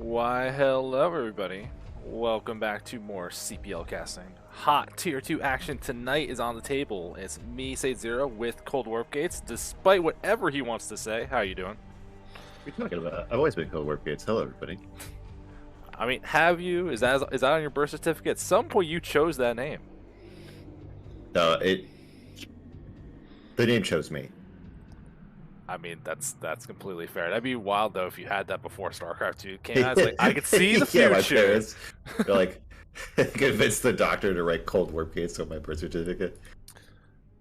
Why, hello everybody. Welcome back to more CPL casting. Hot Tier 2 action tonight is on the table. It's me, Saetzero, with Cold Warpgates, despite whatever he wants to say. How you doing? What are you talking about? I've always been Cold Warpgates. Hello, everybody. I mean, have you? Is that on your birth certificate? At some point you chose that name. No, the name chose me. I mean, that's completely fair. That'd be wild, though, if you had that before StarCraft 2 came out. It's like, I could see the future. Yeah, my parents, they're like, convince the doctor to write Cold Warpgates on my birth certificate.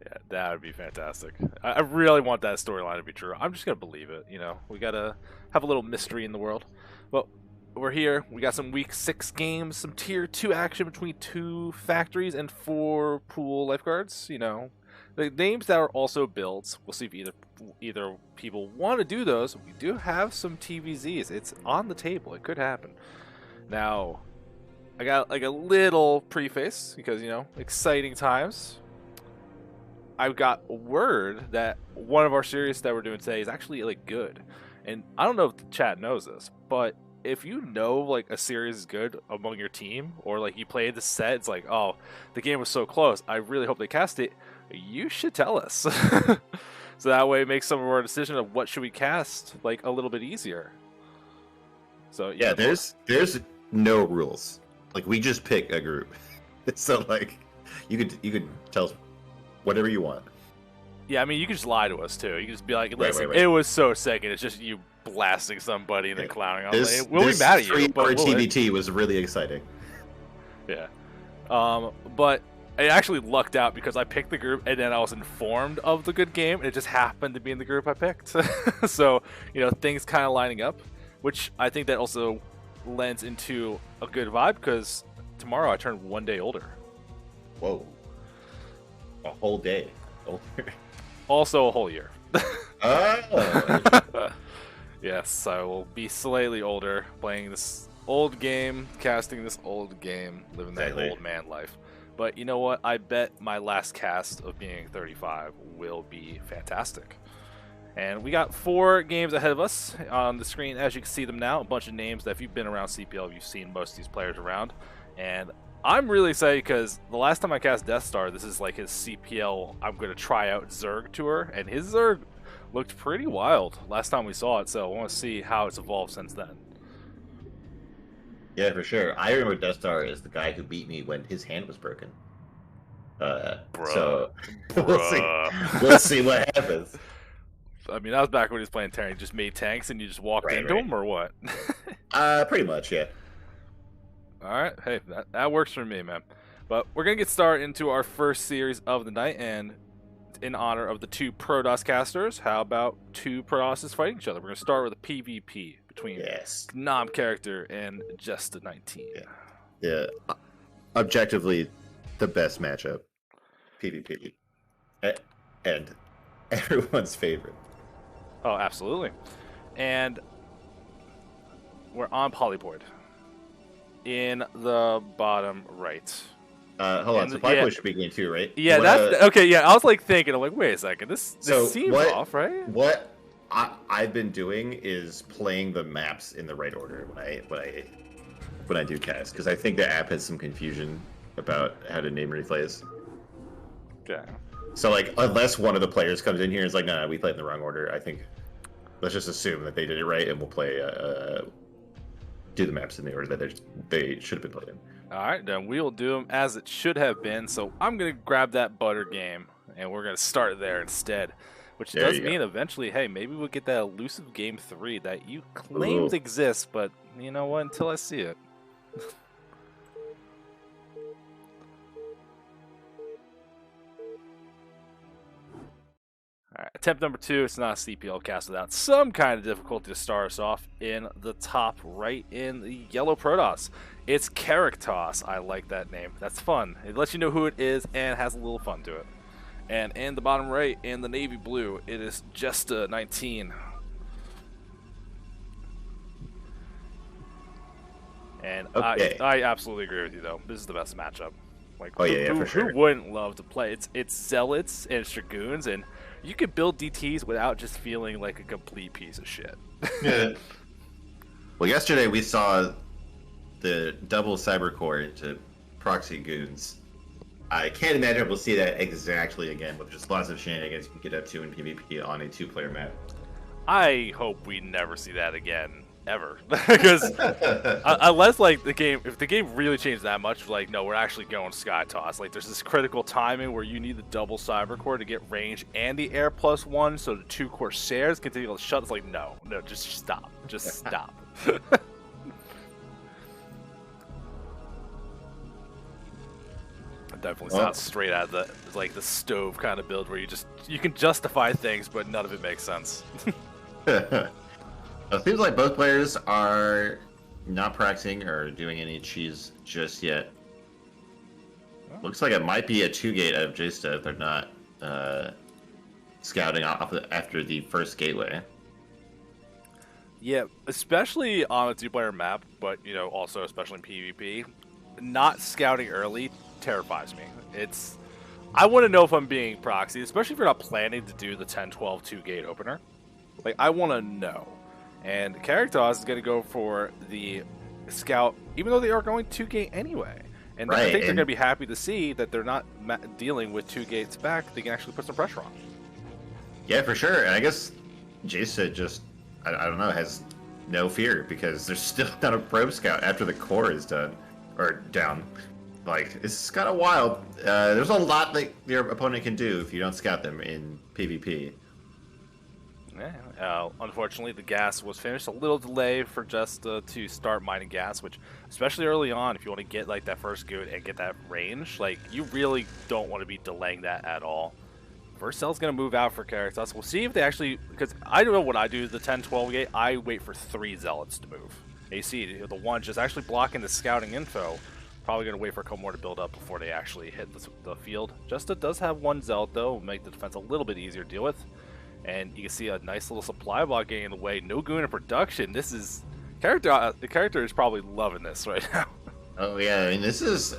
Yeah, that would be fantastic. I really want that storyline to be true. I'm just going to believe it, you know. We got to have a little mystery in the world. Well, we're here. We got some Week 6 games, some Tier 2 action between 2 factories and 4 Pool Lifeguards, you know. The names that are also builds, we'll see if either people want to do those. We do have some TVZs. It's on the table. It could happen. Now, I got like a little preface because, you know, exciting times. I've got word that one of our series that we're doing today is actually like good. And I don't know if the chat knows this, but if you know like a series is good among your team, or like you played the set, it's like, oh, the game was so close, I really hope they cast it, you should tell us. So that way it makes some of our decision of what should we cast like a little bit easier. So yeah, there's no rules. Like, we just pick a group. So like you could tell us whatever you want. Yeah, I mean, you can just lie to us too. You can just be like, listen, Right. it was so sick, and it's just you blasting somebody and then clowning on them. We'll be mad at you. But TBT was really exciting. Yeah. But I actually lucked out because I picked the group and then I was informed of the good game, and it just happened to be in the group I picked. So, you know, things kind of lining up, which I think that also lends into a good vibe because tomorrow I turn 1 day older. Whoa. A whole day older. Also a whole year. Oh. Yes, I will be slightly older, playing this old game, casting this old game, living that Exactly. old man life. But you know what? I bet my last cast of being 35 will be fantastic. And we got 4 games ahead of us on the screen, as you can see them now. A bunch of names that if you've been around CPL, you've seen most of these players around. And I'm really excited because the last time I cast Deathstar, this is like his CPL, I'm going to try out Zerg tour. And his Zerg looked pretty wild last time we saw it, so I want to see how it's evolved since then. Yeah, for sure. I remember Deathstar as the guy who beat me when his hand was broken. So we'll see what happens. I mean, that was back when he was playing Terran. He just made tanks and you just walked into him, or what? Pretty much, yeah. All right, hey, that works for me, man. But we're gonna get started into our first series of the night, and in honor of the 2 protoss casters, how about 2 protosses fighting each other? We're gonna start with a PvP between Nom character and Just the 19. Yeah. Objectively, the best matchup, PvP, and everyone's favorite. Oh, absolutely. And we're on Polypoid in the bottom right. Hold on, so Polypoid should be game 2, right? Yeah, that's okay. Yeah, I was like thinking, I'm like, wait a second, this seems off, right? What I've been doing is playing the maps in the right order when I do cast, because I think the app has some confusion about how to name replays. Yeah. So like, unless one of the players comes in here and is like, no, we played in the wrong order, I think let's just assume that they did it right, and we'll play do the maps in the order that they should have been played in. All right, then we'll do them as it should have been. So I'm gonna grab that butter game, and we're gonna start there instead. Which does mean eventually, hey, maybe we'll get that elusive game 3 that you claimed exists, but you know what? Until I see it. All right, attempt number 2. It's not a CPL cast without some kind of difficulty to start us off in the top right in the yellow protoss. It's Caritas. I like that name. That's fun. It lets you know who it is and has a little fun to it. And in the bottom right, in the navy blue, it is just a 19. And okay. I absolutely agree with you, though. This is the best matchup. Like, for sure. Who wouldn't love to play? It's Zealots and it's Dragoons, and you could build DTs without just feeling like a complete piece of shit. Yeah. Well, yesterday we saw the double cyber core into proxy goons. I can't imagine we'll see that exactly again, with just lots of shenanigans you can get up to in PvP on a 2-player map. I hope we never see that again, ever. Because unless like if the game really changed that much, like no, we're actually going sky toss. Like there's this critical timing where you need the double cyber core to get range and the air +1, so the 2 Corsairs continue to shut. It's like no, just stop, just stop. Definitely sounds straight out of the stove kind of build where you can justify things, but none of it makes sense. It seems like both players are not practicing or doing any cheese just yet. Looks like it might be a 2-gate out of J-Sta if they're not scouting off after the first gateway. Yeah, especially on a 2-player map, but also especially in PvP, not scouting early terrifies me. I want to know if I'm being proxy, especially if you're not planning to do the 10-12 2-gate opener. Like, I want to know. And Charactos is going to go for the scout, even though they are going 2-gate anyway. And right, I think they're going to be happy to see that they're not dealing with 2 gates back. They can actually put some pressure on. Yeah, for sure. And I guess Jason just, I don't know, has no fear because there's still not a probe scout after the core is done, or down. Like, it's kind of wild. There's a lot that your opponent can do if you don't scout them in PvP. Yeah, unfortunately, the gas was finished. A little delay for just to start mining gas, which, especially early on, if you want to get like that first goon and get that range, like you really don't want to be delaying that at all. First cell's going to move out for Caritas. We'll see if they actually, because I don't know what I do the 10-12 gate. I wait for 3 zealots to move. AC, the one just actually blocking the scouting info. Probably going to wait for a couple more to build up before they actually hit the field. Justa does have 1 zealot though, make the defense a little bit easier to deal with. And you can see a nice little supply block getting in the way. No goon in production. This is the character is probably loving this right now. Oh yeah, I mean this is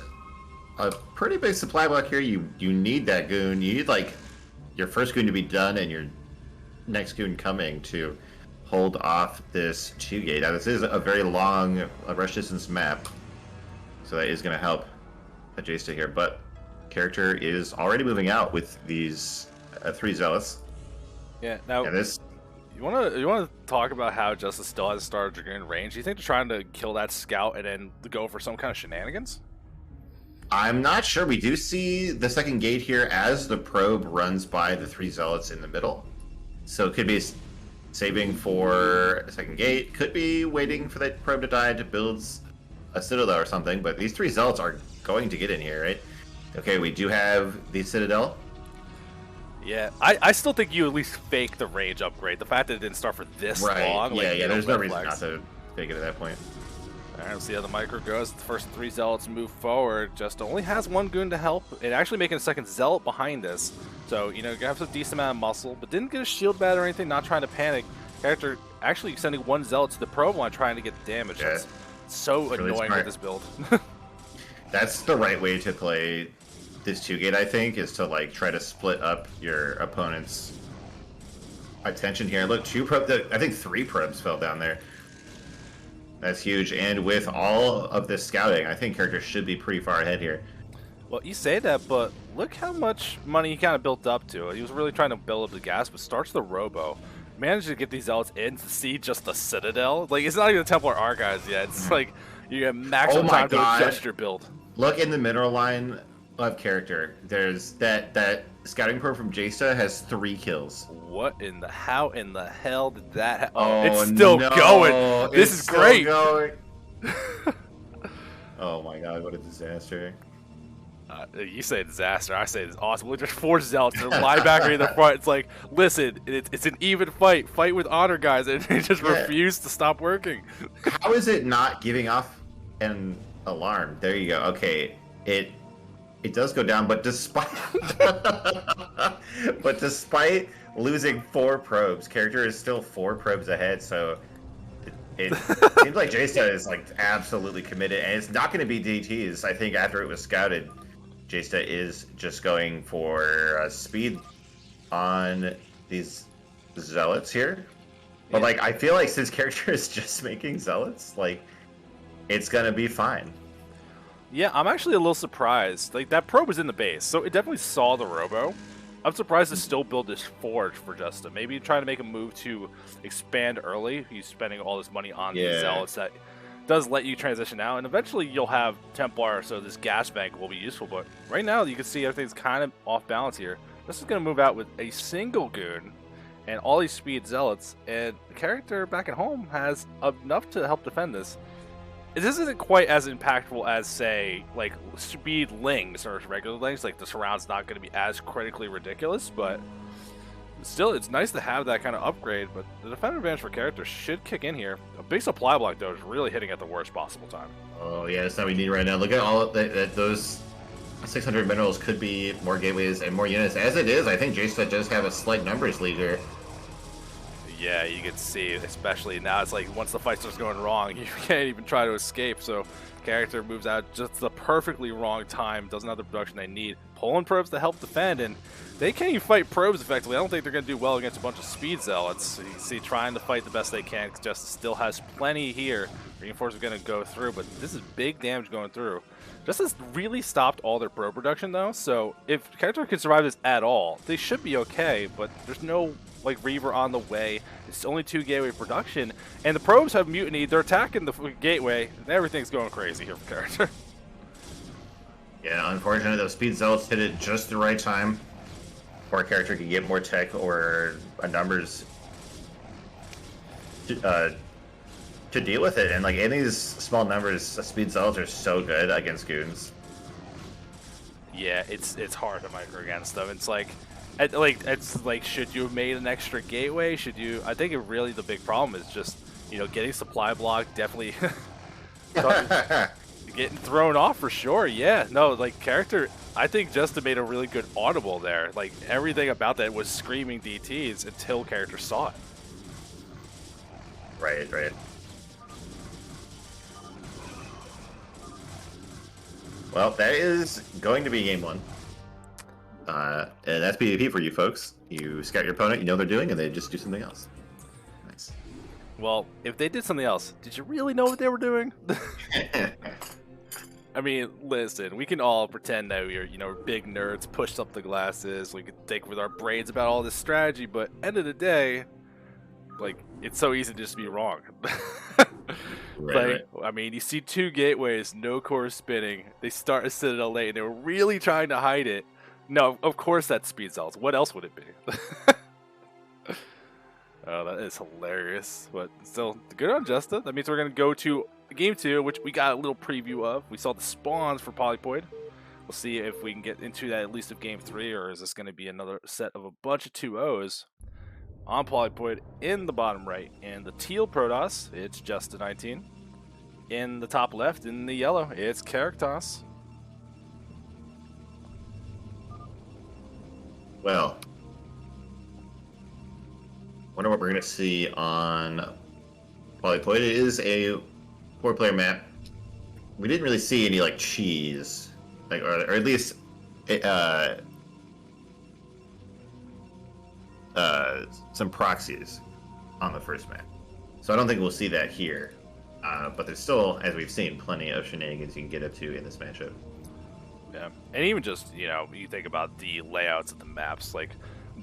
a pretty big supply block here. You need that goon. You need like your first goon to be done and your next goon coming to hold off this 2-gate. Now this is a very long rush distance map, so that is going to help J-Sta here. But character is already moving out with these 3 zealots. Yeah. Now, you want to talk about how Justice still has Star Dragoon range? Do you think they're trying to kill that scout and then go for some kind of shenanigans? I'm not sure. We do see the second gate here as the probe runs by the 3 zealots in the middle. So it could be saving for a second gate. Could be waiting for that probe to die to build a citadel or something. But these 3 zealots are going to get in here, right? Okay, we do have the citadel. Yeah, I still think you at least fake the range upgrade. The fact that it didn't start for this long. Yeah, yeah, there's no reason not to fake it at that point. Alright, let's see how the micro goes. The first 3 zealots move forward. Just only has 1 goon to help. And actually making a second zealot behind this. So, you know, have a decent amount of muscle. But didn't get a shield bat or anything, not trying to panic. Character actually sending 1 zealot to the probe line trying to get damage. Yeah. That's so really annoying with this build. That's the right way to play this 2-gate, I think, is to like try to split up your opponent's attention here. Look, 2 probes, I think 3 probes fell down there. That's huge. And with all of this scouting, I think character should be pretty far ahead here. Well, you say that, but look how much money he kind of built up to. He was really trying to build up the gas, but starts the robo. Managed to get these zealots in to see just the citadel. Like, it's not even the Templar Archives yet. It's like you get maximum time to adjust your build. Look in the mineral line of character. There's that scouting probe from J-Sta has 3 kills. What in the how in the hell did that happen? Oh, it's still going. This is great. Going. Oh my god, what a disaster. You say disaster, I say it's awesome. Look, there's 4 zealots, they're linebacker in the front. It's like, listen, it's an even fight. Fight with honor, guys, and they just refuse to stop working. How is it not giving off an alarm? There you go. Okay, it does go down, but despite losing 4 probes, character is still 4 probes ahead. So it seems like J-Sta is like absolutely committed, and it's not going to be DTs. I think after it was scouted, J-Sta is just going for speed on these zealots here. But like, I feel like since character is just making zealots, like, it's gonna be fine. Yeah, I'm actually a little surprised. Like, that probe was in the base, so it definitely saw the robo. I'm surprised to still build this forge for Justa. Maybe trying to make a move to expand early. He's spending all this money on these zealots that does let you transition out, and eventually you'll have Templar, so this gas bank will be useful. But right now, you can see everything's kind of off balance here. This is going to move out with a single goon and all these speed zealots, and the character back at home has enough to help defend this. This isn't quite as impactful as, say, like speed lings or regular lings. Like, the surround's not going to be as critically ridiculous, but still, it's nice to have that kind of upgrade. But the defender advantage for character should kick in here. A big supply block, though, is really hitting at the worst possible time. Oh yeah, that's what we need right now. Look at all of those 600 minerals could be more gateways and more units. As it is, I think J-Stud does have a slight numbers lead here. Yeah, you can see, especially now, it's like once the fight starts going wrong, you can't even try to escape. So character moves out just the perfectly wrong time, doesn't have the production they need. Pulling probes to help defend, and they can't even fight probes effectively. I don't think they're going to do well against a bunch of speed zealots. So you can see trying to fight the best they can. Justice still has plenty here. Reinforcements are going to go through, but this is big damage going through. Justice really stopped all their probe production, though, so if character can survive this at all, they should be okay, but there's no like Reaver on the way. It's only 2 gateway production, and the probes have mutinied. They're attacking the gateway, and everything's going crazy here for character. Yeah, unfortunately, those speed zealots hit it just the right time, or a character could get more tech or a numbers to deal with it. And like in these small numbers, speed zealots are so good against goons. Yeah, it's hard to micro against them. It's like should you have made an extra gateway? Should you? I think really the big problem is just, you know, getting supply block definitely getting thrown off for sure. Yeah, no, like character, I think Justin made a really good audible there. Like everything about that was screaming DTs until character saw it. Right. Well, that is going to be game 1. And that's PvP for you folks. You scout your opponent, you know what they're doing, and they just do something else. Nice. Well, if they did something else, did you really know what they were doing? I mean, listen, we can all pretend that we're, you know, big nerds, pushed up the glasses, we could think with our brains about all this strategy, but end of the day, like, it's so easy to just be wrong. Right. I mean, you see 2 gateways, no core spinning, they start a Citadel late, and they were really trying to hide it. No, of course that's speed zealots. What else would it be? Oh, that is hilarious. But still, good on Justa. That means we're going to go to game 2, which we got a little preview of. We saw the spawns for Polypoid. We'll see if we can get into that at least of game 3, or is this going to be another set of a bunch of 2-0s on Polypoid in the bottom right. And the teal Protoss, it's Justa 19. In the top left, in the yellow, it's Caritas. Well, wonder what we're going to see on Polypoid. It is a 4-player map. We didn't really see any like cheese, like or at least some proxies on the first map. So I don't think we'll see that here. But there's still, as we've seen, plenty of shenanigans you can get up to in this matchup. Yeah, and even just, you know, you think about the layouts of the maps, like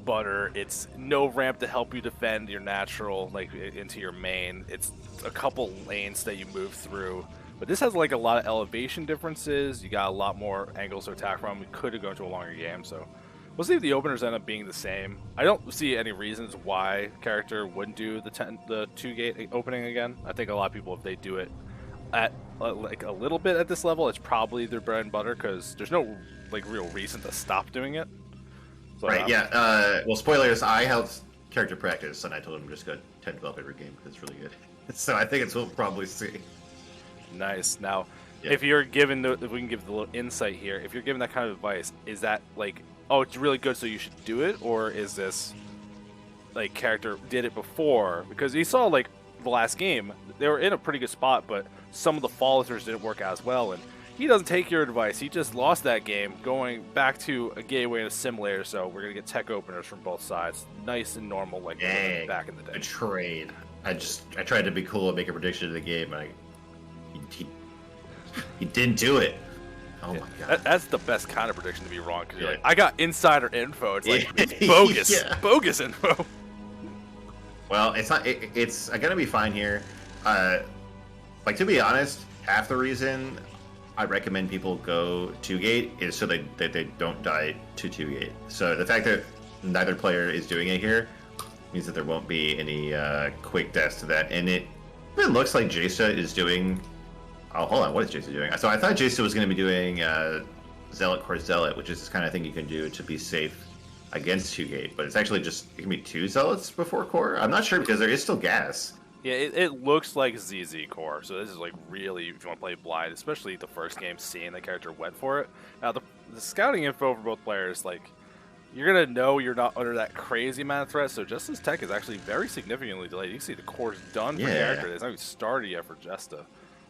Butter, it's no ramp to help you defend your natural, like, into your main. It's a couple lanes that you move through. But this has, like, a lot of elevation differences. You got a lot more angles to attack from. We could have gone to a longer game, so we'll see if the openers end up being the same. I don't see any reasons why character wouldn't do the 2-gate opening again. I think a lot of people, if they do it at like a little bit at this level, it's probably their bread and butter, because there's no like real reason to stop doing it. So, right, yeah. Well, spoilers, I helped character practice, and I told him just go 10-12 every game, because it's really good. So I think it's what we'll probably see. Nice. Now, yeah. If you're given if we can give the little insight here, if you're given that kind of advice, is that like, oh, it's really good, so you should do it, or is this like character did it before? Because you saw like the last game, they were in a pretty good spot, but some of the follow-throughs didn't work out as well, and he doesn't take your advice. He just lost that game, going back to a gateway and a simulator. So we're gonna get tech openers from both sides, nice and normal, like back in the day. Betrayed. I tried to be cool and make a prediction of the game. He didn't do it. Oh my god. That's the best kind of prediction to be wrong, because you're Yeah. like, I got insider info. It's like Yeah. it's bogus, Yeah. bogus info. Well, it's not. It's gonna be fine here. Like, to be honest, half the reason I recommend people go 2-gate is so that they don't die to 2-gate. So the fact that neither player is doing it here means that there won't be any quick deaths to that. And it looks like Jaysta is doing. Oh, hold on. What is Jaysta doing? So I thought Jaysta was going to be doing Zealot Core Zealot, which is this kind of thing you can do to be safe against 2-gate. But it's actually just, it can be 2 Zealots before Core. I'm not sure because there is still gas. Yeah, it looks like ZZ Core, so this is like really, if you want to play blind, especially the first game, seeing the character went for it. Now, the scouting info for both players, like, you're going to know you're not under that crazy amount of threat, so Jesta's tech is actually very significantly delayed. You can see the core's done for character. It's not even started yet for Jesta.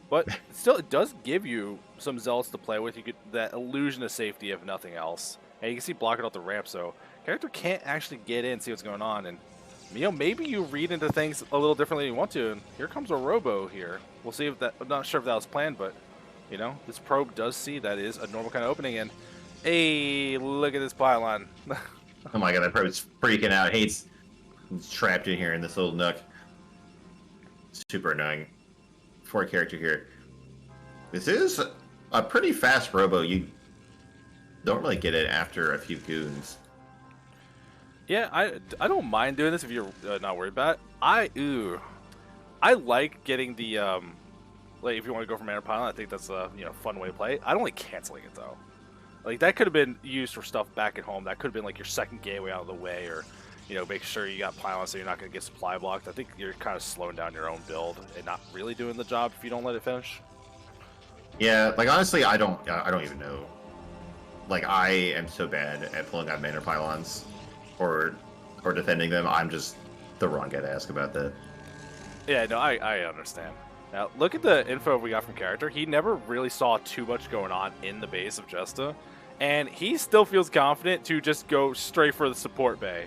But still, it does give you some Zealots to play with. You get that illusion of safety, if nothing else. And you can see blocking out the ramp, so character can't actually get in and see what's going on. And, you know, maybe you read into things a little differently than you want to. And here comes a Robo here. We'll see if that, I'm not sure if that was planned, but, you know, this probe does see that is a normal kind of opening. And, hey, look at this pylon. Oh my god, that probe's freaking out. He's trapped in here in this little nook. Super annoying. For a character here. This is a pretty fast Robo. You don't really get it after a few goons. Yeah, I don't mind doing this if you're not worried about it. I like getting the like if you want to go for mana pylon, I think that's a fun way to play. I don't like canceling it though. Like that could have been used for stuff back at home. That could have been like your second gateway out of the way, or make sure you got pylon so you're not going to get supply blocked. I think you're kind of slowing down your own build and not really doing the job if you don't let it finish. Yeah, like honestly, I don't even know. Like I am so bad at pulling out mana pylons or defending them. I'm just the wrong guy to ask about that. Yeah, no, I understand. Now look at the info we got from character. He never really saw too much going on in the base of Jesta, and he still feels confident to just go straight for the support bay.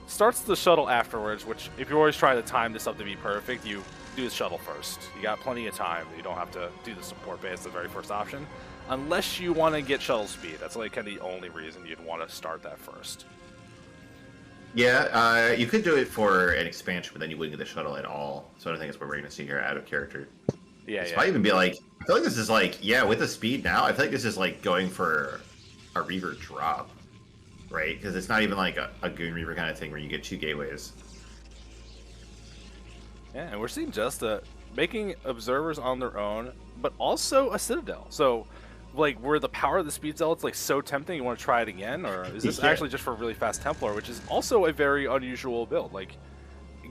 Starts the shuttle afterwards, which if you're always trying to time this up to be perfect, you do the shuttle first. You got plenty of time. You don't have to do the support bay as the very first option. Unless you want to get shuttle speed. That's like kind of the only reason you'd want to start that first. Yeah, you could do it for an expansion, but then you wouldn't get the shuttle at all. So I don't think it's what we're going to see here out of character. Yeah, This might even be like, I feel like this is like, yeah, with the speed now, I feel like this is like going for a Reaver drop. Right? Because it's not even like a Goon Reaver kind of thing where you get 2 gateways. Yeah, and we're seeing Jesta making observers on their own, but also a Citadel. So, like, were the power of the Speed Zealots like so tempting you want to try it again? Or is this actually just for a really fast Templar, which is also a very unusual build? Like,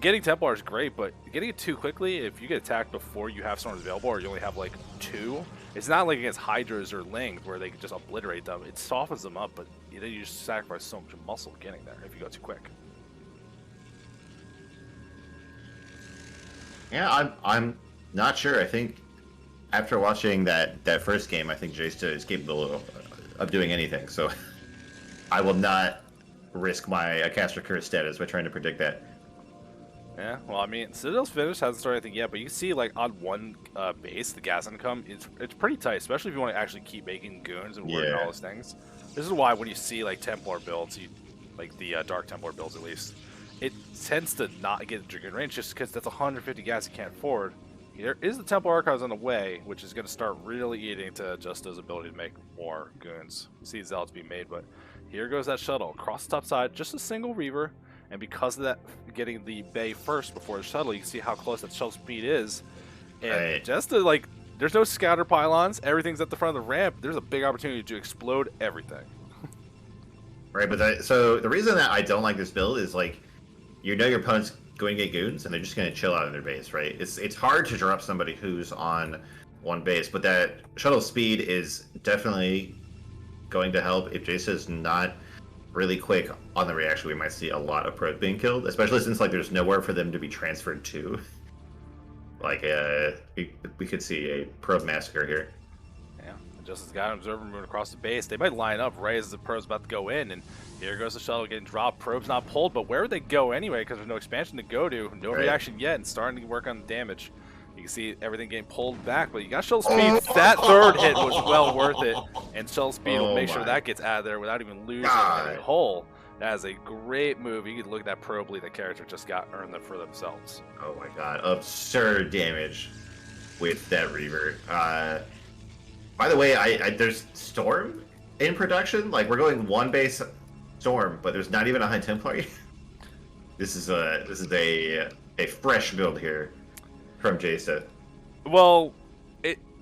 getting Templar is great, but getting it too quickly, if you get attacked before you have storms available or you only have like 2, it's not like against Hydras or Lings where they can just obliterate them. It softens them up, but then you just sacrifice so much muscle getting there if you go too quick. Yeah, I'm not sure. I think after watching that first game, I think Jaysta is capable of doing anything. So I will not risk my caster curse status by trying to predict that. Yeah, well, I mean, Citadel's finish hasn't started anything yet, but you can see, like, on one base, the gas income, it's pretty tight, especially if you want to actually keep making goons and working all those things. This is why when you see, like, Templar builds, like the Dark Templar builds at least, it tends to not get Dragoon range just because that's 150 gas you can't afford. There is the Templar Archives on the way, which is going to start really eating to Justa's ability to make more goons. You see Zealots being made, but here goes that shuttle. Across the top side, just a single Reaver. And because of that, getting the bay first before the shuttle, you can see how close that shuttle speed is. And just to, like, there's no scouter pylons. Everything's at the front of the ramp. There's a big opportunity to explode everything. Right, but so the reason that I don't like this build is, like, your opponent's going to get goons, and they're just going to chill out in their base, right? It's hard to drop somebody who's on one base, but that shuttle speed is definitely going to help. If Jaysta is not really quick on the reaction, we might see a lot of probes being killed, especially since like there's nowhere for them to be transferred to. Like we could see a probe massacre here. Yeah, Just as got an observer moving across the base. They might line up right as the probe's about to go in, and here goes the shuttle getting dropped. Probe's not pulled, but where would they go anyway? Because there's no expansion to go to, no reaction yet, and starting to work on the damage. You can see everything getting pulled back, but you got shuttle speed. That third hit was well worth it, and shuttle speed will make sure that gets out of there without even losing any hull. That is a great move. You can look at that probe lead the character just got earned them for themselves. Oh my god, absurd damage with that Reaver. By the way, there's Storm in production. Like, we're going one base Storm, but there's not even a High Templar. This is a fresh build here from Jaysta. Well,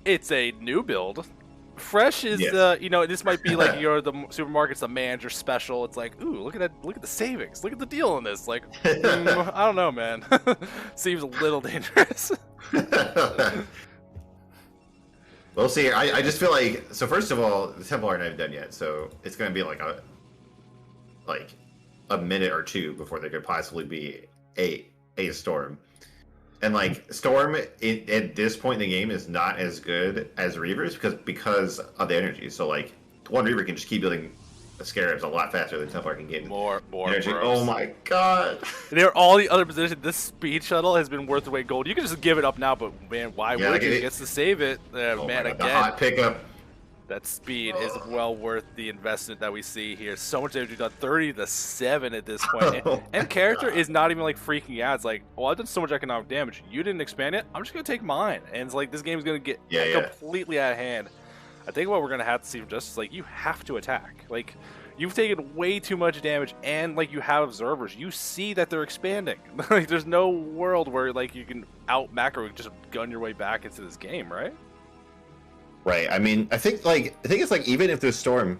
it's a new build. Fresh is you know, this might be like the supermarket's the manager special. It's like, ooh, look at the savings, look at the deal on this. Like, I don't know, man. Seems a little dangerous. We'll see. I just feel like, so first of all, the Templar aren't even done yet, so it's gonna be like a minute or two before there could possibly be a Storm. And like, Storm at this point in the game is not as good as Reavers because of the energy. So like, one Reaver can just keep building Scarabs a lot faster than Templar can get more energy. bros. Oh my god! There are all the other positions. This speed shuttle has been worth the weight gold. You can just give it up now, but man, why would you? It gets to save it. Oh man, god, again, the hot pickup. that speed is well worth the investment that we see here. So much damage done, 30-7 at this point. And character is not even like freaking out. It's like, well, I've done so much economic damage. You didn't expand it. I'm just gonna take mine. And it's like, this game's gonna get completely out of hand. I think what we're gonna have to see from Justice is like, you have to attack. Like, you've taken way too much damage, and like, you have observers. You see that they're expanding. Like, there's no world where like you can out macro just gun your way back into this game, right? Right. I mean, I think it's like, even if this Storm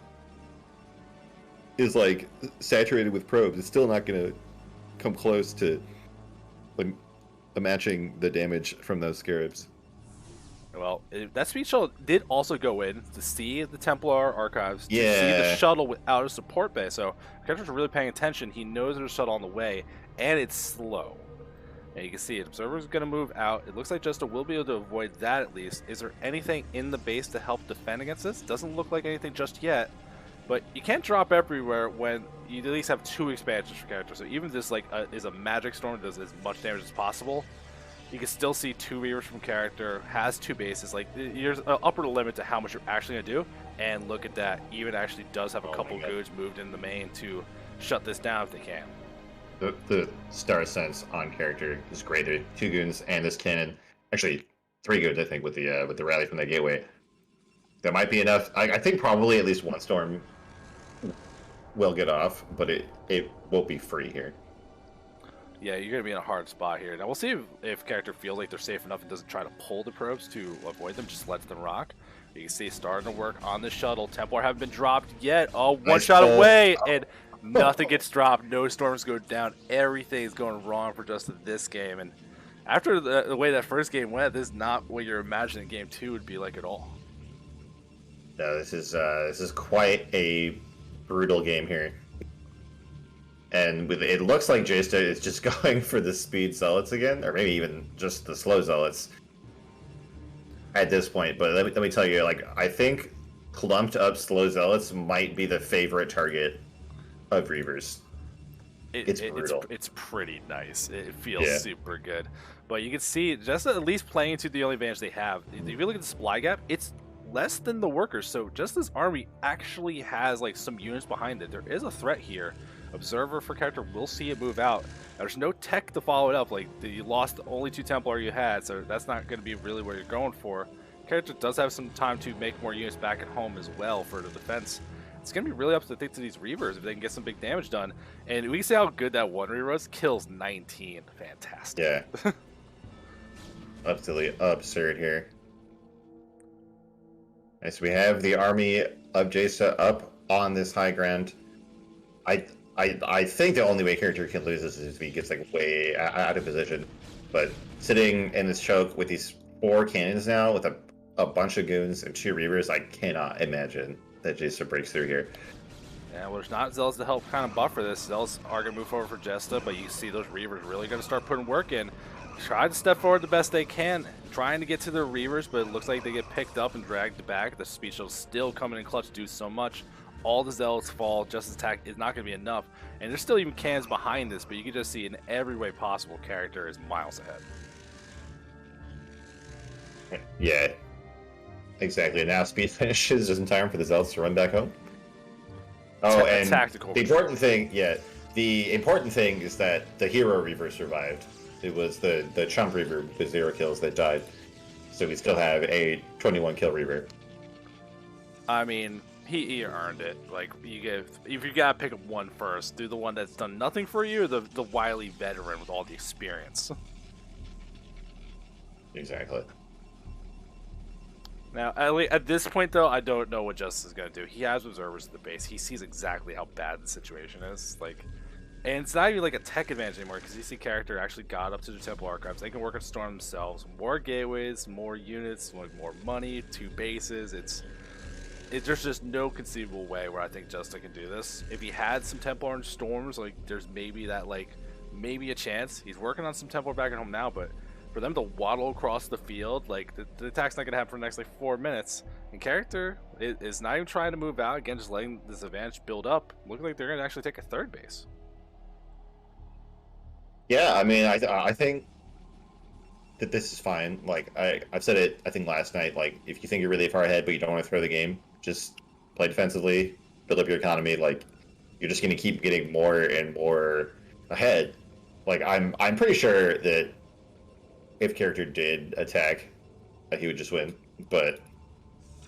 is like saturated with probes, it's still not gonna come close to like matching the damage from those Scarabs. Well, that speed shuttle did also go in to see the Templar archives, to see Yeah. the shuttle without a support bay. So the characters are really paying attention. He knows there's a shuttle on the way, and it's slow. And you can see it. Observer's going to move out. It looks like Justa will be able to avoid that at least. Is there anything in the base to help defend against this? Doesn't look like anything just yet. But you can't drop everywhere when you at least have 2 expansions for characters. So even if this like is a magic storm, does as much damage as possible, you can still see 2 Reavers from character, has 2 bases. Like, there's an upper limit to how much you're actually going to do. And look at that. Even actually does have a couple goons moved in the main to shut this down if they can. The Star Sense on character is great. There are 2 goons and this cannon. Actually, 3 goons, I think, with the rally from the gateway. That might be enough. I think probably at least 1 Storm will get off, but it won't be free here. Yeah, you're going to be in a hard spot here. Now, we'll see if character feels like they're safe enough and doesn't try to pull the probes to avoid them, just lets them rock. You can see starting to work on the shuttle. Templar haven't been dropped yet. Oh, one shot away, and nothing gets dropped. No storms go down. Everything's going wrong for just this game. And after the way that first game went, this is not what you're imagining game 2 would be like at all. No, this is quite a brutal game here. And it looks like Jaysta is just going for the speed zealots again, or maybe even just the slow zealots at this point. But let me tell you, like, I think clumped up slow zealots might be the favorite target of Reavers. It's brutal. It's pretty nice. It feels super good. But you can see, just at least playing into the only advantage they have. If you look at the supply gap, it's less than the workers. So just this army actually has like some units behind it. There is a threat here. Observer for character will see it move out. There's no tech to follow it up. Like, you lost the only 2 Templar you had, so that's not going to be really where you're going for. Character does have some time to make more units back at home as well for the defense. It's going to be really up to these Reavers if they can get some big damage done. And we see how good that one Reaver was. Kills 19. Fantastic. Yeah. Absolutely absurd here. And so we have the army of Jaysta up on this high ground. I think the only way character can lose this is if he gets like way out of position. But sitting in this choke with these 4 cannons now, with a bunch of goons and 2 Reavers, I cannot imagine that Jaysta breaks through here. Yeah, well, there's not Zealots to help kind of buffer this. Zealots are going to move forward for Jesta, but you see those Reavers really going to start putting work in. Try to step forward the best they can, trying to get to their Reavers, but it looks like they get picked up and dragged back. The Speed Shuttle still coming in clutch to do so much. All the Zealots fall. Justice attack is not going to be enough. And there's still even cans behind this, but you can just see in every way possible character is miles ahead. Yeah, exactly. Now speed finishes just in time for the Zealots to run back home. Oh, and tactical. The important thing is that the hero Reaver survived. It was the chump Reaver with 0 kills that died. So we still have a 21 kill Reaver. I mean, he earned it. Like, if you gotta pick one first, do the one that's done nothing for you, or the wily veteran with all the experience. Exactly. Now, at this point, though, I don't know what Justice is going to do. He has observers at the base. He sees exactly how bad the situation is. Like, and it's not even like a tech advantage anymore, because you see character actually got up to the Temple Archives. They can work on Storm themselves. More gateways, more units, more money, 2 bases. There's just no conceivable way where I think Justice can do this. If he had some Templar and Storms, like, there's maybe that, like, maybe a chance. He's working on some Templar back at home now, but for them to waddle across the field, like, the attack's not going to happen for the next, like, 4 minutes. And character is not even trying to move out. Again, just letting this advantage build up. Looking like they're going to actually take a 3rd base. Yeah, I mean, I think that this is fine. Like, I've said it, I think, last night. Like, if you think you're really far ahead but you don't want to throw the game, just play defensively, build up your economy. Like, you're just going to keep getting more and more ahead. Like, I'm pretty sure that if character did attack, he would just win. But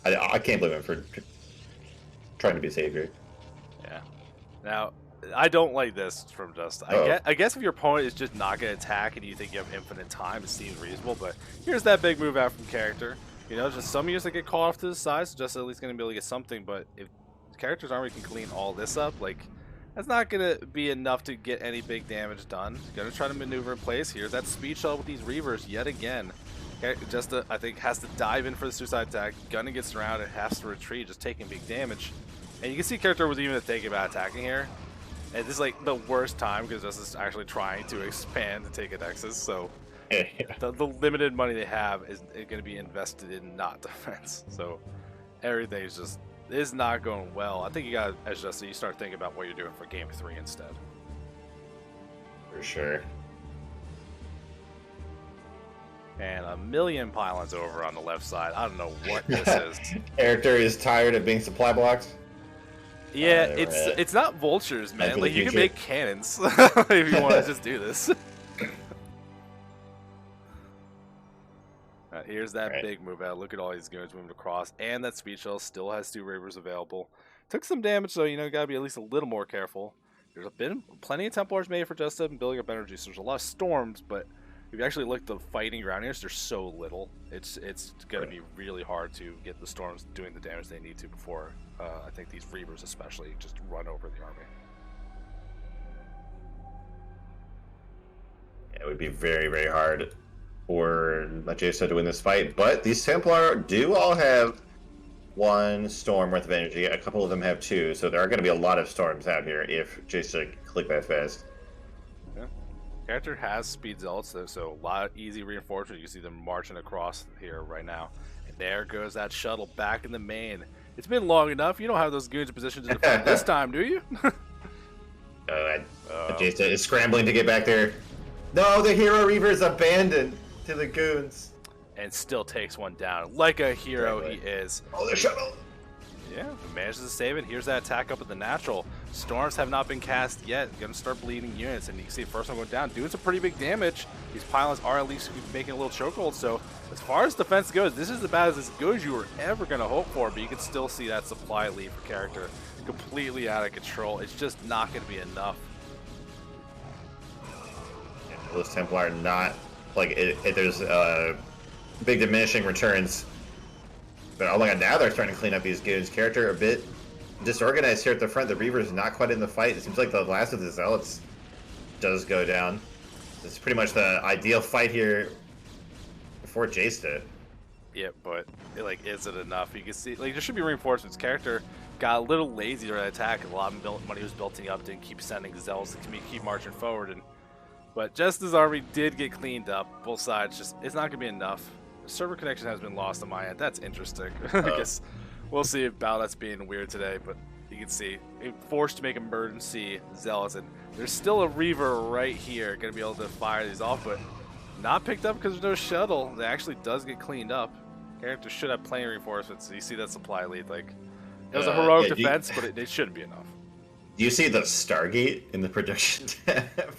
I can't blame him for trying to be a savior. Yeah. Now, I don't like this from Just. I guess if your opponent is just not going to attack and you think you have infinite time, it seems reasonable. But here's that big move out from character. You know, just some units that get called off to the side, so just at least going to be able to get something. But if characters army can clean all this up, like, that's not going to be enough to get any big damage done. Going to try to maneuver in place. Here's that Speed Shuttle with these Reavers yet again. Just I think has to dive in for the suicide attack. Gonna get surrounded, has to retreat, just taking big damage. And you can see character was even thinking about attacking here. And this is like the worst time because this is actually trying to expand and take a Nexus. So the limited money they have is going to be invested in not defense. So everything is not going well. I think you got to adjust. So you start thinking about what you're doing for game 3 instead. For sure. And a million pylons over on the left side. I don't know what this is. Character is tired of being supply blocked. Yeah, it's not vultures, man. Like, you can make cannons if you want to just do this. Here's that big move out. Look at all these goons moving across, and that Speed Shell still has 2 Reavers available. Took some damage, so you gotta be at least a little more careful. There's plenty of Templars made for just up and building up energy, so there's a lot of storms, but if you actually look at the fighting ground here, there's so little. It's going to be really hard to get the storms doing the damage they need to before, I think these Reavers especially, just run over the army. Yeah, it would be very, very hard for Jester to win this fight, but these Templar do all have 1 storm worth of energy. A couple of them have 2, so there are going to be a lot of storms out here if Jester click that fast. Character has speed zealots, so a lot of easy reinforcement. You see them marching across here right now. And there goes that shuttle back in the main. It's been long enough. You don't have those goons in position to defend this time, do you? Jason is scrambling to get back there. No, the hero Reaver is abandoned to the goons. And still takes one down. Like a hero he is. Oh, the shuttle. Yeah, manages to save it. Here's that attack up at the natural. Storms have not been cast yet. Gonna start bleeding units, and you can see the first one going down, doing some pretty big damage. These pylons are at least making a little chokehold. So as far as defense goes, this is about as good as you were ever gonna hope for. But you can still see that supply lead for character completely out of control. It's just not gonna be enough. Yeah, those Templar are not like there's big diminishing returns. But oh my god, now they're starting to clean up these goons. Character a bit disorganized here at the front. The Reaver's not quite in the fight. It seems like the last of the Zealots does go down. It's pretty much the ideal fight here before Jace did. Yeah, but like, is it enough? You can see, like, there should be reinforcements. Character got a little lazy during the attack. A lot of money was building up, didn't keep sending Zealots to keep marching forward. But just as army did get cleaned up, both sides it's not gonna be enough. The server connection has been lost on my end. That's interesting. I guess we'll see if Ballet's being weird today, but you can see forced to make emergency Zealots, and there's still a Reaver right here, gonna be able to fire these off, but not picked up because there's no shuttle. That actually does get cleaned up. Character should have plenty of reinforcements. So you see that supply lead, like it was a heroic defense, but it shouldn't be enough. Do you see the Stargate in the production tab?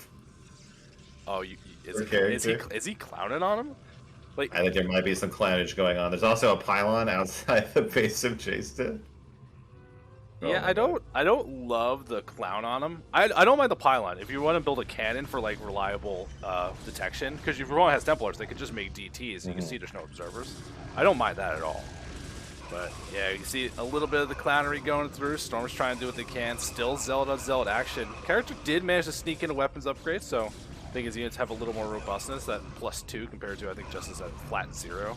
Oh, is he clowning on him? Like, I think there might be some clownage going on. There's also a pylon outside the base of Jason. Yeah, I don't love the clown on him. I don't mind the pylon if you want to build a cannon for like reliable detection, because if everyone has Templars, they could just make DTs. And you can see there's no observers. I don't mind that at all. But yeah, you see a little bit of the clownery going through. Storm's trying to do what they can. Still Zealot on Zealot action. Character did manage to sneak into weapons upgrades, so I think his units have a little more robustness, that +2 compared to I think Justice at flat 0.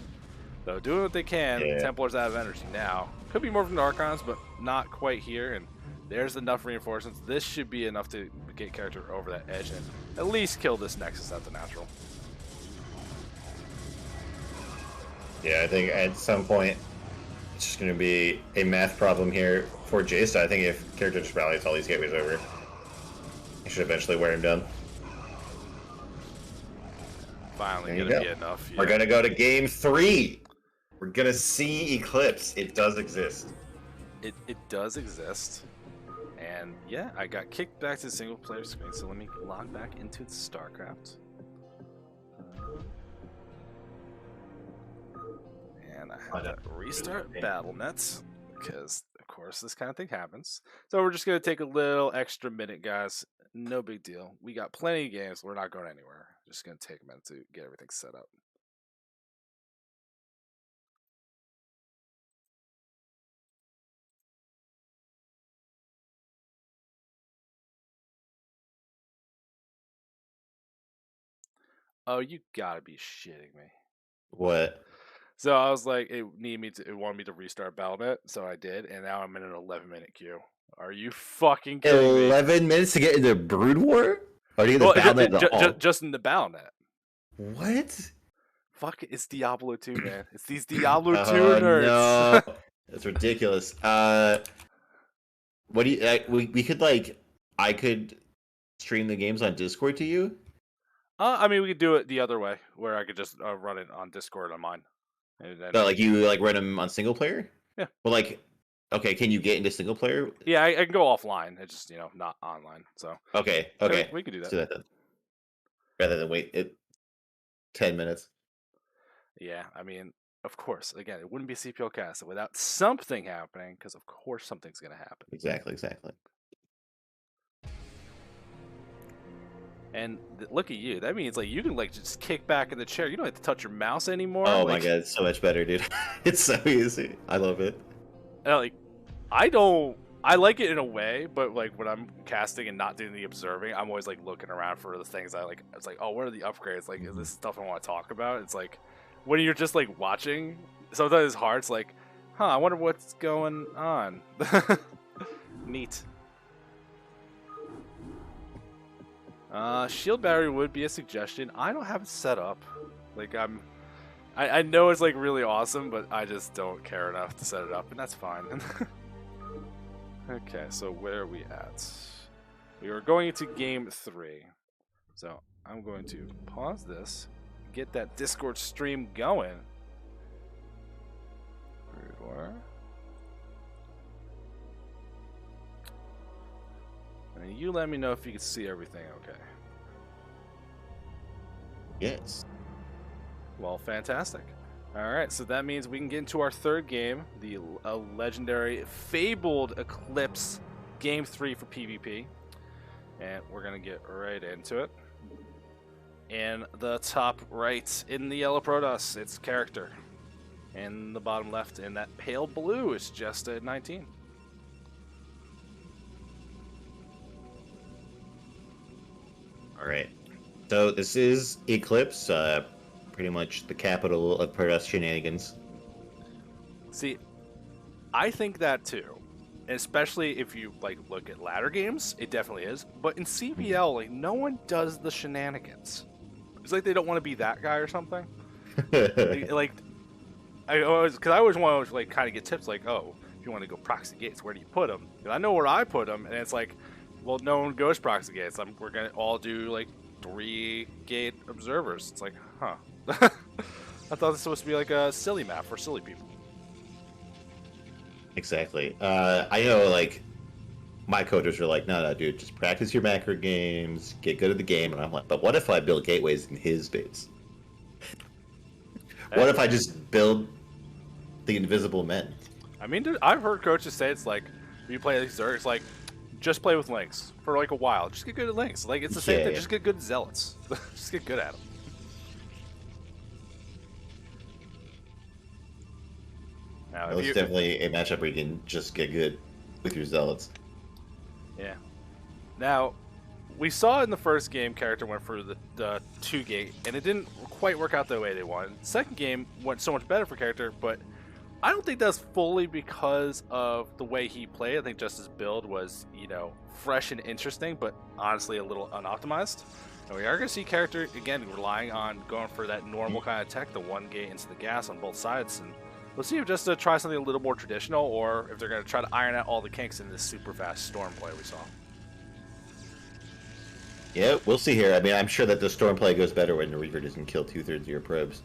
So doing what they can. Yeah. Templars out of energy now. Could be more from the Archons, but not quite here. And there's enough reinforcements. This should be enough to get character over that edge and at least kill this Nexus at the natural. Yeah, I think at some point it's just going to be a math problem here for Jace. I think if character just rallies all these gateways over, he should eventually wear him down. Finally gonna be enough. Yeah. We're gonna go to game 3. We're gonna see Eclipse. It does exist. It does exist. And yeah, I got kicked back to the single player screen, so let me log back into the StarCraft. And I have to restart BattleNet, because of course this kind of thing happens. So we're just gonna take a little extra minute, guys. No big deal. We got plenty of games. We're not going anywhere. Just going to take a minute to get everything set up. Oh, you gotta be shitting me. What? So I was like, it wanted me to restart BattleNet, so I did, and now I'm in an 11-minute queue. Are you fucking kidding me? 11 minutes to get into Brood War? Or do you get the BattleNet just in the BattleNet. What? Fuck, it's Diablo 2, man. It's these Diablo 2 nerds. No. That's ridiculous. What do you we could I could stream the games on Discord to you? I mean, we could do it the other way, where I could just run it on Discord on mine. And then... No, you run them on single player? Yeah. Well, okay, can you get into single player? Yeah, I can go offline. It's just not online. So okay, we can do that. Let's do that then. Rather than wait 10 minutes. Yeah, I mean, of course. Again, it wouldn't be CPL cast without something happening, because of course something's gonna happen. Exactly. And look at you. That means you can just kick back in the chair. You don't have to touch your mouse anymore. Oh my god, it's so much better, dude. It's so easy. I love it. I like it in a way, but when I'm casting and not doing the observing, I'm always looking around for the things I like. It's oh, what are the upgrades? Is this stuff I want to talk about? It's when you're just watching, sometimes it's hard. It's I wonder what's going on. Neat. Shield battery would be a suggestion. I don't have it set up. I know it's really awesome, but I just don't care enough to set it up, and that's fine. Okay, so where are we at? We are going into game 3. So I'm going to pause this, get that Discord stream going. And you let me know if you can see everything okay. Yes. Well, fantastic. Alright, so that means we can get into our third game, the legendary Fabled Eclipse Game 3 for PvP. And we're going to get right into it. In the top right, in the yellow protoss, it's character. In the bottom left, in that pale blue, it's just at 19. Alright. So this is Eclipse, pretty much the capital of protoss shenanigans. See, I think that too. And especially if you like look at ladder games, it definitely is. But in CPL, like no one does the shenanigans. It's like they don't want to be that guy or something. like I always want to like kind of get tips like, oh, if you want to go proxy gates, where do you put them? I know where I put them, and it's like, well, no one goes proxy gates. We're gonna all do like 3 gate observers. It's like, huh. I thought this was supposed to be like a silly map for silly people. Exactly. I know, like, my coaches are like, no, dude, just practice your macro games, get good at the game. And I'm like, but what if I build gateways in his base? What if I just build the invisible men? I mean, dude, I've heard coaches say it's like, when you play these Zerg, it's like, just play with links for like a while. Just get good at links. Like, it's the same thing. Just get good at zealots. Just get good at them. Now, It's definitely a matchup where you can just get good with your zealots. Yeah. Now, we saw in the first game, character went for the 2 gate, and it didn't quite work out the way they wanted. Second game went so much better for character, but I don't think that's fully because of the way he played. I think just his build was, you know, fresh and interesting, but honestly a little unoptimized. And we are going to see character, again, relying on going for that normal kind of tech, the 1 gate into the gas on both sides, and we'll see if just to try something a little more traditional, or if they're going to try to iron out all the kinks in this super fast storm play we saw. Yeah, we'll see here. I mean, I'm sure that the storm play goes better when the Reaver doesn't kill 2/3 of your probes.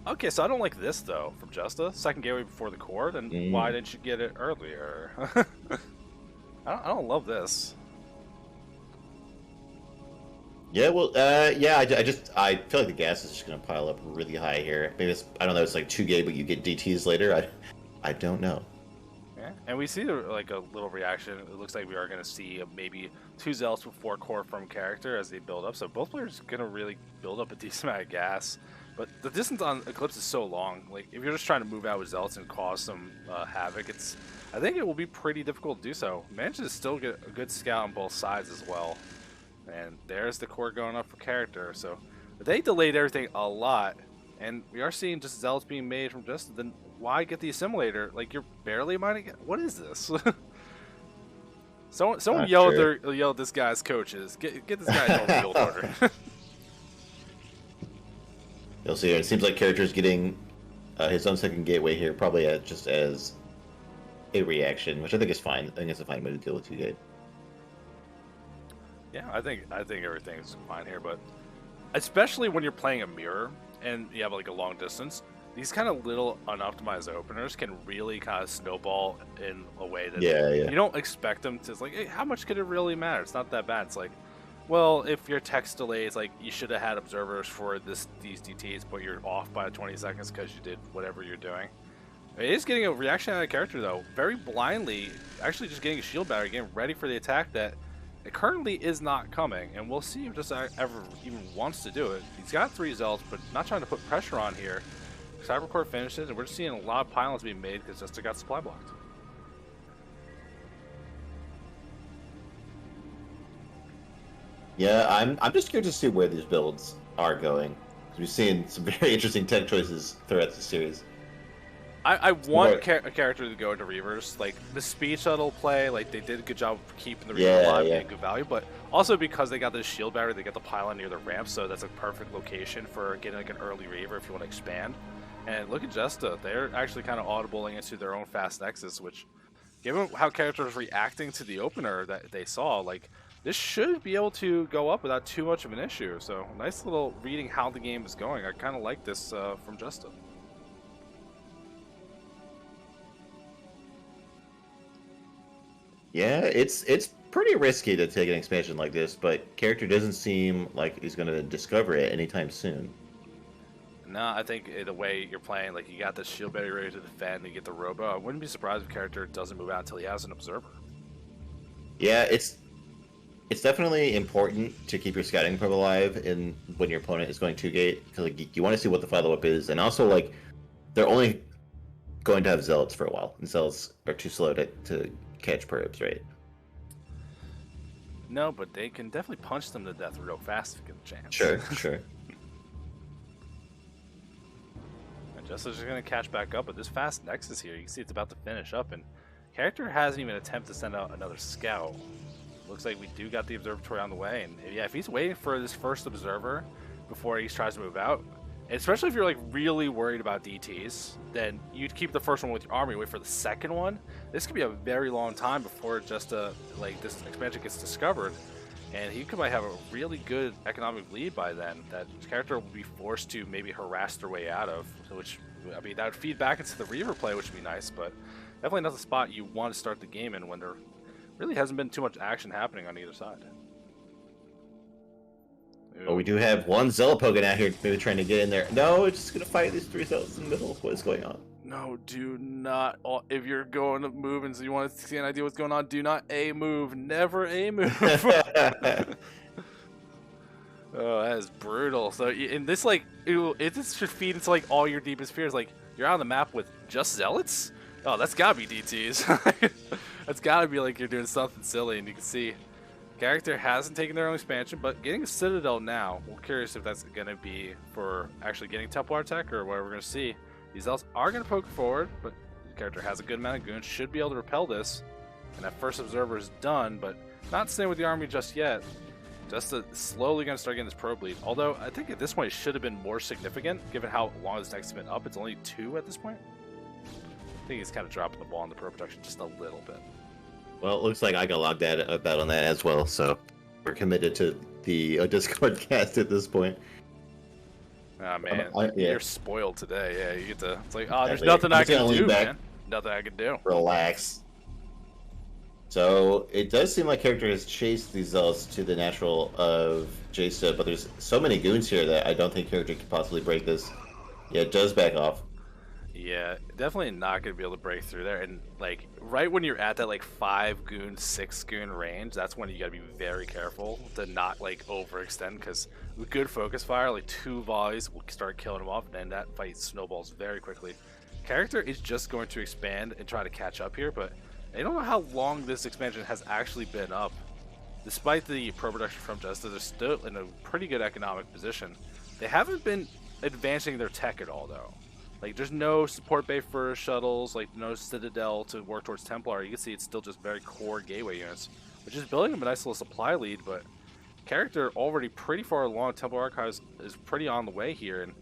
Okay, so I don't like this, though, from Justa. Second gateway before the core, then why didn't you get it earlier? I don't love this. Yeah, well, yeah, I feel like the gas is just going to pile up really high here. Maybe it's, I don't know, it's like 2 gate, but you get DTs later. I don't know. Yeah, and we see like a little reaction. It looks like we are going to see maybe 2 zealots before core from character as they build up. So both players are going to really build up a decent amount of gas. But the distance on Eclipse is so long. Like, if you're just trying to move out with zealots and cause some havoc, I think it will be pretty difficult to do so. Managed to still get a good scout on both sides as well. And there's the core going up for character. So they delayed everything a lot. And we are seeing just zealots being made from just, then why get the assimilator? Like, you're barely mining it? What is this? Someone yell at this guy's coaches. Get this guy in field order. You'll see. It seems like character's getting his own second gateway here, probably just as a reaction, which I think is fine. I think it's a fine way to deal with 2 gate. Yeah, I think everything's fine here, but especially when you're playing a mirror and you have like a long distance, these kind of little unoptimized openers can really kind of snowball in a way that you don't expect them to. It's like, hey, how much could it really matter? It's not that bad. It's like, well, if your text delays, like, you should have had observers for these DTs, but you're off by 20 seconds because you did whatever you're doing. It is getting a reaction out of character, though, very blindly, actually just getting a shield battery, getting ready for the attack that it currently is not coming, and we'll see if just ever even wants to do it. He's got 3 zealots, but not trying to put pressure on here. Cybercore finishes, and we're just seeing a lot of pylons being made because Justa got supply blocked. Yeah, I'm just curious to see where these builds are going. We've seen some very interesting tech choices throughout the series. I want a character to go into Reavers. Like, the speed shuttle play, like, they did a good job of keeping the Reaver alive and getting good value, but also because they got this shield battery, they got the pylon near the ramp, so that's a perfect location for getting like an early Reaver if you want to expand. And look at Justa, they're actually kind of audibling into their own fast nexus, which, given how characters reacting to the opener that they saw, like, this should be able to go up without too much of an issue. So, nice little reading how the game is going. I kind of like this from Justa. Yeah, it's pretty risky to take an expansion like this, but character doesn't seem like he's going to discover it anytime soon. No, I think the way you're playing, like, you got this shield battery ready to defend, you get the robo. I wouldn't be surprised if character doesn't move out until he has an observer. Yeah, it's definitely important to keep your scouting probe alive when your opponent is going 2 gate, because like, you want to see what the follow-up is, and also like they're only going to have zealots for a while, and zealots are too slow to catch probes, right? No, but they can definitely punch them to death real fast if you get a chance. Sure. And Justice is going to catch back up, but this fast Nexus here, you can see it's about to finish up, and Character hasn't even attempted to send out another scout. Looks like we do got the observatory on the way, and yeah, if he's waiting for this first observer before he tries to move out, especially if you're like really worried about DTs, then you'd keep the first one with your army, wait for the second one. This could be a very long time before just like this expansion gets discovered, and he might have a really good economic lead by then that his character will be forced to maybe harass their way out of, which, I mean, that would feed back into the Reaver play, which would be nice, but definitely not the spot you want to start the game in when there really hasn't been too much action happening on either side. Well, we do have one Zealot poking out here, maybe trying to get in there. No, it's just going to fight these 3 Zealots in the middle. What is going on? No, do not. If you're going to move and so you want to see an idea what's going on, do not A move. Never A move. Oh, that is brutal. So in this, like, it just should feed into like all your deepest fears. Like, you're on the map with just Zealots? Oh, that's gotta be DTs. That's gotta be like you're doing something silly, and you can see character hasn't taken their own expansion, but getting a Citadel now. We're curious if that's gonna be for actually getting Templar tech or what we're gonna see. These elves are gonna poke forward, but the character has a good amount of goons, should be able to repel this, and that first observer is done, but not staying with the army just yet. Just slowly going to start getting this probe lead. Although, I think at this point it should have been more significant, given how long this next has been up. It's only 2 at this point. I think he's kind of dropping the ball on the probe production just a little bit. Well, it looks like I got logged out on that as well, so we're committed to the Discord cast at this point. Ah, man, you're spoiled today. Yeah, you get to. It's like, oh, there's Exactly. nothing I can do, man. Nothing I can do. Relax. So it does seem like character has chased these Zealots to the natural of J-Sub, but there's so many goons here that I don't think character could possibly break this. Yeah, it does back off. Yeah, definitely not going to be able to break through there. And, like, right when you're at that, like, 5 goon, 6 goon range, that's when you got to be very careful to not, like, overextend, because with good focus fire, like, 2 volleys will start killing them off, and then that fight snowballs very quickly. Character is just going to expand and try to catch up here, but I don't know how long this expansion has actually been up. Despite the pro production from Justice, they're still in a pretty good economic position. They haven't been advancing their tech at all, though. Like, there's no support bay for shuttles, like no Citadel to work towards Templar. You can see it's still just very core gateway units, which is building them a nice little supply lead, but character already pretty far along. Templar Archives is pretty on the way here, and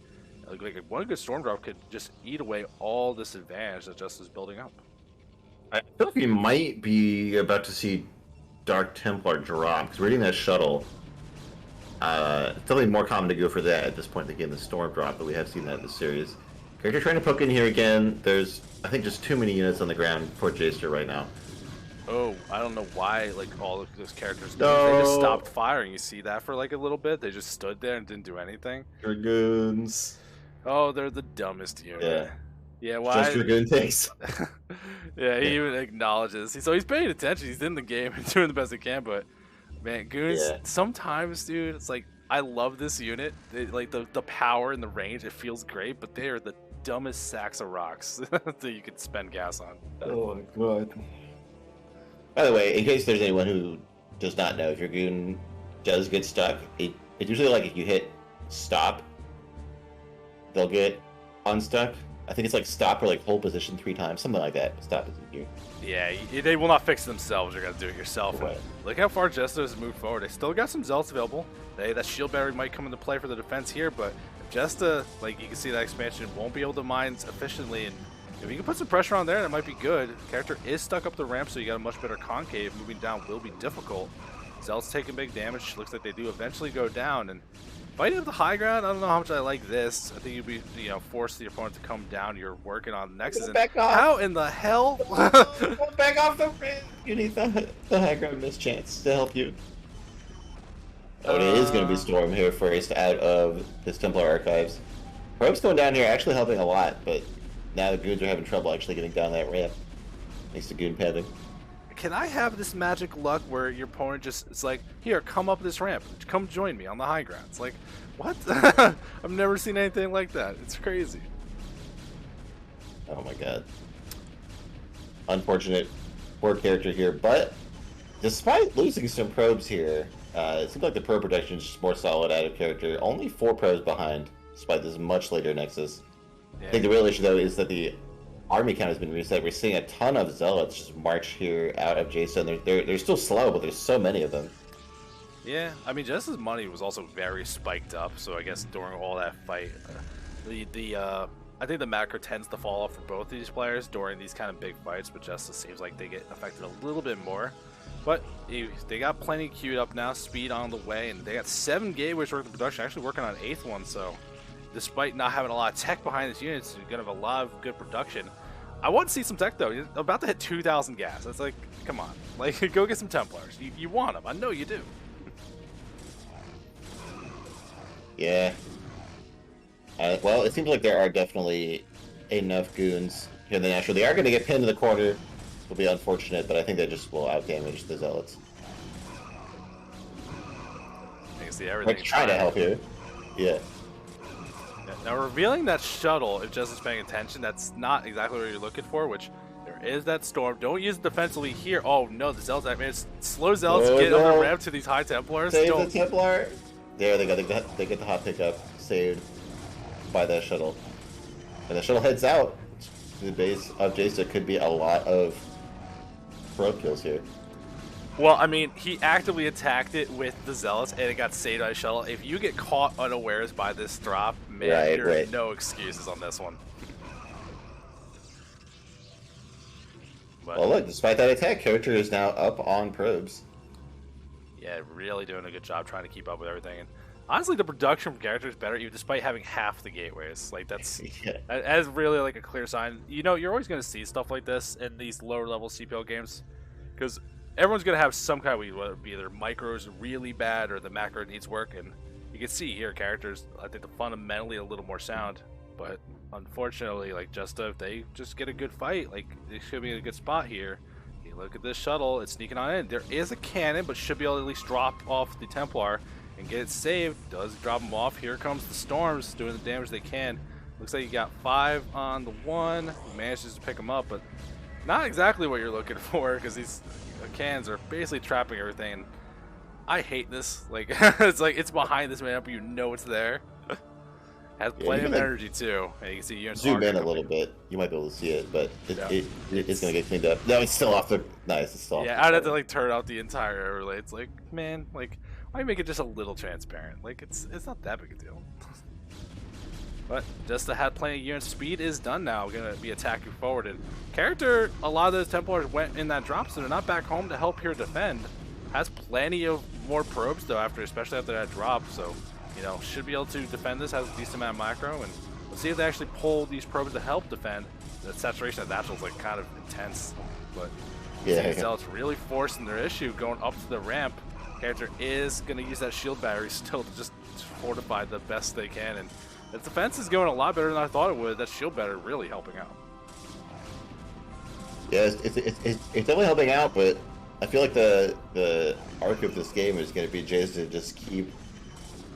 like one good storm drop could just eat away all this advantage that Justice is building up. I feel like we might be about to see Dark Templar drop, because we're getting that shuttle. It's definitely more common to go for that at this point than getting the storm drop, but we have seen that in the series. Character trying to poke in here again. There's, I think, just too many units on the ground for J-Star right now. Oh, I don't know why, like, all of those characters, No. they just stopped firing. You see that for, like, a little bit? They just stood there and didn't do anything. Dragoons. Oh, they're the dumbest unit. Yeah. Yeah, why? Just Dragoon takes. Yeah, he even acknowledges. So he's paying attention. He's in the game and doing the best he can. But man, goons. Yeah. Sometimes, dude, it's like I love this unit. Like the power and the range, it feels great. But they are the dumbest sacks of rocks that you could spend gas on. Oh my god. By the way, in case there's anyone who does not know, if your goon does get stuck, it's usually like if you hit stop, they'll get unstuck. I think it's like stop or like hold position 3 times, something like that. Stop is here. Yeah, they will not fix it themselves. You're gonna do it yourself. Right. Look how far Jester has moved forward. They still got some Zealots available. That shield battery might come into play for the defense here, but Jester, like you can see that expansion won't be able to mine efficiently, and if you can put some pressure on there, that might be good. Character is stuck up the ramp, so you got a much better concave. Moving down will be difficult. Zealots taking big damage. Looks like they do eventually go down, and fighting up the high ground, I don't know how much I like this. I think you'd be, force the opponent to come down. You're working on Nexus. Back off. How in the hell? Back off the ramp. You need the high ground mischance to help you. Oh, it is going to be Storm here first out of this Templar Archives. Probe's going down here, actually helping a lot, but now the goons are having trouble actually getting down that ramp. Thanks to goon padding. Can I have this magic luck where your opponent just, it's like, here, come up this ramp. Come join me on the high ground. It's like, what? I've never seen anything like that. It's crazy. Oh my god. Unfortunate poor character here, but despite losing some probes here, it seems like the probe protection is just more solid out of character. Only 4 probes behind, despite this much later Nexus. Yeah. I think the real issue, though, is that the army count has been reset. We're seeing a ton of zealots just march here out of Jason. They're still slow, but there's so many of them. Yeah, I mean, Justice's money was also very spiked up, so I guess during all that fight, I think the macro tends to fall off for both of these players during these kind of big fights, but Justice seems like they get affected a little bit more. But they got plenty queued up now, speed on the way, and they got 7 gateways worth of production, actually working on an 8th one, so despite not having a lot of tech behind these units, you're going to have a lot of good production. I want to see some tech, though. You're about to hit 2,000 gas. It's like, come on. Like, go get some Templars. You want them. I know you do. Yeah. Well, it seems like there are definitely enough goons here in the National. They are going to get pinned in the corner. It'll be unfortunate, but I think they just will outdamage the Zealots. You can see everything. Like, try to help here. Yeah. Now, revealing that shuttle, if Justice is paying attention, that's not exactly what you're looking for, which there is that storm. Don't use it defensively here. Oh, no, the Zealots, I mean, it's slow Zealots get on the ramp to these high Templars. Save the Templar. There, they get the hot pickup saved by that shuttle. And the shuttle heads out to the base of Jace. There could be a lot of probe kills here. Well, I mean, he actively attacked it with the Zealots, and it got saved by a shuttle. If you get caught unawares by this drop, man, there are no excuses on this one. But, well, look, despite that attack, character is now up on probes. Yeah, really doing a good job trying to keep up with everything. And honestly, the production from character is better, even despite having half the gateways. Like, that's that is really like a clear sign. You know, you're always going to see stuff like this in these lower level CPL games, because everyone's going to have some kind of weed, whether it be their micros really bad or the macro needs work. And you can see here, characters, I think, they're fundamentally a little more sound. But unfortunately, like, if they just get a good fight, like, they should be in a good spot here. You look at this shuttle, it's sneaking on in. There is a cannon, but should be able to at least drop off the Templar and get it saved. Does drop them off. Here comes the Storms doing the damage they can. Looks like you got 5 on the 1. He manages to pick them up, but not exactly what you're looking for, because these cannons are basically trapping everything. And I hate this. Like, it's behind this man up, you know it's there. Has plenty of energy too. And you can see units zoom in a little bit. You might be able to see it, but it's gonna get cleaned up. No, it's still off the nice. It's still off. Yeah, I'd have to like turn out the entire overlay. It's like, man, like, why make it just a little transparent? Like, it's not that big a deal. But just to have plenty of units, speed is done now. We're gonna be attacking forward. And character, a lot of those Templars went in that drop, so they're not back home to help here defend. Has plenty of more probes though, especially after that drop. So, you know, should be able to defend this, has a decent amount of macro, and let's see if they actually pull these probes to help defend. The saturation of natural is like kind of intense, but it's really forcing their issue going up to the ramp. Character is going to use that shield battery still to just fortify the best they can, and the defense is going a lot better than I thought it would. That shield battery really helping out. Yeah, it's definitely helping out, but I feel like the arc of this game is going to be Jace to just keep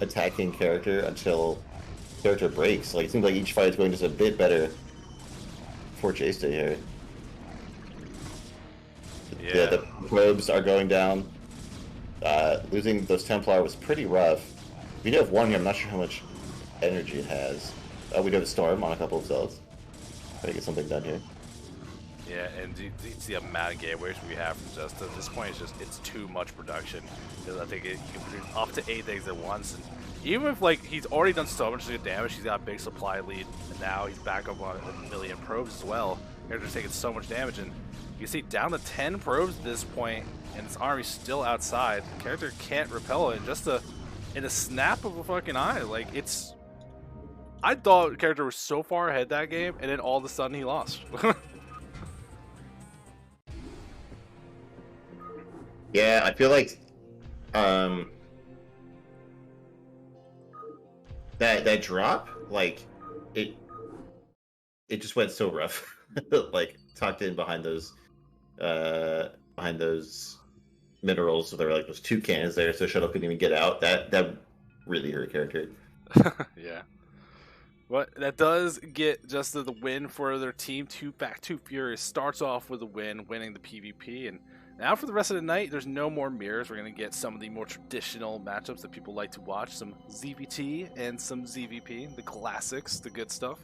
attacking character until character breaks. Like, it seems like each fight is going just a bit better for Jace here. Yeah, the probes are going down. Losing those Templar was pretty rough. We do have one here. I'm not sure how much energy it has. We do have a storm on a couple of cells. Try to get something done here. Yeah, and you see the amount of gateways we have from just at this point, it's too much production. Because I think you can produce up to 8 things at once. And even if like he's already done so much good damage, he's got a big supply lead, and now he's back up on 1,000,000 probes as well. They're just taking so much damage, and you see down to 10 probes at this point, and his army's still outside. The character can't repel it in a snap of a fucking eye. Like, it's, I thought the character was so far ahead that game, and then all of a sudden he lost. Yeah, I feel like that drop, like, it just went so rough. Like, tucked in behind those minerals, so there were like those 2 cannons there, so shuttle couldn't even get out. That really hurt character. Yeah. But that does get just the win for their team. Back to Furious starts off with a win, winning the PvP, and now for the rest of the night, there's no more mirrors. We're going to get some of the more traditional matchups that people like to watch. Some ZVT and some ZVP, the classics, the good stuff.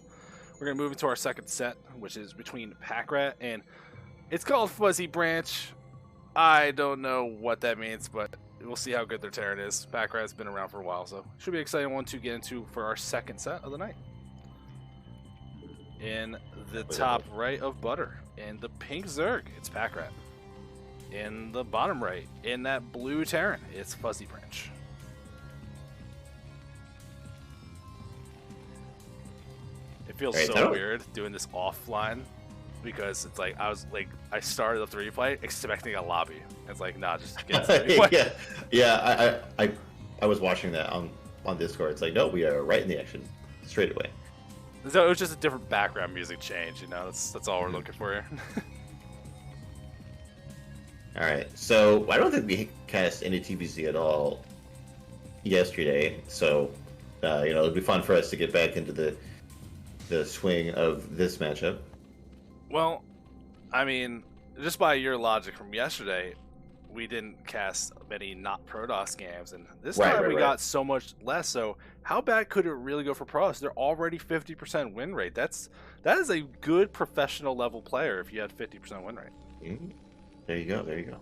we're going to move into our second set, which is between Pack Rat and it's called FuzzyBranch. I don't know what that means, but we'll see how good their Terran is. Pack Rat's been around for a while, so should be an exciting one to get into for our second set of the night. In the top right of Butter, in the pink Zerg, it's Pack Rat. In the bottom right, in that blue Terran, it's FuzzyBranch. It feels so weird doing this offline because it's like I started up the replay expecting a lobby. It's like, nah, just get the replay. yeah. I was watching that on Discord. It's like, no, we are right in the action straight away. So it was just a different background music change, you know. That's all we're looking for here. All right, so I don't think we cast any TBC at all yesterday, so it'll be fun for us to get back into the swing of this matchup. Well, I mean, just by your logic from yesterday, we didn't cast many not protoss games, and this time we got so much less. So how bad could it really go for protoss? They're already 50% win rate. That is a good professional level player if you had 50% win rate. Mm-hmm. There you go.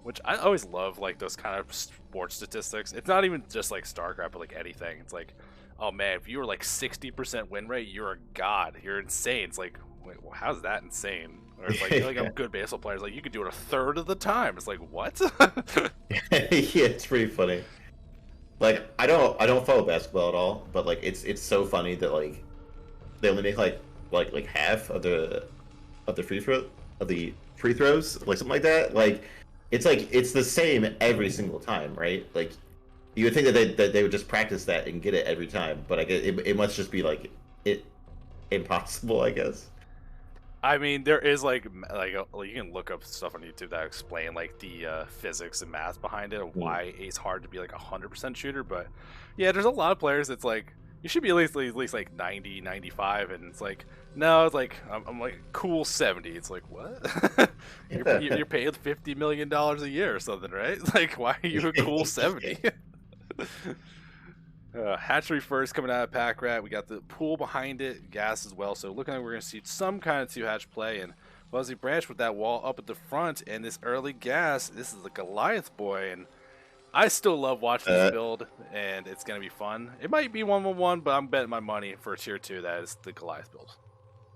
Which I always love, like those kind of sports statistics. It's not even just like StarCraft, but like anything. It's like, oh man, if you were like 60% win rate, you're a god. You're insane. It's like, wait, well, how's that insane? Or it's like I'm good baseball players. Like you could do it a third of the time. It's like what? Yeah, it's pretty funny. Like I don't follow basketball at all, but like it's so funny that like they only make like half of the free throws, like something like that. Like it's the same every single time, right? Like you would think that they would just practice that and get it every time, but I guess it must just be like impossible, I guess. I mean, there is like you can look up stuff on YouTube that explain like the physics and math behind it, and why it's hard to be like 100% shooter. But yeah, there's a lot of players that's like you should be at least like 90, 95, and it's like no, it's like I'm like cool 70. It's like what? you're paid $50 million a year or something, right? Like why are you a cool 70? Hatchery first coming out of Pack Rat. We got the pool behind it, gas as well. So looking like we're going to see some kind of 2-hatch play. And FuzzyBranch with that wall up at the front and this early gas. This is the Goliath boy. And I still love watching this build. And it's going to be fun. It might be 1-1-1, but I'm betting my money for a tier 2 that is the Goliath build.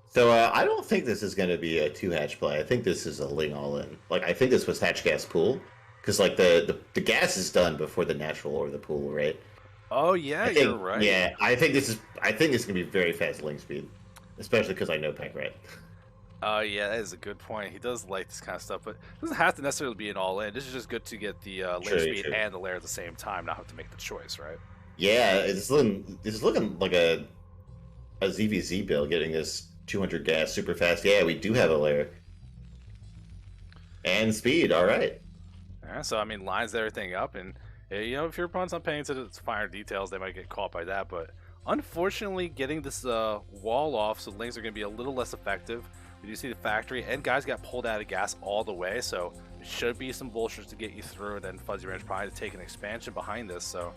So I don't think this is going to be a 2-hatch play. I think this is a Ling all-in. Like I think this was hatch gas pool. Because like the gas is done before the natural or the pool, right? Oh yeah, you're right. Yeah, I think this is gonna be very fast Ling speed, especially because I know Pack Rat. Oh yeah, that is a good point. He does like this kind of stuff, but it doesn't have to necessarily be an all-in. This is just good to get the Ling speed and the lair at the same time, not have to make the choice, right? Yeah, it's looking like a ZVZ build, getting this 200 gas super fast. Yeah, we do have a lair and speed. All right. Yeah, so I mean, lines everything up and. You know, if your opponent's not paying attention to finer details, they might get caught by that. But unfortunately, getting this wall off, so Lings are going to be a little less effective. We do see the factory, and guys got pulled out of gas all the way, so it should be some vultures to get you through. And then FuzzyBranch probably to take an expansion behind this. So,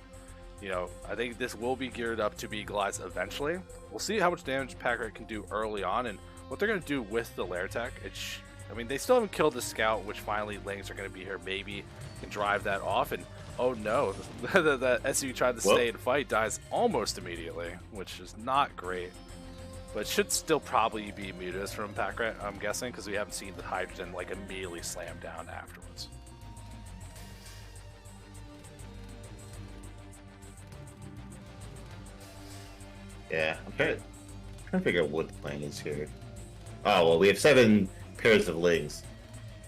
you know, I think this will be geared up to be Goliath eventually. We'll see how much damage Pack Rat can do early on, and what they're going to do with the lair tech. I mean, they still haven't killed the scout, which finally Lings are going to be here. Maybe can drive that off and. Oh no, the SU tried to stay and fight dies almost immediately, which is not great. But it should still probably be mutas from Pack Rat, I'm guessing, because we haven't seen the hydrogen like immediately slam down afterwards. Yeah, I'm trying to figure out what the plan is here. Oh well, we have 7 pairs of Lings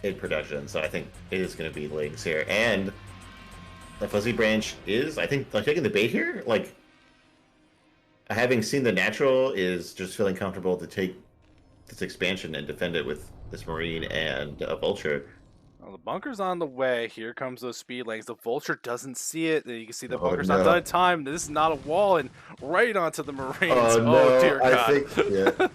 in production, so I think it is going to be Lings here, and. The FuzzyBranch is, I think, like taking the bait here. Like, having seen the natural is just feeling comfortable to take this expansion and defend it with this Marine and a Vulture. Well, the bunker's on the way. Here comes those speed lanes. The Vulture doesn't see it. You can see the bunker's not done in time. This is not a wall, and right onto the Marines. Oh dear God.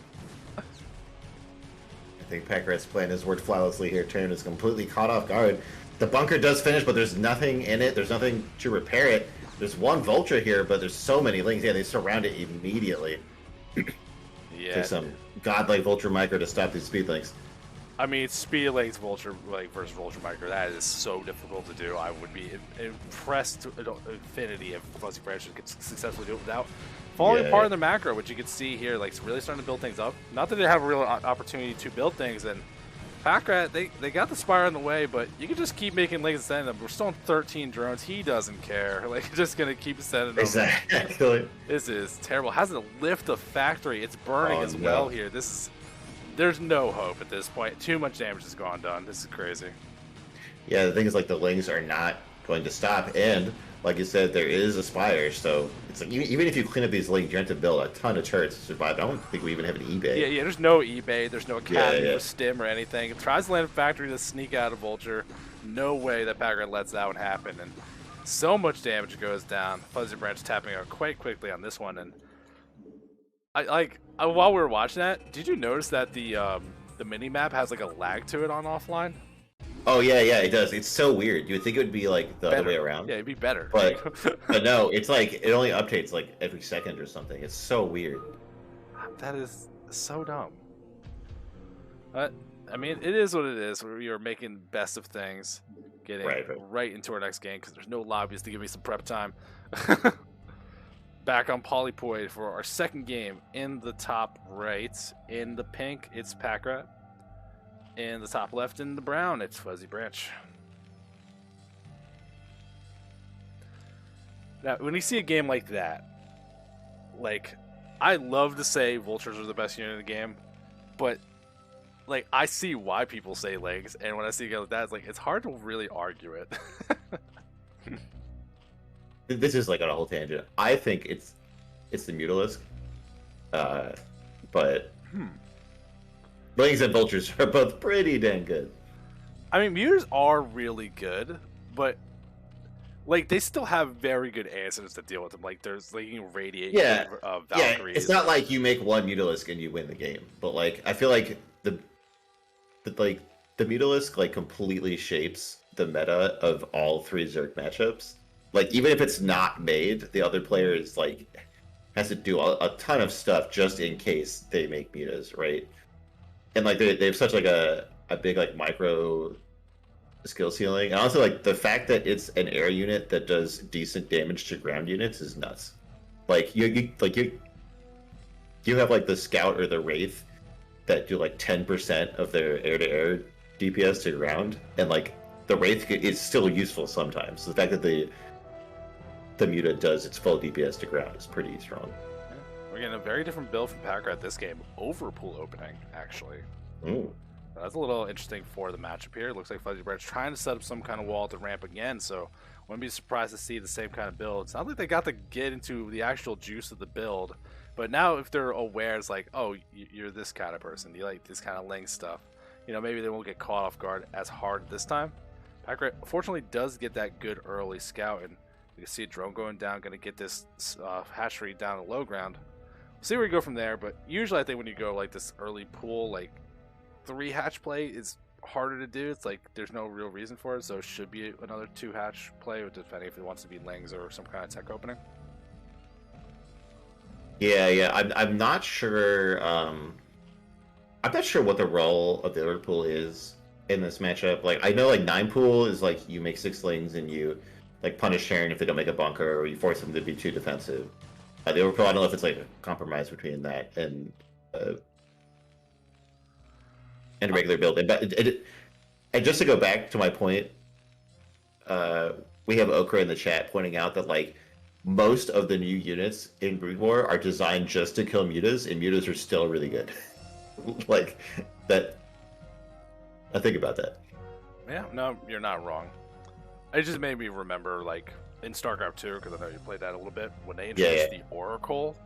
I think Pack Rat's plan has worked flawlessly here. Terran is completely caught off guard. The bunker does finish, but there's nothing in it. There's nothing to repair it. There's one Vulture here, but there's so many Lings. Yeah, they surround it immediately. Yeah. Take some godlike Vulture Micro to stop these speed links. I mean, speed links Vulture versus Vulture Micro. That is so difficult to do. I would be impressed to infinity if FuzzyBranch could successfully do it without falling apart in the macro, which you can see here. Like, it's really starting to build things up. Not that they have a real opportunity to build things, and Packrat, they got the Spire in the way, but you can just keep making links and sending them. We're still on 13 drones. He doesn't care. Like, just going to keep sending them. Exactly. This is terrible. Has to lift the factory. It's burning as well here. There's no hope at this point. Too much damage has gone done. This is crazy. Yeah, the thing is, like, the links are not going to stop, and like you said, there is a Spire, so it's like even if you clean up these links, you have to build a ton of turrets to survive. I don't think we even have an eBay. Yeah, there's no eBay. There's no academy or stim or anything. It tries to land a factory to sneak out of Vulture. No way that Packrat lets that one happen, and so much damage goes down. FuzzyBranch tapping out quite quickly on this one, and while we were watching that, did you notice that the mini map has like a lag to it on offline? Oh yeah, it does. It's so weird. You would think it would be like the other way around. Yeah, it'd be better. But no, it's like it only updates like every second or something. It's so weird. That is so dumb. But I mean, it is what it is. We are making best of things, getting right into our next game because there's no lobbies to give me some prep time. Back on Polypoid for our second game. In the top right, in the pink, it's Packrat. In the top left, in the brown, it's FuzzyBranch. Now, when you see a game like that, like, I love to say Vultures are the best unit in the game, but, like, I see why people say legs, and when I see a game like that, it's like, it's hard to really argue it. This is like on a whole tangent. I think it's the Mutalisk, but Legs and Vultures are both pretty dang good. I mean, Mutas are really good, but like they still have very good answers to deal with them. Like there's like you can radiate Valkyries. It's not like you make one Mutalisk and you win the game, but like I feel like the Mutalisk like completely shapes the meta of all three Zerg matchups. Like, even if it's not made, the other player is, like, has to do a ton of stuff just in case they make mutas, right? And, like, they have such, like, a big, like, micro skill ceiling. And also, like, the fact that it's an air unit that does decent damage to ground units is nuts. Like, you have, like, the Scout or the Wraith that do, like, 10% of their air-to-air DPS to ground. And, like, the Wraith is still useful sometimes. So the fact that the Muta does its full DPS to ground is pretty strong. Yeah. We're getting a very different build from Packrat this game over pool opening, actually. Ooh. That's a little interesting for the matchup here. It looks like FuzzyBranch trying to set up some kind of wall to ramp again, so wouldn't be surprised to see the same kind of build. It's not like they got to get into the actual juice of the build, but now if they're aware, it's like, oh, you're this kind of person. You like this kind of link stuff. You know, maybe they won't get caught off guard as hard this time. Packrat, fortunately, does get that good early scout, and you can see a drone going down, going to get this hatchery down to low ground. We'll see where you go from there, but usually I think when you go like this early pool, like 3 hatch play is harder to do. It's like there's no real reason for it, so it should be another 2 hatch play, depending if it wants to be Lings or some kind of tech opening. Yeah, I'm not sure. I'm not sure what the role of the other pool is in this matchup. Like, I know like 9 pool is like you make 6 Lings and you like punish Terran if they don't make a bunker, or you force them to be too defensive. The other pool, I don't know if it's like a compromise between that and regular build. And just to go back to my point, we have Okra in the chat pointing out that like most of the new units in Brood War are designed just to kill mutas, and mutas are still really good. Like that. I think about that. Yeah, no, you're not wrong. It just made me remember, like, in StarCraft 2, because I know you played that a little bit, when they introduced the Oracle,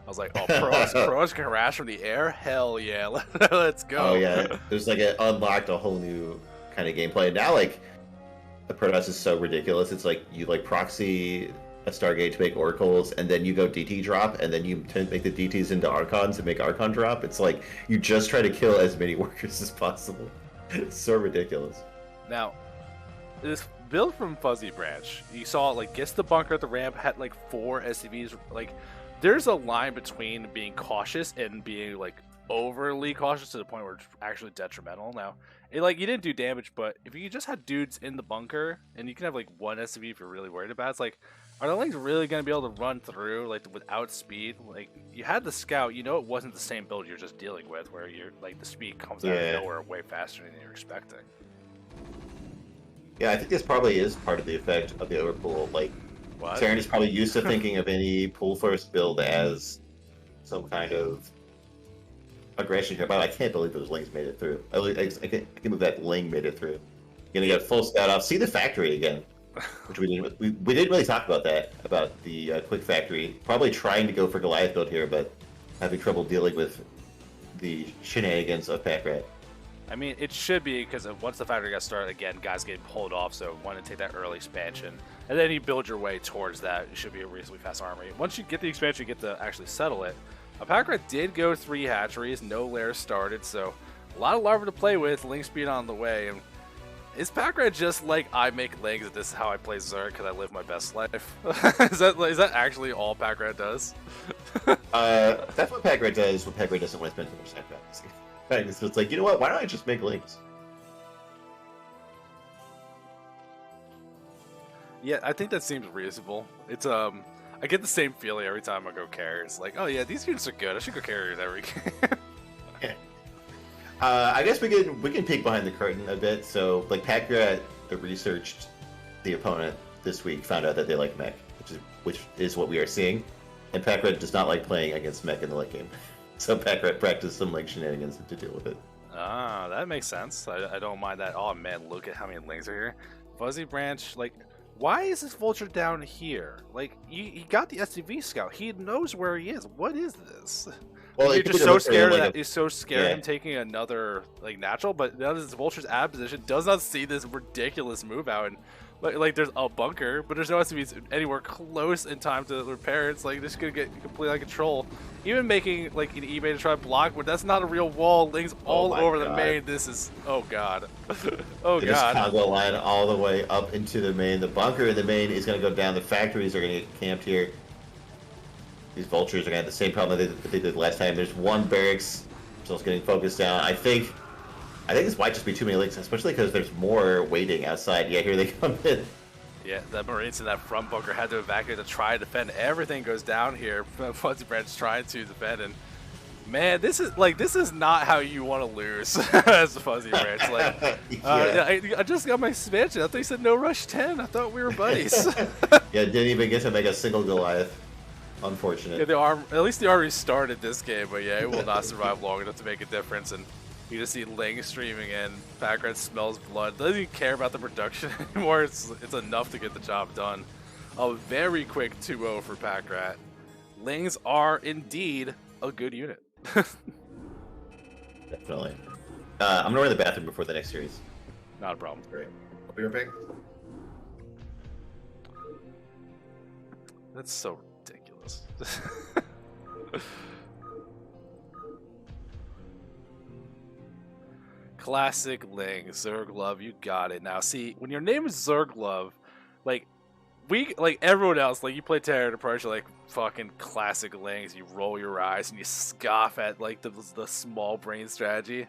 I was like, oh, pros can harass from the air? Hell yeah, let's go. Oh yeah, there's like unlocked a whole new kind of gameplay. Now, like, the protoss is so ridiculous. It's like, you like proxy a Stargate to make Oracles, and then you go DT drop, and then you make the DTs into Archons and make Archon drop. It's like, you just try to kill as many workers as possible. It's so ridiculous. Now, this build from FuzzyBranch, you saw it like gets the bunker at the ramp, had like 4 SCVs, like there's a line between being cautious and being like overly cautious to the point where it's actually detrimental. Now, you didn't do damage, but if you just had dudes in the bunker and you can have like one SCV if you're really worried about it, it's like, are the Lings really going to be able to run through like without speed? Like, you had the scout, you know it wasn't the same build you're just dealing with, where you're like the speed comes out of nowhere way faster than you're expecting. Yeah, I think this probably is part of the effect of the overpool. Like, Terran is probably used to thinking of any pool first build as some kind of aggression here, but I can't believe those Lings made it through. I can't believe that Ling made it through. You're gonna get a full scout off. See the factory again, which we didn't really talk about that, about the quick factory. Probably trying to go for Goliath build here, but having trouble dealing with the shenanigans of Packrat. I mean, it should be, because once the factory got started, again, guys getting pulled off, so want to take that early expansion. And then you build your way towards that. It should be a reasonably fast armory. Once you get the expansion, you get to actually settle it. Packrat did go 3 hatcheries, no lairs started, so a lot of larvae to play with, Ling speed on the way. And is Packrat just like, I make Lings and this is how I play Zerg because I live my best life? is that actually all Packrat does? That's what Packrat does when Packrat doesn't want to spend too much time practicing. So it's like, you know what? Why don't I just make Lings? Yeah, I think that seems reasonable. It's I get the same feeling every time I go carriers. Like, oh yeah, these units are good. I should go carriers every game. Yeah. I guess we can peek behind the curtain a bit. So, like, Packrat researched the opponent this week, found out that they like mech, which is what we are seeing. And Packrat does not like playing against mech in the late game. So Packrat practiced some like shenanigans to deal with it. Ah, that makes sense. I don't mind that. Oh man, look at how many Lings are here. FuzzyBranch, like, why is this vulture down here? Like, he got the SCV scout. He knows where he is. What is this? Well, you're just so scared of that. He's so scared of him taking another like natural, but now this vulture's ad position does not see this ridiculous move out, and like there's a bunker, but there's no SCVs anywhere close in time to repair. It's like this could get completely out of control. Even making like an eBay to try to block, but that's not a real wall. Lings all over the main. This is oh god, oh god. Congo line all the way up into the main. The bunker in the main is going to go down. The factories are going to get camped here. These vultures are going to have the same problem that they did last time. There's one barracks, so it's getting focused down. I think this might just be too many Lings, especially because there's more waiting outside. Yeah, here they come in. Yeah, the Marines in that front bunker had to evacuate to try to defend. Everything goes down here. FuzzyBranch trying to defend, and man, this is not how you want to lose as a FuzzyBranch. Like, I just got my expansion. I thought you said no rush 10. I thought we were buddies. Yeah, didn't even get to make a single Goliath. Unfortunate. Yeah, at least the army started this game, but yeah, it will not survive long enough to make a difference. And you just see Ling streaming in. Packrat smells blood. Doesn't even care about the production anymore. It's enough to get the job done. A very quick 2-0 for Packrat. Lings are indeed a good unit. Definitely. I'm gonna run to the bathroom before the next series. Not a problem. Great. I'll be right back. That's so ridiculous. Classic Ling, Zerglove, you got it. Now, see, when your name is Zerglove, like everyone else, like you play Terran Approach, like fucking classic Lings, you roll your eyes and you scoff at like the small brain strategy,